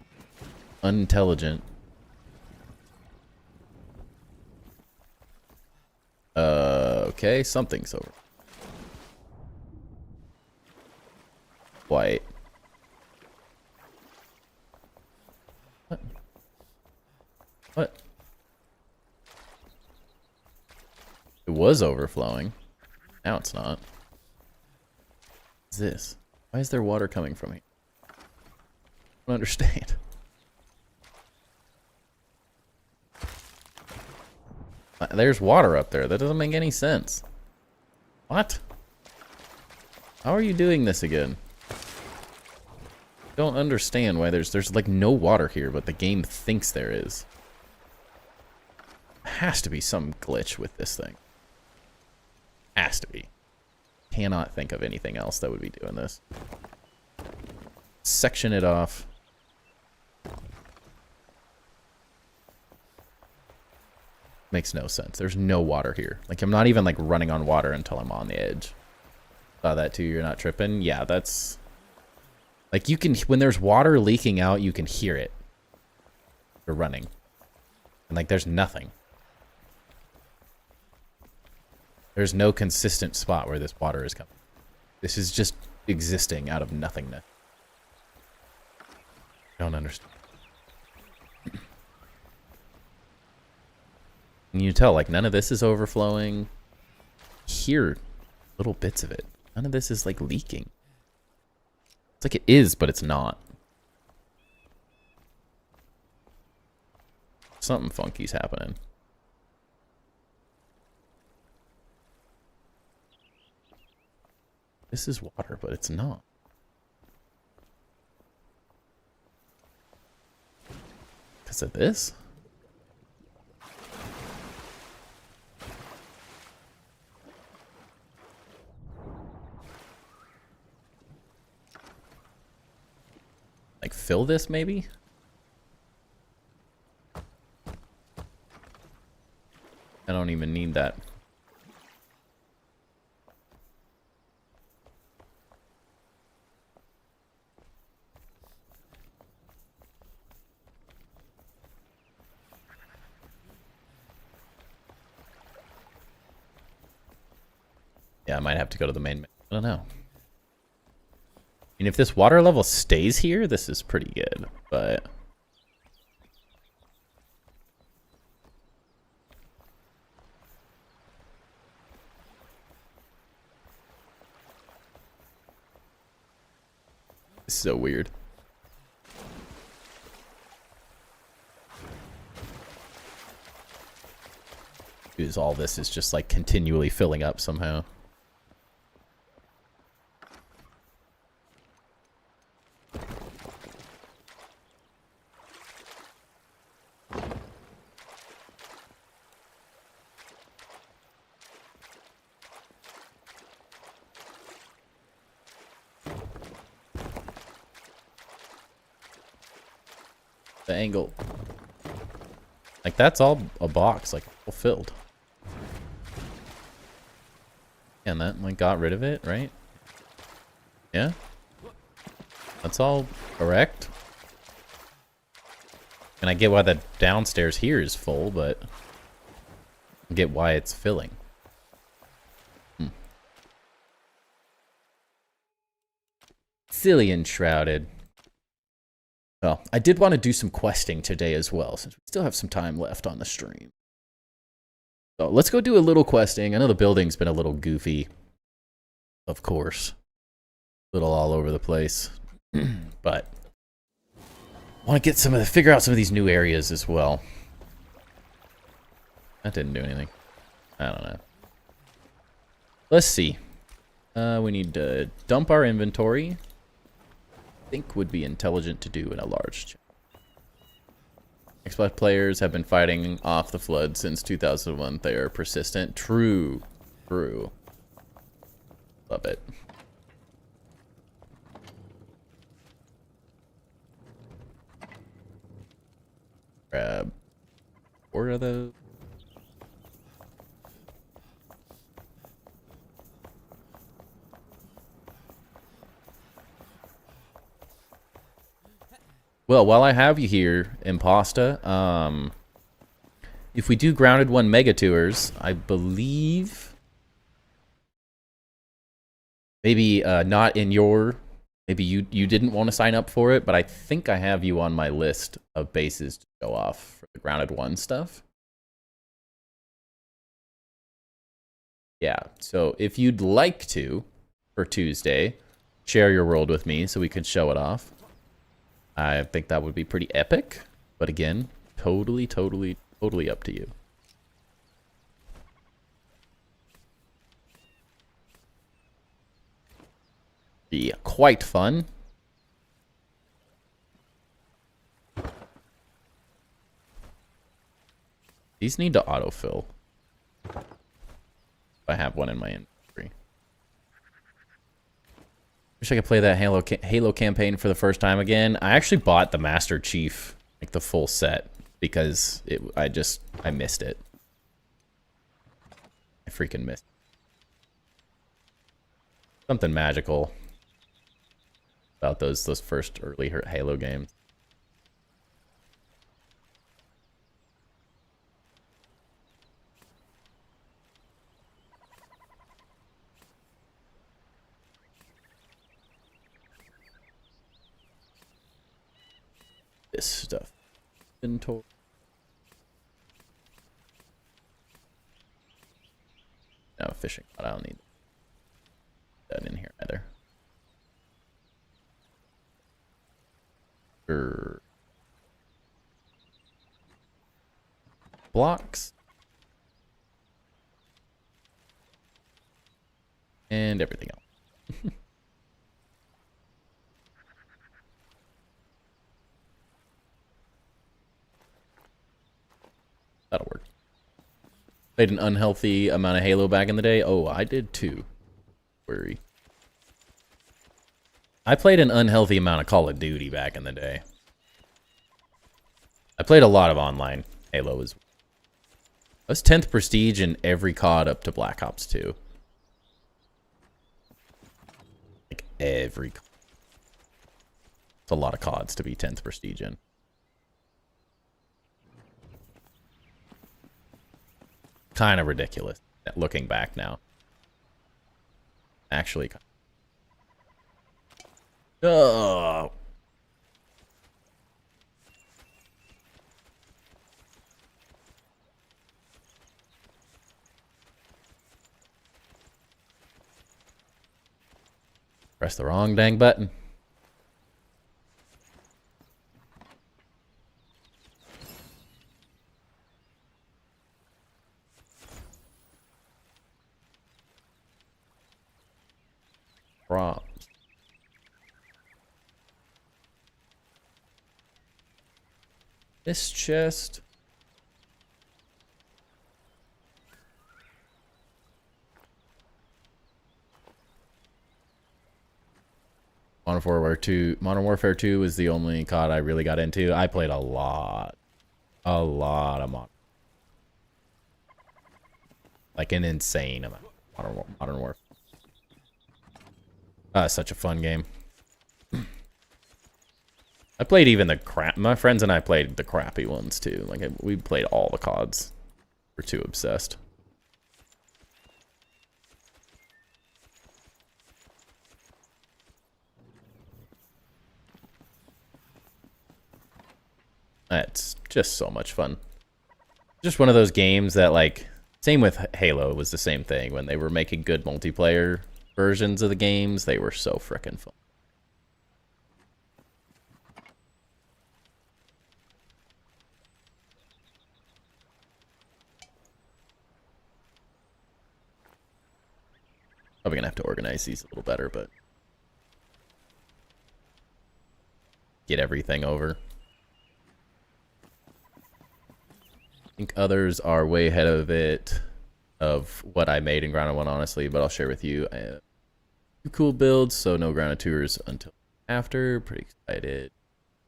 unintelligent. Okay, something's over. White. What? What? It was overflowing. Now it's not. What's this? Why is there water coming from here? I don't understand. There's water up there. That doesn't make any sense. What? How are you doing this again? Don't understand why there's like no water here, but the game thinks there is. Has to be some glitch with this thing. Has to be. Cannot think of anything else that would be doing this. Section it off. Makes no sense. There's no water here. Like, I'm not even like running on water until I'm on the edge. Saw that too. You're not tripping. Yeah, that's like, you can, when there's water leaking out, you can hear it. You're running, and like there's nothing. There's no consistent spot where this water is coming. This is just existing out of nothingness. I don't understand. And you tell, like, none of this is overflowing. Hear little bits of it. None of this is, like, leaking. It's like it is, but it's not. Something funky's happening. This is water, but it's not. Because of this? Like, fill this, maybe? I don't even need that. Yeah, I might have to go to the main menu. I don't know. I mean, if this water level stays here, this is pretty good, but... It's so weird. Because all this is just like continually filling up somehow. The angle. Like, that's all a box, like, fulfilled. And that, like, got rid of it, right? Yeah? That's all correct. And I get why the downstairs here is full, but I get why it's filling. Silly Enshrouded. Well, I did want to do some questing today as well, since we still have some time left on the stream. So let's go do a little questing. I know the building's been a little goofy, of course. A little all over the place. But I want to get figure out some of these new areas as well. That didn't do anything. I don't know. Let's see. We need to dump our inventory. I think would be intelligent to do in a large chat. Xbox players have been fighting off the flood since 2001. They are persistent. True. True. Love it. Grab 4 of those. Well, while I have you here, Imposta, if we do Grounded 1 Mega Tours, I believe maybe not in your, maybe you didn't want to sign up for it, but I think I have you on my list of bases to go off for the Grounded 1 stuff. Yeah, so if you'd like to, for Tuesday, share your world with me so we could show it off. I think that would be pretty epic, but again, totally up to you. Be quite fun. These need to autofill. I have one in my inventory. Wish I could play that Halo campaign for the first time again. I actually bought the Master Chief, like the full set, because I missed it. I freaking missed it. Something magical about those first early Halo games. This stuff. Inventory. No, fishing rod. I don't need that in here either. Blocks. And everything else. That'll work. Played an unhealthy amount of Halo back in the day. Oh, I did too. Worry. I played an unhealthy amount of Call of Duty back in the day. I played a lot of online Halo as well. I was 10th prestige in every COD up to Black Ops 2. Like every COD. It's a lot of CODs to be 10th prestige in. Kind of ridiculous looking back now. Actually. Oh. Press the wrong dang button. Wrong. This chest. Modern Warfare 2 was the only COD I really got into. I played a lot of Modern, like an insane amount of Modern Warfare. Such a fun game. I played even the crap. My friends and I played the crappy ones too. Like we played all the CODs. We're too obsessed. It's just so much fun. Just one of those games that, like, same with Halo, it was the same thing. When they were making good multiplayer versions of the games, they were so frickin' fun. Probably gonna have to organize these a little better, but get everything over. I think others are way ahead of it, of what I made in Grounded 1, honestly, but I'll share with you. I have 2 cool builds, so no Grounded tours until after. Pretty excited.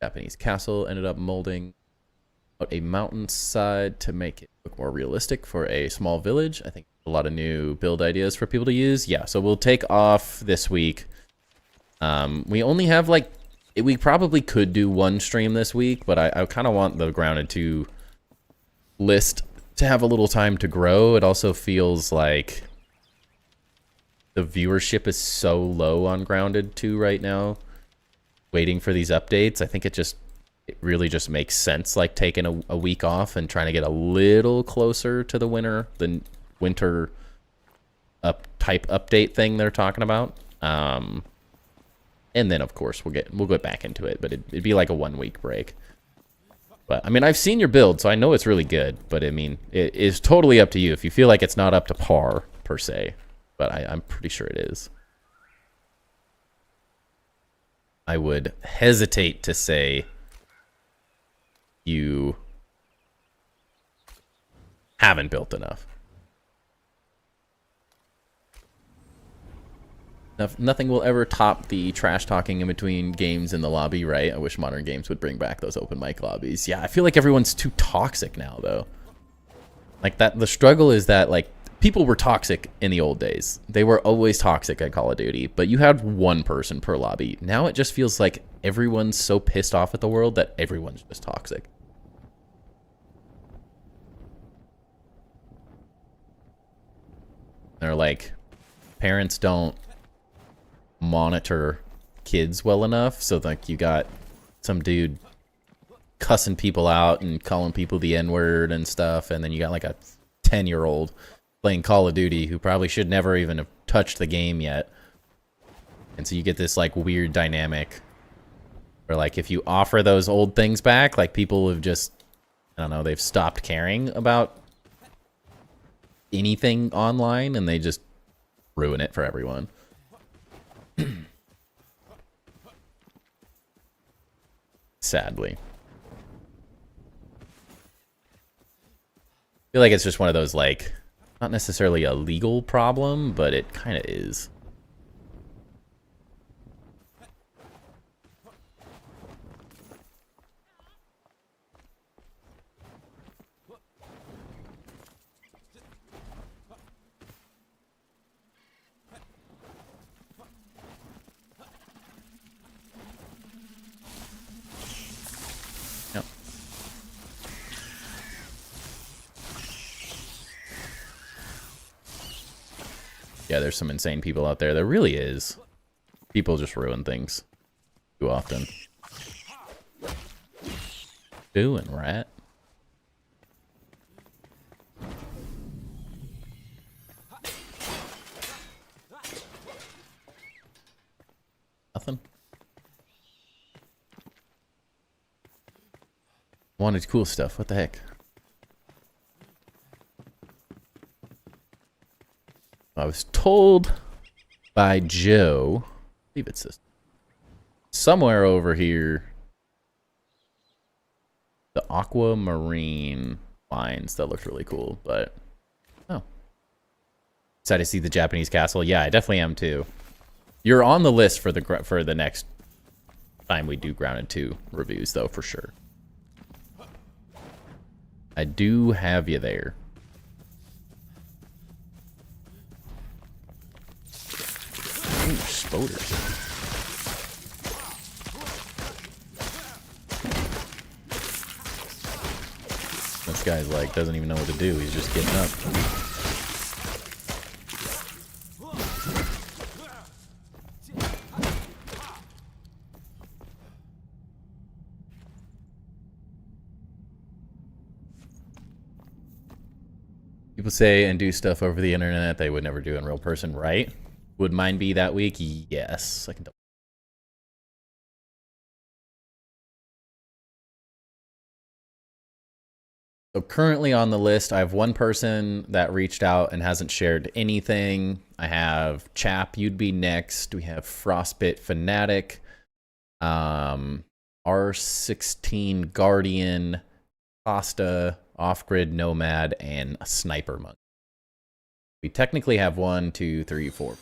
Japanese castle ended up molding out a mountainside to make it look more realistic for a small village. I think a lot of new build ideas for people to use. Yeah, so we'll take off this week. We only have, like, we probably could do 1 stream this week, but I kind of want the Grounded 2 list to have a little time to grow. It also feels like the viewership is so low on Grounded 2 right now, waiting for these updates. I think it really just makes sense, like taking a week off and trying to get a little closer to the winter type update thing they're talking about. And then of course we'll get back into it, but it'd be like a 1-week break. But, I mean, I've seen your build, so I know it's really good. But, I mean, it is totally up to you if you feel like it's not up to par, per se. But I'm pretty sure it is. I would hesitate to say you haven't built enough. Nothing will ever top the trash talking in between games in the lobby, right? I wish modern games would bring back those open mic lobbies. Yeah, I feel like everyone's too toxic now, though. Like, the struggle is that, like, people were toxic in the old days. They were always toxic at Call of Duty, but you had 1 person per lobby. Now it just feels like everyone's so pissed off at the world that everyone's just toxic. They're like, parents don't monitor kids well enough, so like you got some dude cussing people out and calling people the N-word and stuff, and then you got like a 10-year-old playing Call of Duty who probably should never even have touched the game yet. And so you get this like weird dynamic where, like, if you offer those old things back, like, people have just, I don't know, they've stopped caring about anything online and they just ruin it for everyone. Sadly. I feel like it's just one of those, like, not necessarily a legal problem, but it kind of is. Yeah, there's some insane people out there. There really is. People just ruin things too often. Doing rat. Nothing. Wanted cool stuff. What the heck? I was told by Joe, I believe it's this, somewhere over here, the aquamarine lines that looked really cool, but oh. Excited to see the Japanese castle. Yeah, I definitely am too. You're on the list for the next time we do Grounded 2 reviews, though, for sure. I do have you there. Ooh, spoders. This guy's like, doesn't even know what to do. He's just getting up. People say and do stuff over the internet they would never do in real person, right? Would mine be that week? Yes. I can. So currently on the list, I have one person that reached out and hasn't shared anything. I have Chap, you'd be next. We have Frostbit Fanatic, R16 Guardian, Pasta, Off-Grid Nomad, and a Sniper Monk. We technically have 1, 2, 3, 4,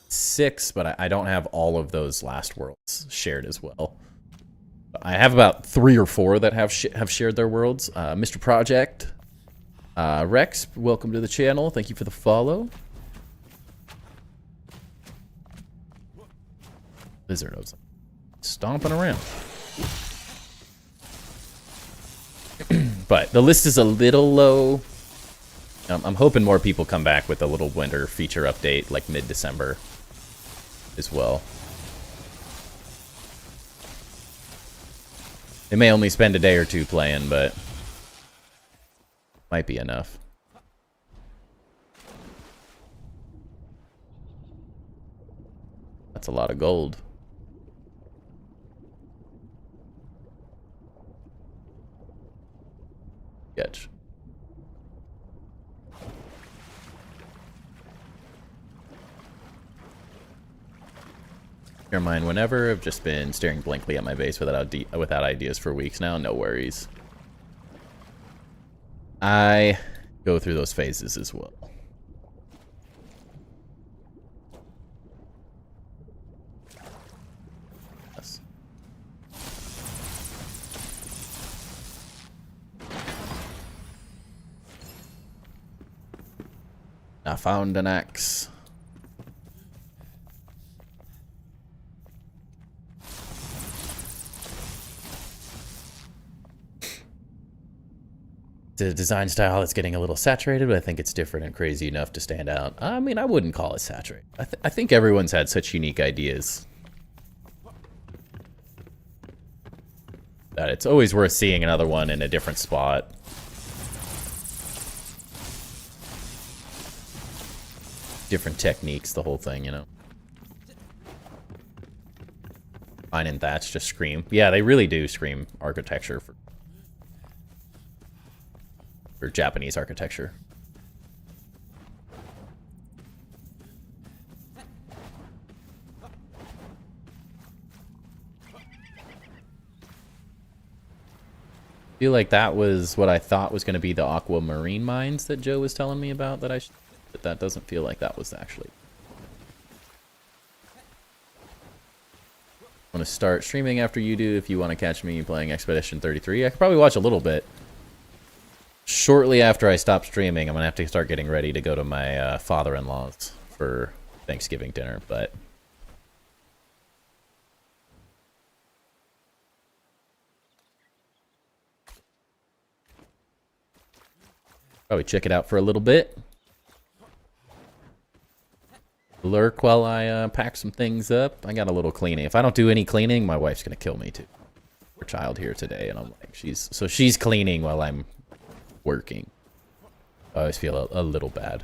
6, but I don't have all of those last worlds shared as well. I have about 3 or 4 that have shared their worlds. Mr. Project, Rex, welcome to the channel. Thank you for the follow. Lizard was stomping around. But the list is a little low. I'm hoping more people come back with a little winter feature update like mid-December as well. They may only spend a day or 2 playing, but might be enough. That's a lot of gold. Sketch. Never mind, whenever. I've just been staring blankly at my base without ideas for weeks now. No worries. I go through those phases as well. Yes. I found an axe. The design style is getting a little saturated, but I think it's different and crazy enough to stand out. I mean, I wouldn't call it saturated. I think everyone's had such unique ideas that it's always worth seeing another one in a different spot. Different techniques, the whole thing, you know. Pine and Thatch just scream. Yeah, they really do scream architecture for Japanese architecture. I feel like that was what I thought was going to be the aquamarine mines that Joe was telling me about, but that doesn't feel like that was actually. I'm going to start streaming after you do if you want to catch me playing Expedition 33. I could probably watch a little bit. Shortly after I stop streaming, I'm going to have to start getting ready to go to my father-in-law's for Thanksgiving dinner, but probably check it out for a little bit. Lurk while I pack some things up. I got a little cleaning. If I don't do any cleaning, my wife's going to kill me too. Her child here today, and I'm like, she's cleaning while I'm working. I always feel a little bad.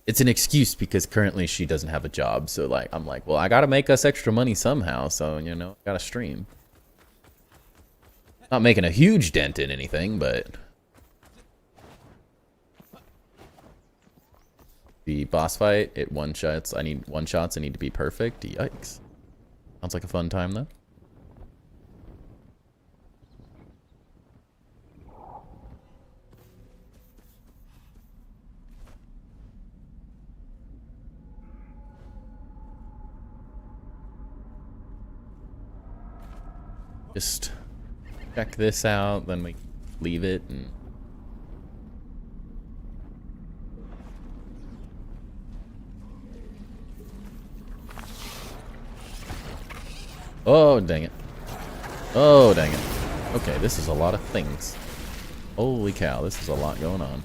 It's an excuse because currently she doesn't have a job, so like I'm like, well, I gotta make us extra money somehow, so you know, gotta stream. Not making a huge dent in anything, but the boss fight, it one-shots. I need one-shots. I need to be perfect. Yikes. Sounds like a fun time, though. Just check this out, then we leave it and... Oh, dang it. Oh, dang it. Okay, this is a lot of things. Holy cow, this is a lot going on.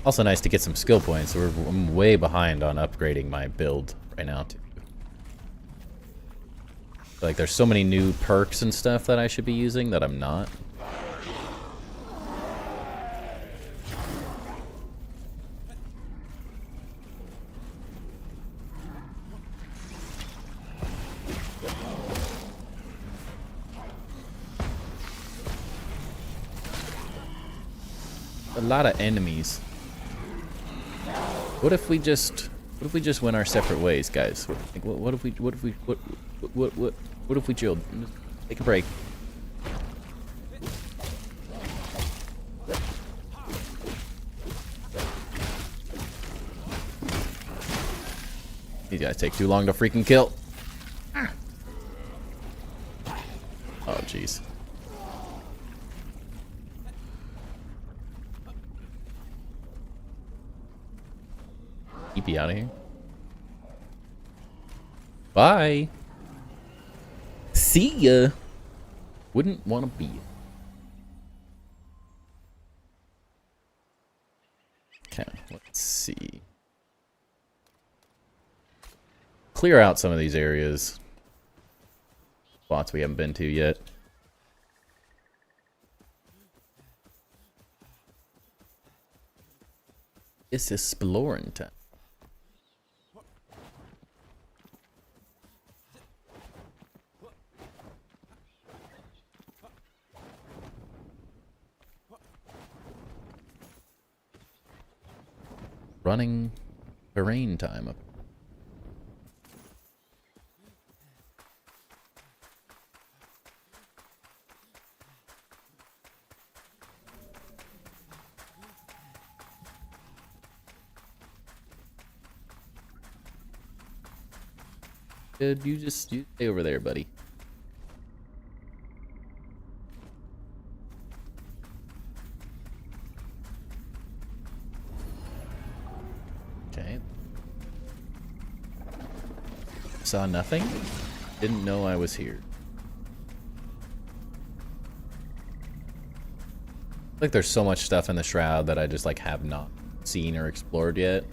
Also nice to get some skill points. I'm way behind on upgrading my build right now, too. Like, there's so many new perks and stuff that I should be using that I'm not. A lot of enemies. What if we just went our separate ways, guys? What if we chilled? Take a break. These guys take too long to freaking kill. Oh jeez. Keep you out of here. Bye. See ya. Wouldn't want to be you. Okay, let's see. Clear out some of these areas. Spots we haven't been to yet. It's exploring time. Running terrain time. Dude, you stay over there, buddy. Okay. Saw nothing. Didn't know I was here. Like there's so much stuff in the Shroud that I just like have not seen or explored yet.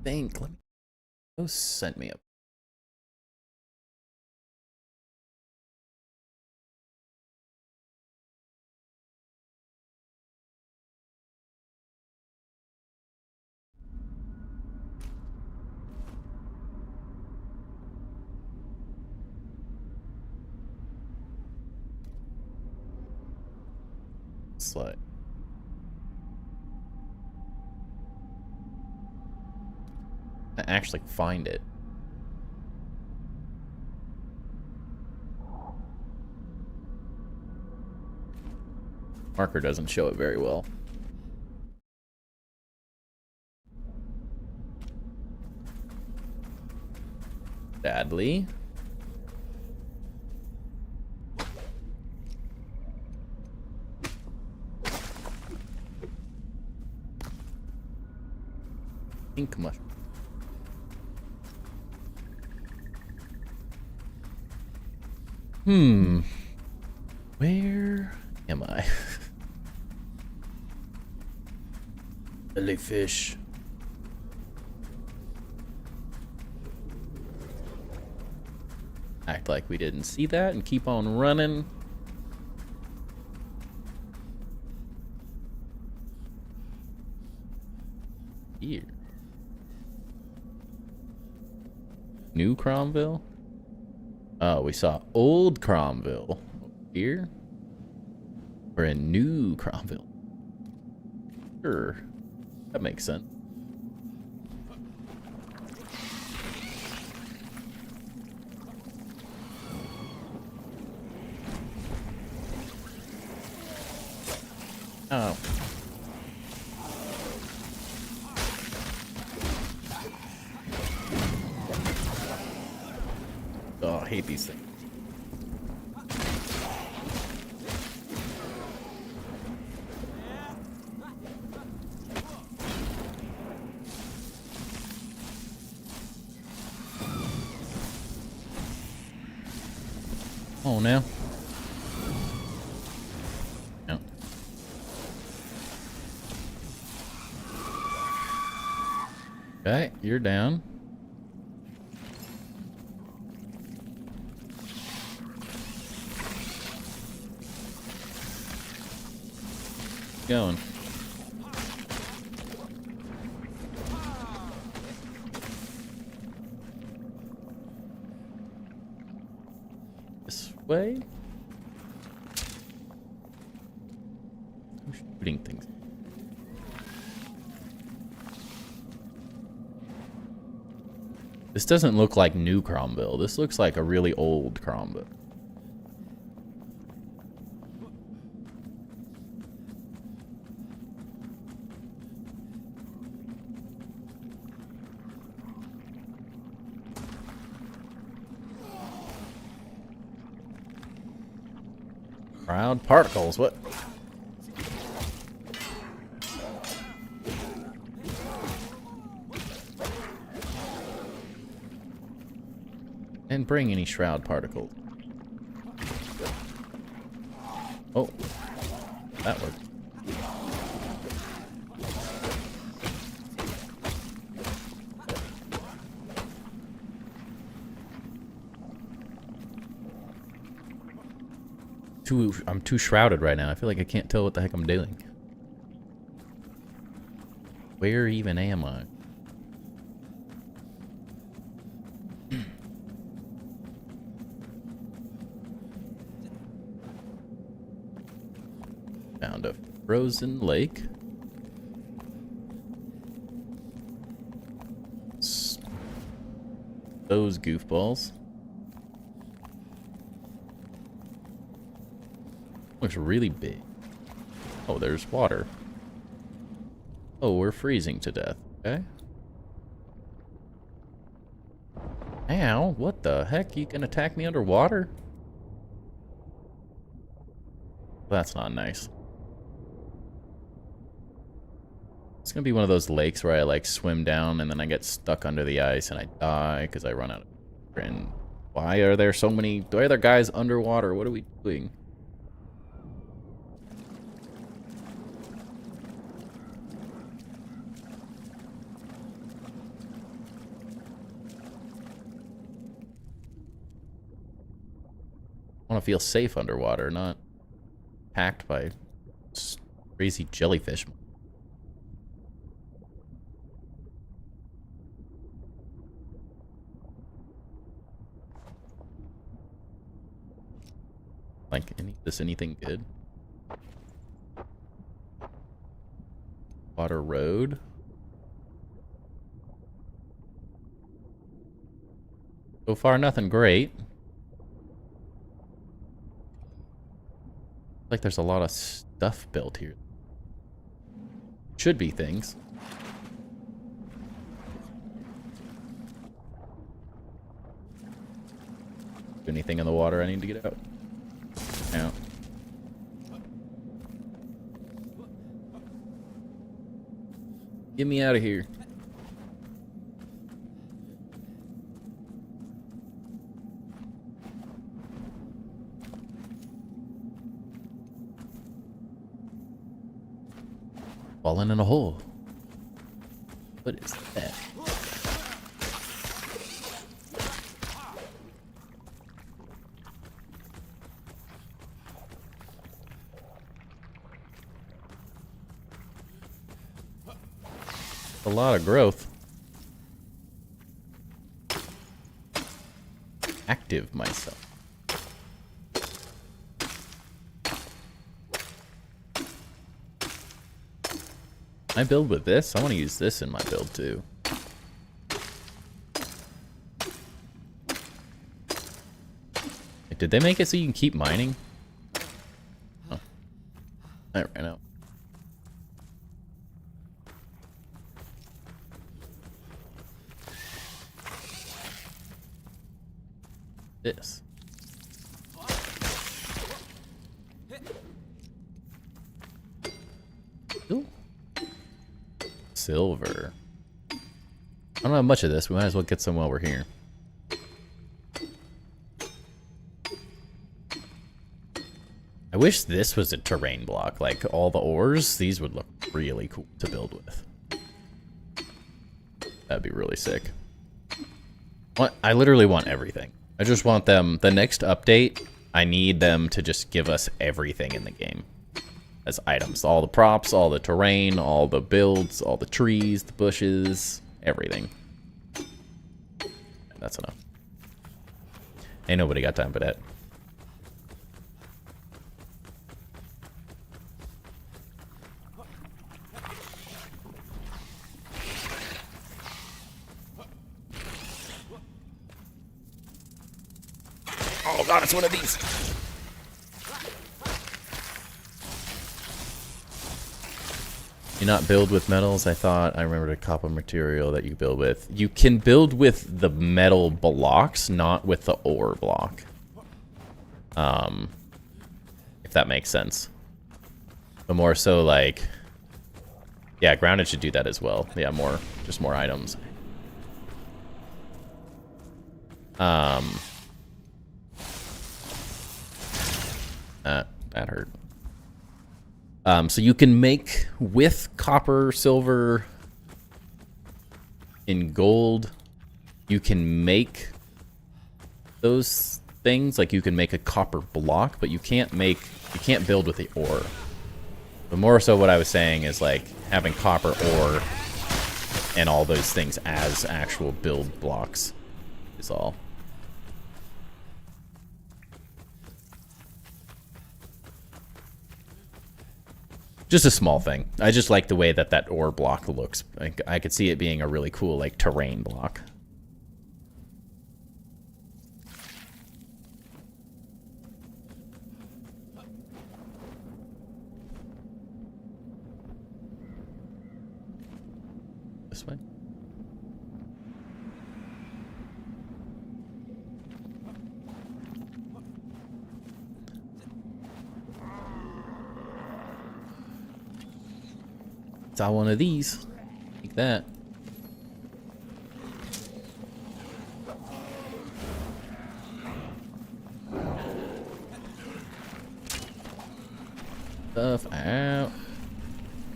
Think, let me go send me up. Slut. I actually find it. Marker doesn't show it very well. Sadly. Pink mushroom. Where am I? Jellyfish. Act like we didn't see that and keep on running. Here. New Cromville? Oh, we saw old Cromville. Here? We're in New Cromville. Sure. That makes sense. Oh. Oh, I hate these things. Oh, no. No. Okay, you're down. Going. This way? I'm shooting things. This doesn't look like new Cromville. This looks like a really old Cromville. Crowd particles, what? And bring any shroud particles. Oh, that worked. I'm too shrouded right now. I feel like I can't tell what the heck I'm doing. Where even am I? Found a frozen lake. Those goofballs. Looks really big. Oh, there's water. Oh, we're freezing to death. Okay. Ow, what the heck? You can attack me underwater? That's not nice. It's gonna be one of those lakes where I like swim down and then I get stuck under the ice and I die because I run out of air. And why are there so many? Why are there guys underwater? What are we doing? I want to feel safe underwater, not attacked by crazy jellyfish. Like, is this anything good? Water road. So far, nothing great. Like there's a lot of stuff built here. Should be things. Anything in the water I need to get out? No. Get me out of here. Falling in a hole. What is that? A lot of growth. Active myself. Can I build with this? I want to use this in my build too. Did they make it so you can keep mining? Oh. I ran out. This. Ooh. Silver. I don't have much of this. We might as well get some while we're here. I wish this was a terrain block. Like, all the ores, these would look really cool to build with. That'd be really sick. I literally want everything. I just want them... The next update, I need them to just give us everything in the game. As items. All the props, all the terrain, all the builds, all the trees, the bushes, everything. That's enough. Ain't nobody got time for that. Oh god, it's one of these! You not build with metals? I thought I remembered a copper material that you build with. You can build with the metal blocks, not with the ore block. If that makes sense. But more so like... Yeah, grounded should do that as well. Yeah, just more items. That hurt. So you can make with copper, silver, in gold, you can make those things. Like you can make a copper block, but you can't build with the ore. But more so what I was saying is like having copper ore and all those things as actual build blocks is all. Just a small thing. I just like the way that ore block looks. I could see it being a really cool, like, terrain block. This way. Saw one of these. Like that. Stuff out.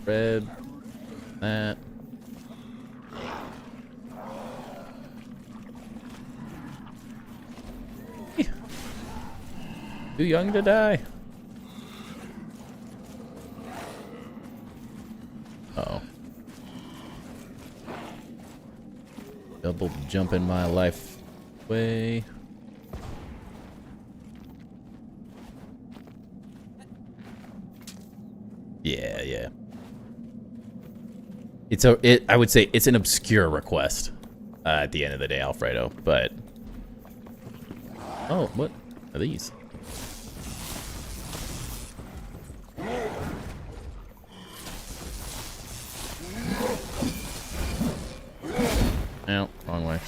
Red. That. Too young to die. Uh-oh. Double jump in my life way. Yeah. I would say it's an obscure request at the end of the day, Alfredo, but... Oh, what are these? No, wrong way.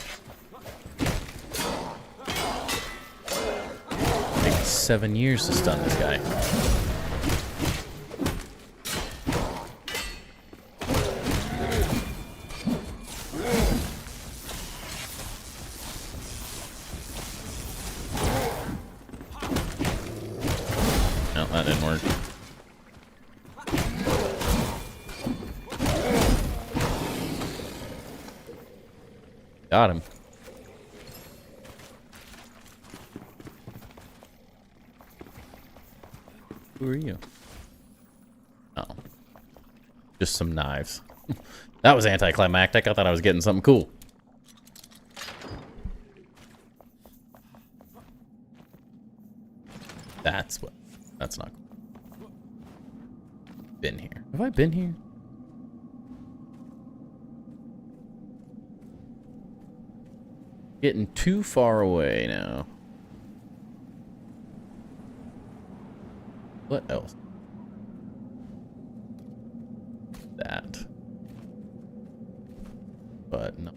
Takes 7 years to stun this guy. No, that didn't work. Got him. Who are you? Oh. Just some knives. That was anticlimactic. I thought I was getting something cool. That's not cool. Been here. Have I been here? Getting too far away now. What else? That. But no.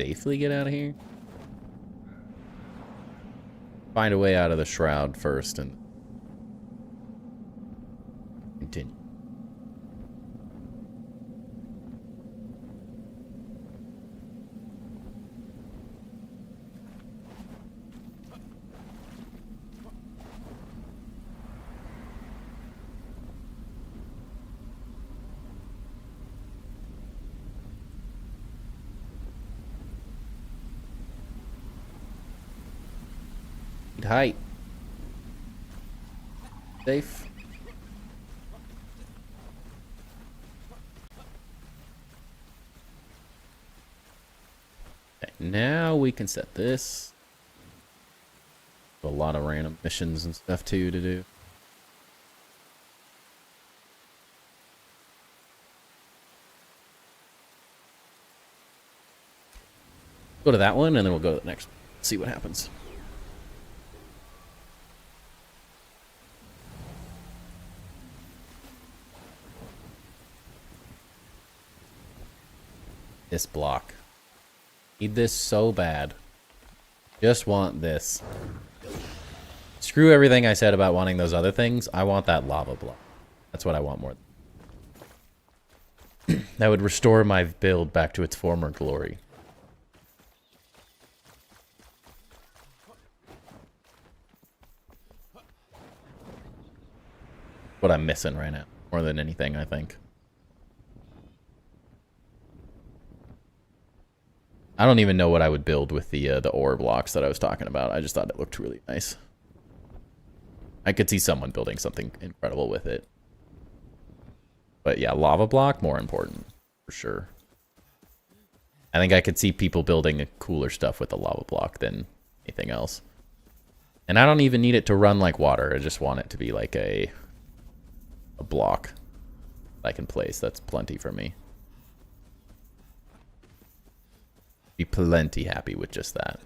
safely get out of here? Find a way out of the shroud first and continue. Height. Safe. Okay, now we can set this. A lot of random missions and stuff too to do. Go to that one and then we'll go to the next one. See what happens. This block. Need this so bad. Just want this. Screw everything I said about wanting those other things. I want that lava block. That's what I want more. That would restore my build back to its former glory. What I'm missing right now. More than anything, I think. I don't even know what I would build with the ore blocks that I was talking about. I just thought it looked really nice. I could see someone building something incredible with it. But yeah, lava block, more important, for sure. I think I could see people building cooler stuff with the lava block than anything else. And I don't even need it to run like water. I just want it to be like a block I can place. That's plenty for me. Be plenty happy with just that.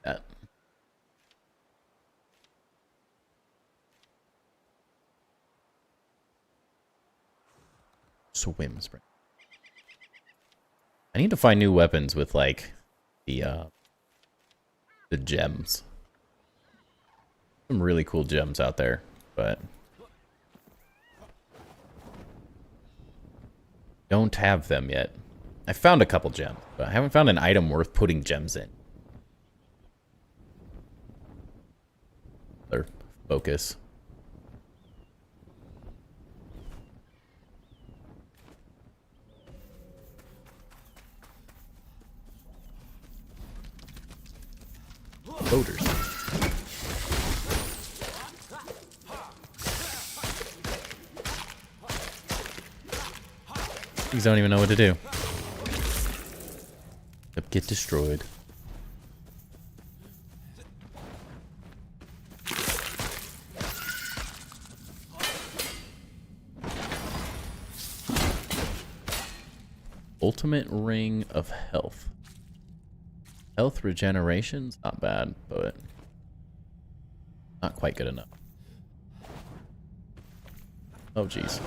That. Swim spring. I need to find new weapons with like the gems. Some really cool gems out there, but don't have them yet. I found a couple gems, but I haven't found an item worth putting gems in. Or focus. Voters. These don't even know what to do. Get destroyed. Ultimate Ring of Health. Health regeneration's not bad, but not quite good enough. Oh, jeez.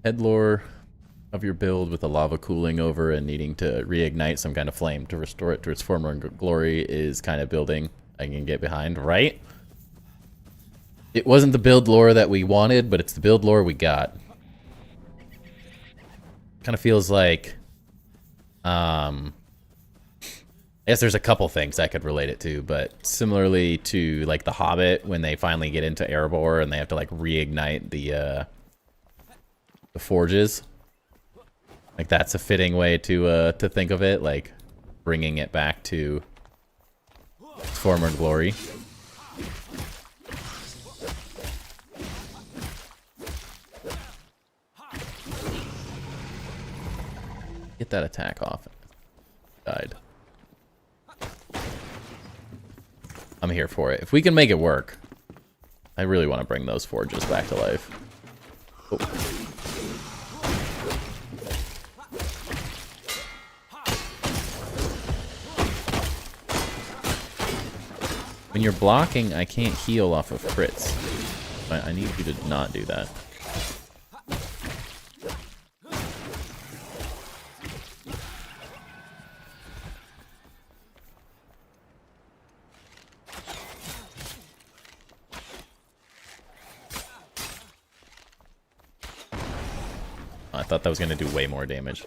Head lore of your build with the lava cooling over and needing to reignite some kind of flame to restore it to its former glory is kind of building I can get behind, right? It wasn't the build lore that we wanted, but it's the build lore we got. Kind of feels like, I guess there's a couple things I could relate it to, but similarly to like The Hobbit, when they finally get into Erebor and they have to like reignite the forges. Like that's a fitting way to think of it, like bringing it back to its former glory. Get that attack off. Died. I'm here for it. If we can make it work, I really want to bring those forges back to life. Oh. When you're blocking, I can't heal off of crits. I need you to not do that. I thought that was going to do way more damage.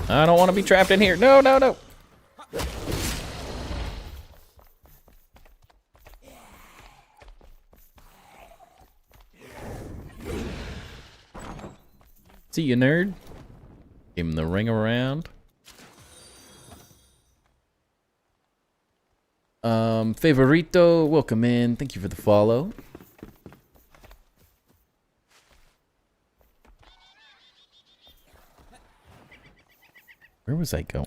I don't want to be trapped in here. No, no, no. See you, nerd. Give him the ring around. Favorito, welcome in. Thank you for the follow. Where was I going?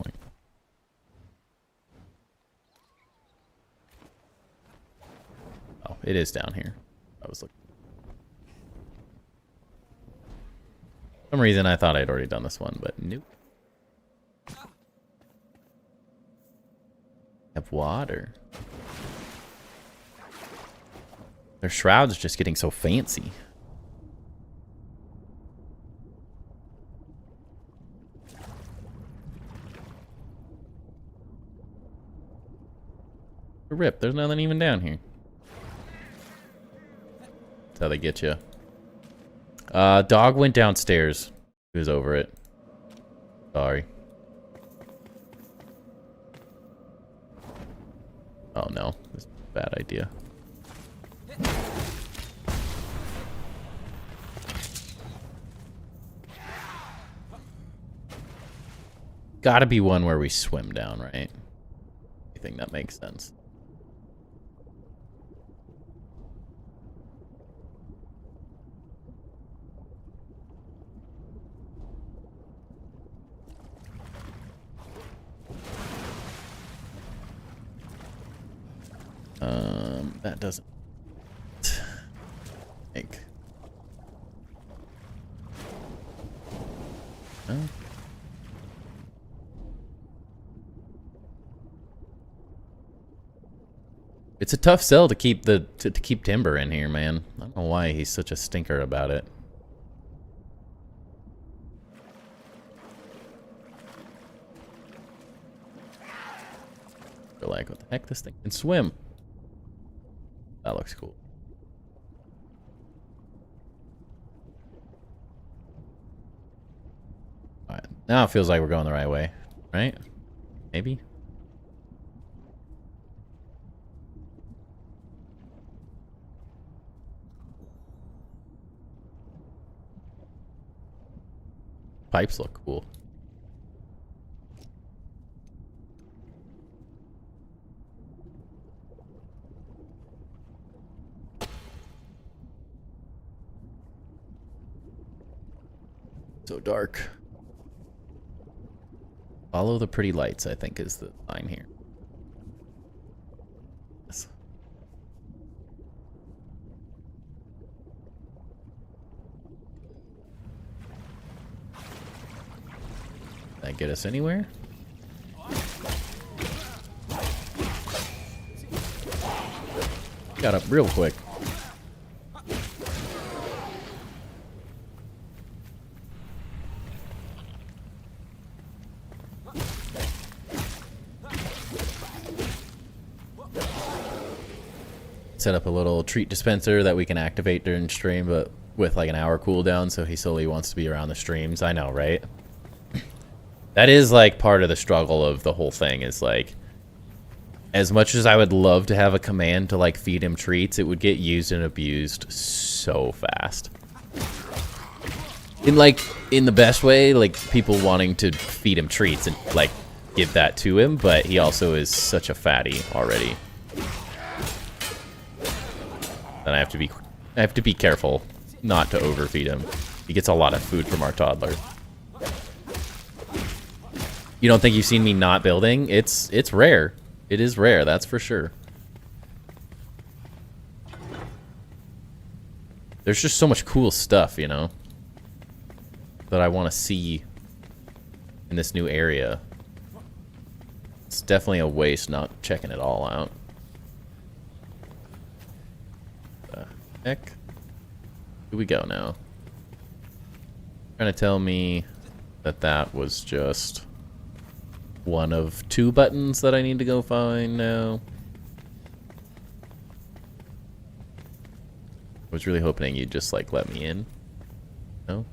Oh, it is down here. I was looking. For some reason I thought I'd already done this one, but nope. Have water. Their shroud's just getting so fancy. Rip, there's nothing even down here. That's how they get you. Dog went downstairs. He was over it. Sorry. Oh no, this is a bad idea. Gotta be one where we swim down, right? I think that makes sense. That doesn't make. No. It's a tough sell to keep to keep Timber in here, man. I don't know why he's such a stinker about it. You're like, what the heck? This thing can swim. That looks cool. Alright, now it feels like we're going the right way, right? Maybe? Pipes look cool. So dark. Follow the pretty lights, I think, is the line here. Yes. That get us anywhere? Got up real quick. Set up a little treat dispenser that we can activate during stream, but with like an hour cooldown, so he slowly wants to be around the streams. I know, right? That is like part of the struggle of the whole thing, is like, as much as I would love to have a command to like feed him treats, it would get used and abused so fast. In the best way, like people wanting to feed him treats and like give that to him, but he also is such a fatty already. Then I have to be careful not to overfeed him. He gets a lot of food from our toddler. You don't think you've seen me not building? It's rare. It is rare, that's for sure. There's just so much cool stuff, you know, that I want to see in this new area. It's definitely a waste not checking it all out. The heck? Here we go now. Trying to tell me that that was just one of 2 buttons that I need to go find now. I was really hoping you'd just, like, let me in. No?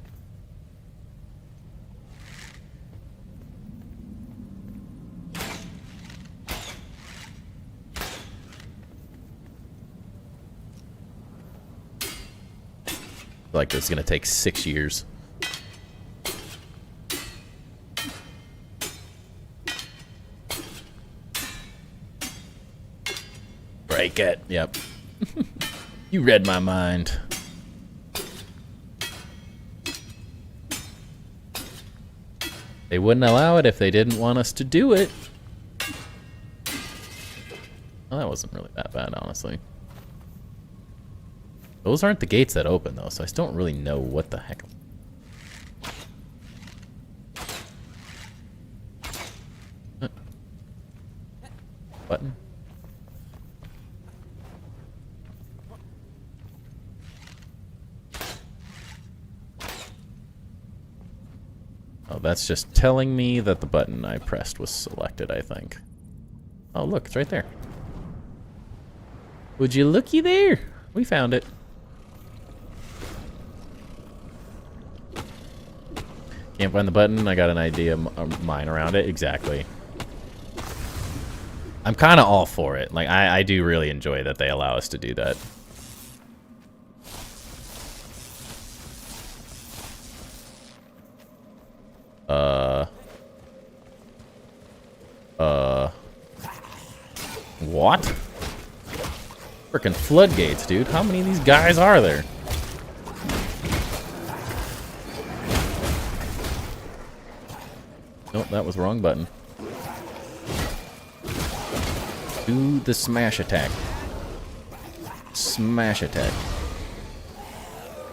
I feel like this is gonna take 6 years. Break it. Yep. You read my mind. They wouldn't allow it if they didn't want us to do it. Well, that wasn't really that bad, honestly. Those aren't the gates that open, though, so I still don't really know what the heck. Button? Oh, that's just telling me that the button I pressed was selected, I think. Oh, look, it's right there. Would you looky there? We found it. Can't find the button. I got an idea of mine around it. Exactly. I'm kind of all for it. Like, I do really enjoy that they allow us to do that. What? Frickin' floodgates, dude. How many of these guys are there? Nope, that was the wrong button. Do the smash attack. Smash attack.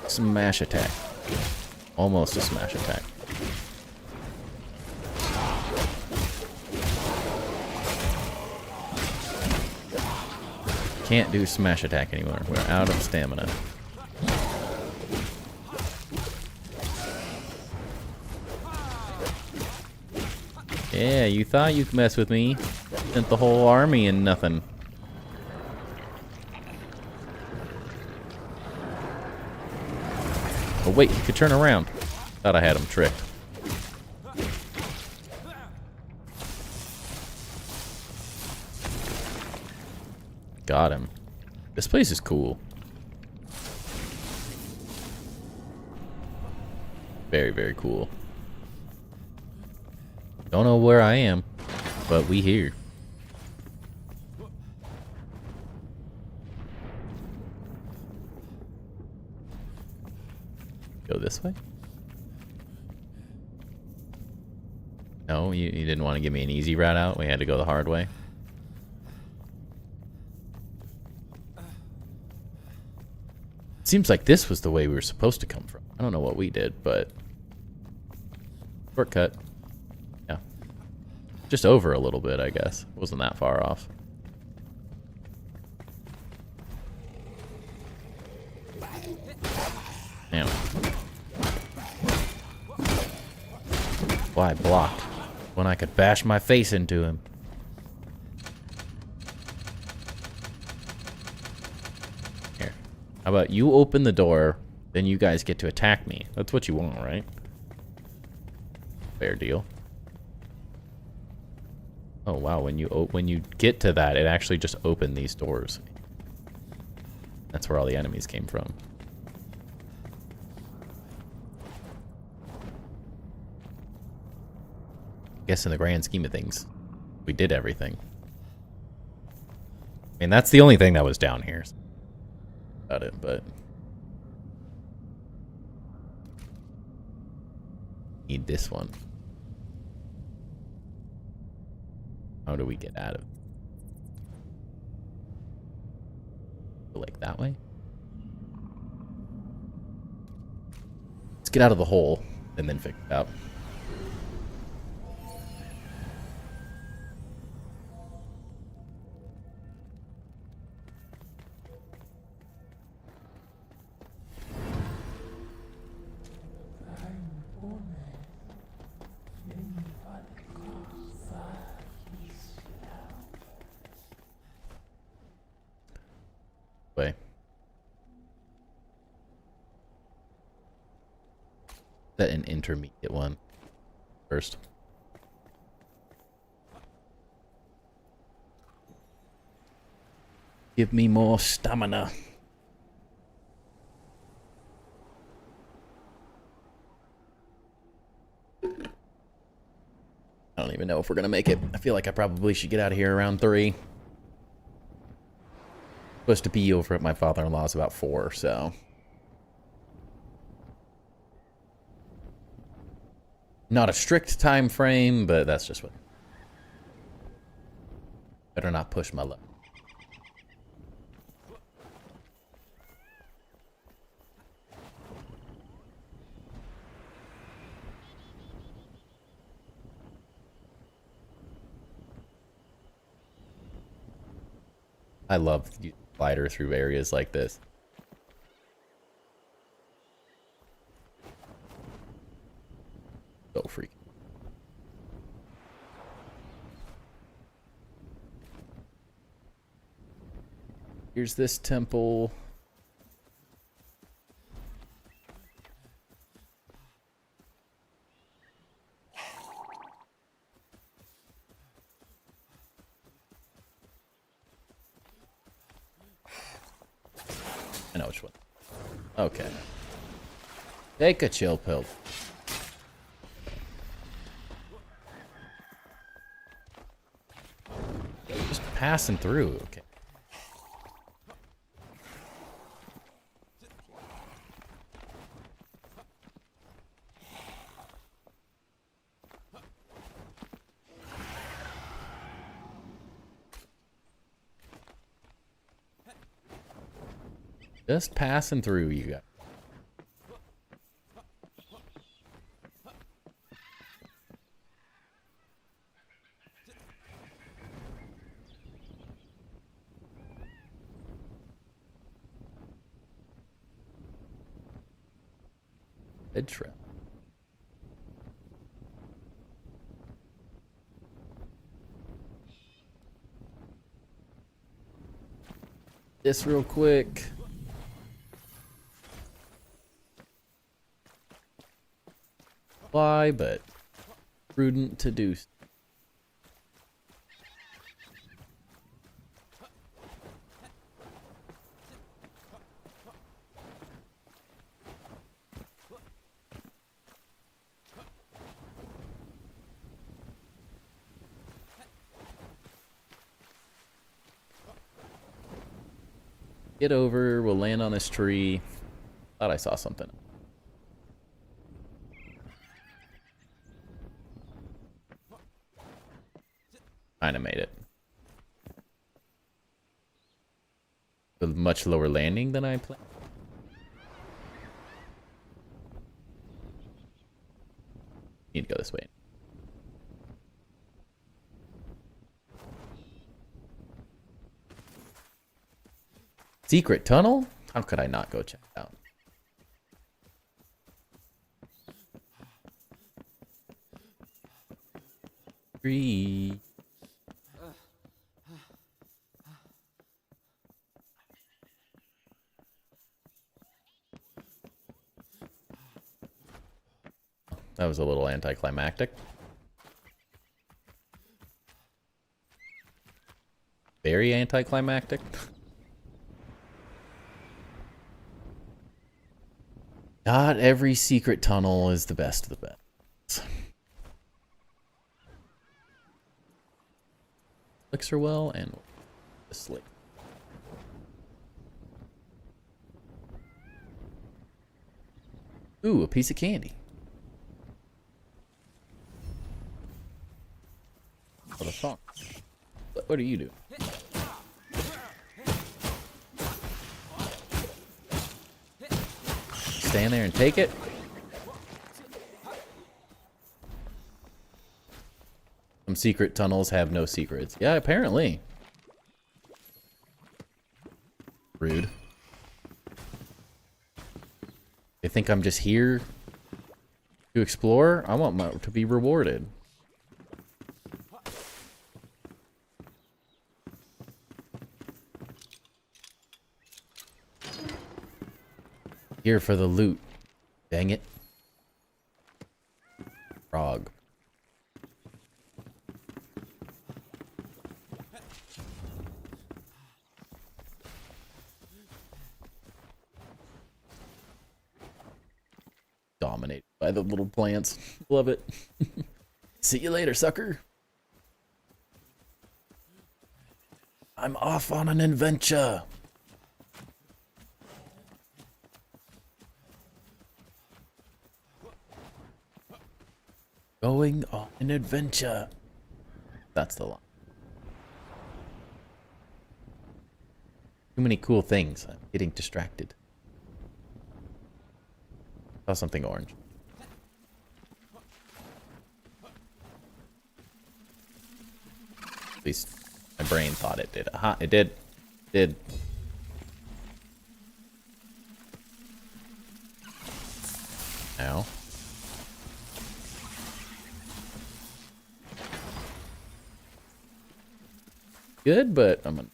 Smash attack. Almost a smash attack. Can't do smash attack anymore. We're out of stamina. Yeah, you thought you could mess with me. Sent the whole army and nothing. Oh wait, he could turn around. Thought I had him tricked. Got him. This place is cool. Very, very cool. Don't know where I am, but we here. Go this way? No, you didn't want to give me an easy route out? We had to go the hard way? Seems like this was the way we were supposed to come from. I don't know what we did, but... Shortcut. Yeah. Just over a little bit, I guess. Wasn't that far off. Damn. Why block when I could bash my face into him? Here. How about you open the door, then you guys get to attack me. That's what you want, right? Fair deal. Oh wow, when you get to that, it actually just opened these doors. That's where all the enemies came from. I guess in the grand scheme of things, we did everything. I mean, that's the only thing that was down here. about it, but need this one. How do we get out of it? Go like that way? Let's get out of the hole and then figure it out. Way. Set an intermediate one first. Give me more stamina. I don't even know if we're gonna make it. I feel like I probably should get out of here around 3. Supposed to be over at my father-in-law's about 4, so. Not a strict time frame, but that's just what. Better not push my luck. I love the glider through areas like this. So freaky. Here's this temple. I know which one. Okay. Take a chill pill. Just passing through. Okay. Just passing through, you guys. Good trail. This real quick. Why, but prudent to do. Get over, we'll land on this tree. Thought I saw something. Kinda made it. A much lower landing than I planned. Need to go this way. Secret tunnel? How could I not go check it out? Tree. That was a little anticlimactic. Very anticlimactic. Not every secret tunnel is the best of the best. Elixir well and asleep. Ooh, a piece of candy. What a fuck? What are you doing? Stand there and take it. Some secret tunnels have no secrets. Yeah, apparently. Rude. They think I'm just here to explore? I want to be rewarded. Here for the loot. Dang it. Frog. Dominated by the little plants. Love it. See you later, sucker. I'm off on an adventure. Going on an adventure. That's the line. Too many cool things. I'm getting distracted. Saw something orange. At least my brain thought it did. Aha, it did. It did. Ow. Good, but I'm gonna...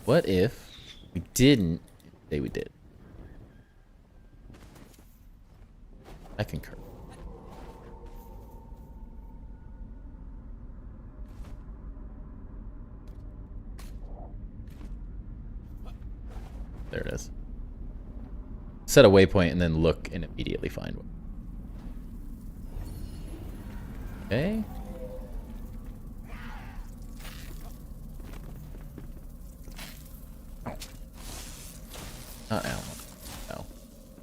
What if we didn't say we did? I concur. There it is. Set a waypoint and then look and immediately find one. Okay. Not Allen. No.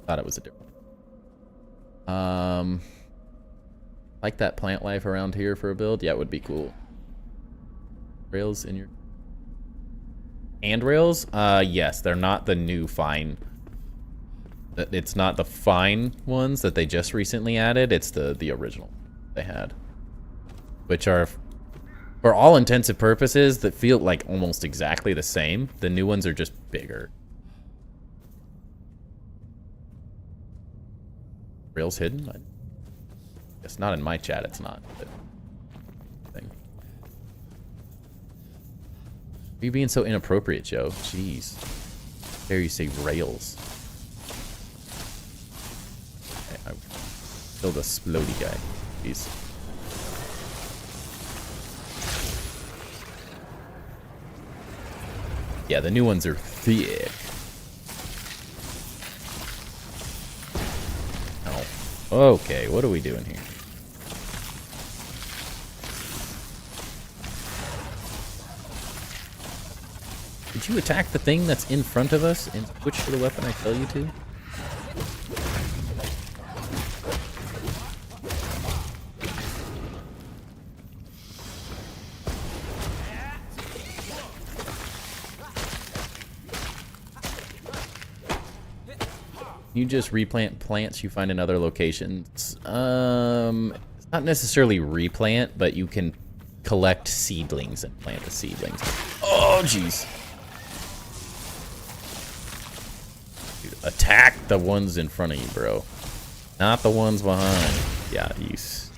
Thought it was a different. Like that plant life around here for a build? Yeah, it would be cool. Rails in your... Handrails? Yes, they're not the new fine. It's not the fine ones that they just recently added. It's the original they had. Which are, for all intensive purposes, that feel like almost exactly the same. The new ones are just bigger. Rails hidden? I guess not in my chat, it's not. But thing. Are you being so inappropriate, Joe? Jeez. Dare you say rails? Okay, I killed a splody guy. Jeez. Yeah, the new ones are thick. Oh. Okay, what are we doing here? Did you attack the thing that's in front of us and switch to the weapon I tell you to? You just replant plants you find in other locations. It's not necessarily replant, but you can collect seedlings and plant the seedlings. Oh, jeez. Attack the ones in front of you, bro. Not the ones behind. Yeah, use.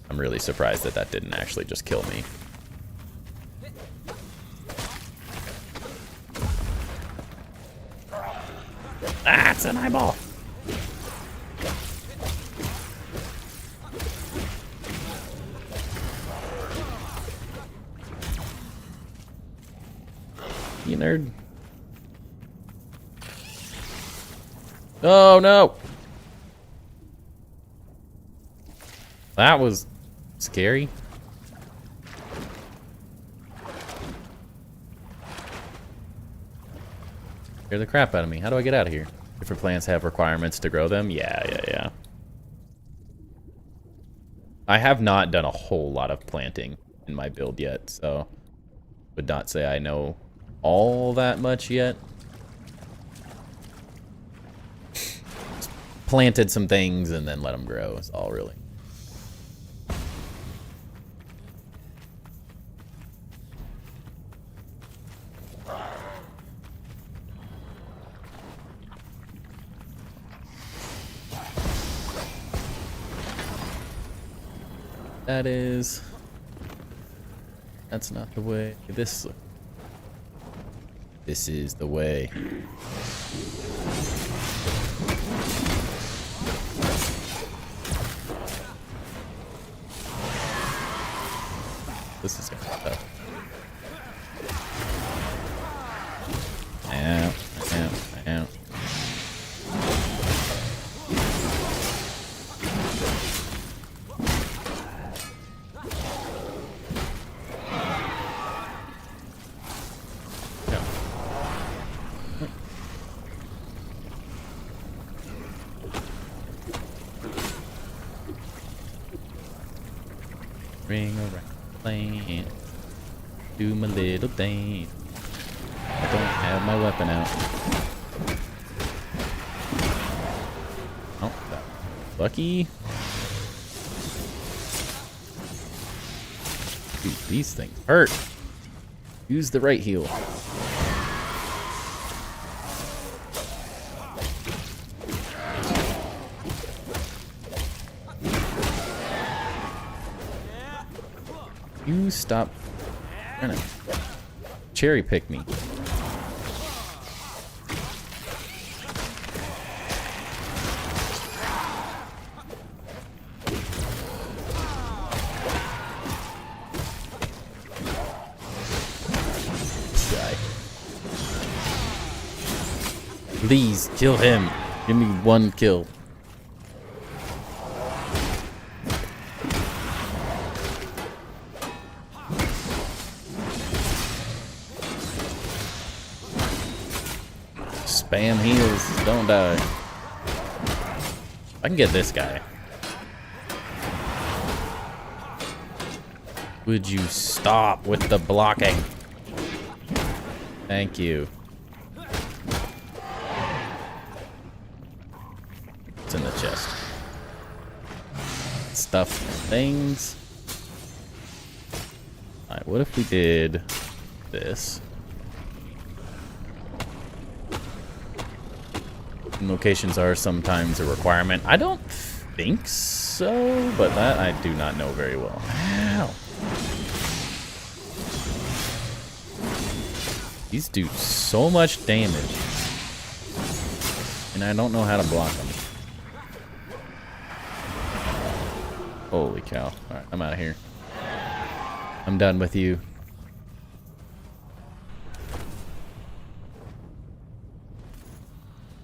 I'm really surprised that that didn't actually just kill me. Ah, it's an eyeball. You nerd. Oh no. That was scary. Scare the crap out of me. How do I get out of here? Different plants have requirements to grow them? Yeah. I have not done a whole lot of planting in my build yet, so would not say I know all that much yet. Planted some things and then let them grow is all really. That's not the way. This is the way. This is gonna be tough. Ow. Ring around the plant. Do my little thing. I don't have my weapon out. Oh, that lucky. Dude, these things hurt. Use the right heal. You stop trying to cherry pick me. Guy. Please kill him. Give me one kill. Spam heals, don't die. I can get this guy. Would you stop with the blocking? Thank you. What's in the chest? Stuff, things. Alright, what if we did this? Locations are sometimes a requirement. I don't think so, but that I do not know very well. Ow. These do so much damage. And I don't know how to block them. Holy cow. Alright, I'm out of here. I'm done with you.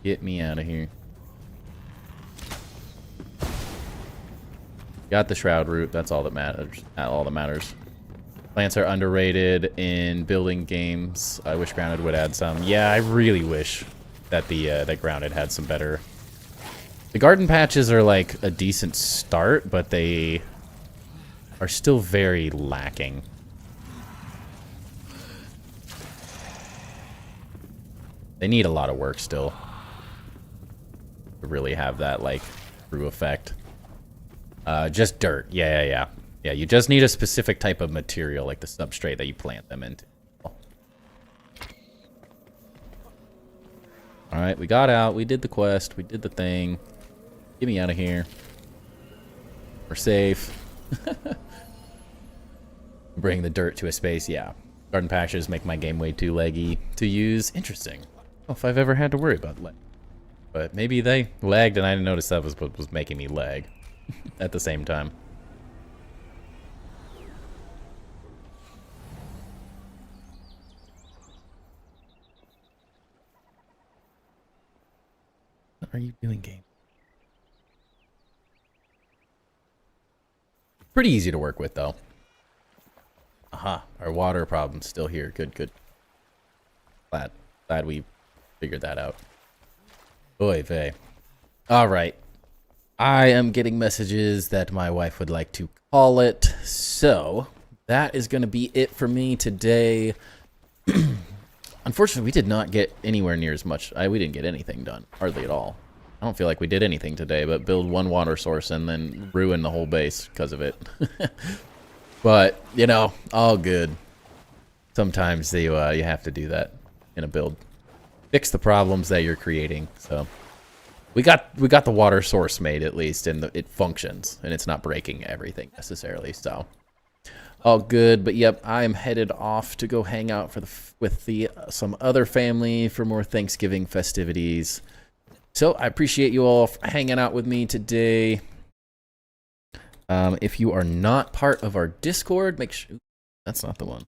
Get me out of here. Got the shroud root. That's all that matters. All that matters. Plants are underrated in building games. I wish Grounded would add some. Yeah, I really wish that that Grounded had some better. The garden patches are like a decent start, but they are still very lacking. They need a lot of work still. Really have that like true effect. Just dirt. Yeah, you just need a specific type of material, like the substrate that you plant them into. Alright, we got out, we did the quest, we did the thing. Get me out of here. We're safe. Bring the dirt to a space, yeah. Garden patches make my game way too laggy to use. Interesting. I don't know if I've ever had to worry about lag. But maybe they lagged and I didn't notice that was what was making me lag at the same time. What are you doing, game? Pretty easy to work with, though. Aha, our water problem's still here. Good, good. Glad we figured that out. Oy vey. All right. I am getting messages that my wife would like to call it. So that is going to be it for me today. Unfortunately, we did not get anywhere near as much. We didn't get anything done. Hardly at all. I don't feel like we did anything today but build one water source and then ruin the whole base because of it. But, you know, all good. Sometimes you have to do that in a build. Fix the problems that you're creating. So we got the water source made at least, and it functions, and it's not breaking everything necessarily. So all good. But yep, I am headed off to go hang out with some other family for more Thanksgiving festivities. So I appreciate you all hanging out with me today. If you are not part of our Discord, make sure that's not the one.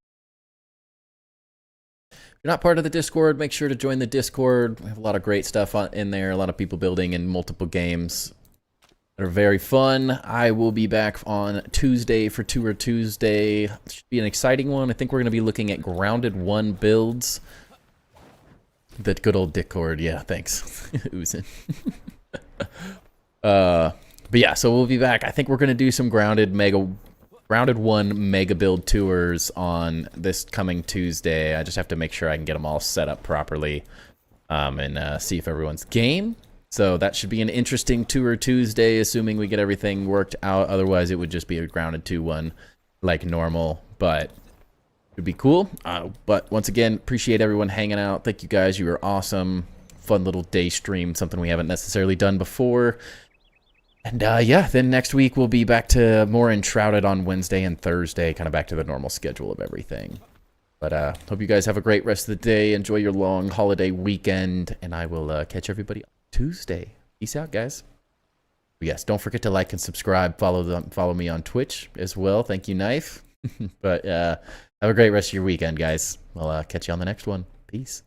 If you're not part of the Discord, make sure to join the Discord. We have a lot of great stuff in there. A lot of people building in multiple games that are very fun. I will be back on Tuesday for Tour Tuesday. It should be an exciting one. I think we're going to be looking at Grounded 1 builds. That good old Discord. Yeah, thanks. Oozing. But yeah, so we'll be back. I think we're going to do some Grounded 1 mega build tours on this coming Tuesday. I just have to make sure I can get them all set up properly and see if everyone's game. So that should be an interesting Tour Tuesday, assuming we get everything worked out. Otherwise, it would just be a Grounded 2-1 like normal, but it would be cool. But once again, appreciate everyone hanging out. Thank you guys. You were awesome. Fun little day stream, something we haven't necessarily done before. And yeah, then next week we'll be back to more Enshrouded on Wednesday and Thursday, kind of back to the normal schedule of everything. But hope you guys have a great rest of the day. Enjoy your long holiday weekend, and I will catch everybody on Tuesday. Peace out, guys. But yes, don't forget to like and subscribe. Follow me on Twitch as well. Thank you, Knife. But have a great rest of your weekend, guys. I'll catch you on the next one. Peace.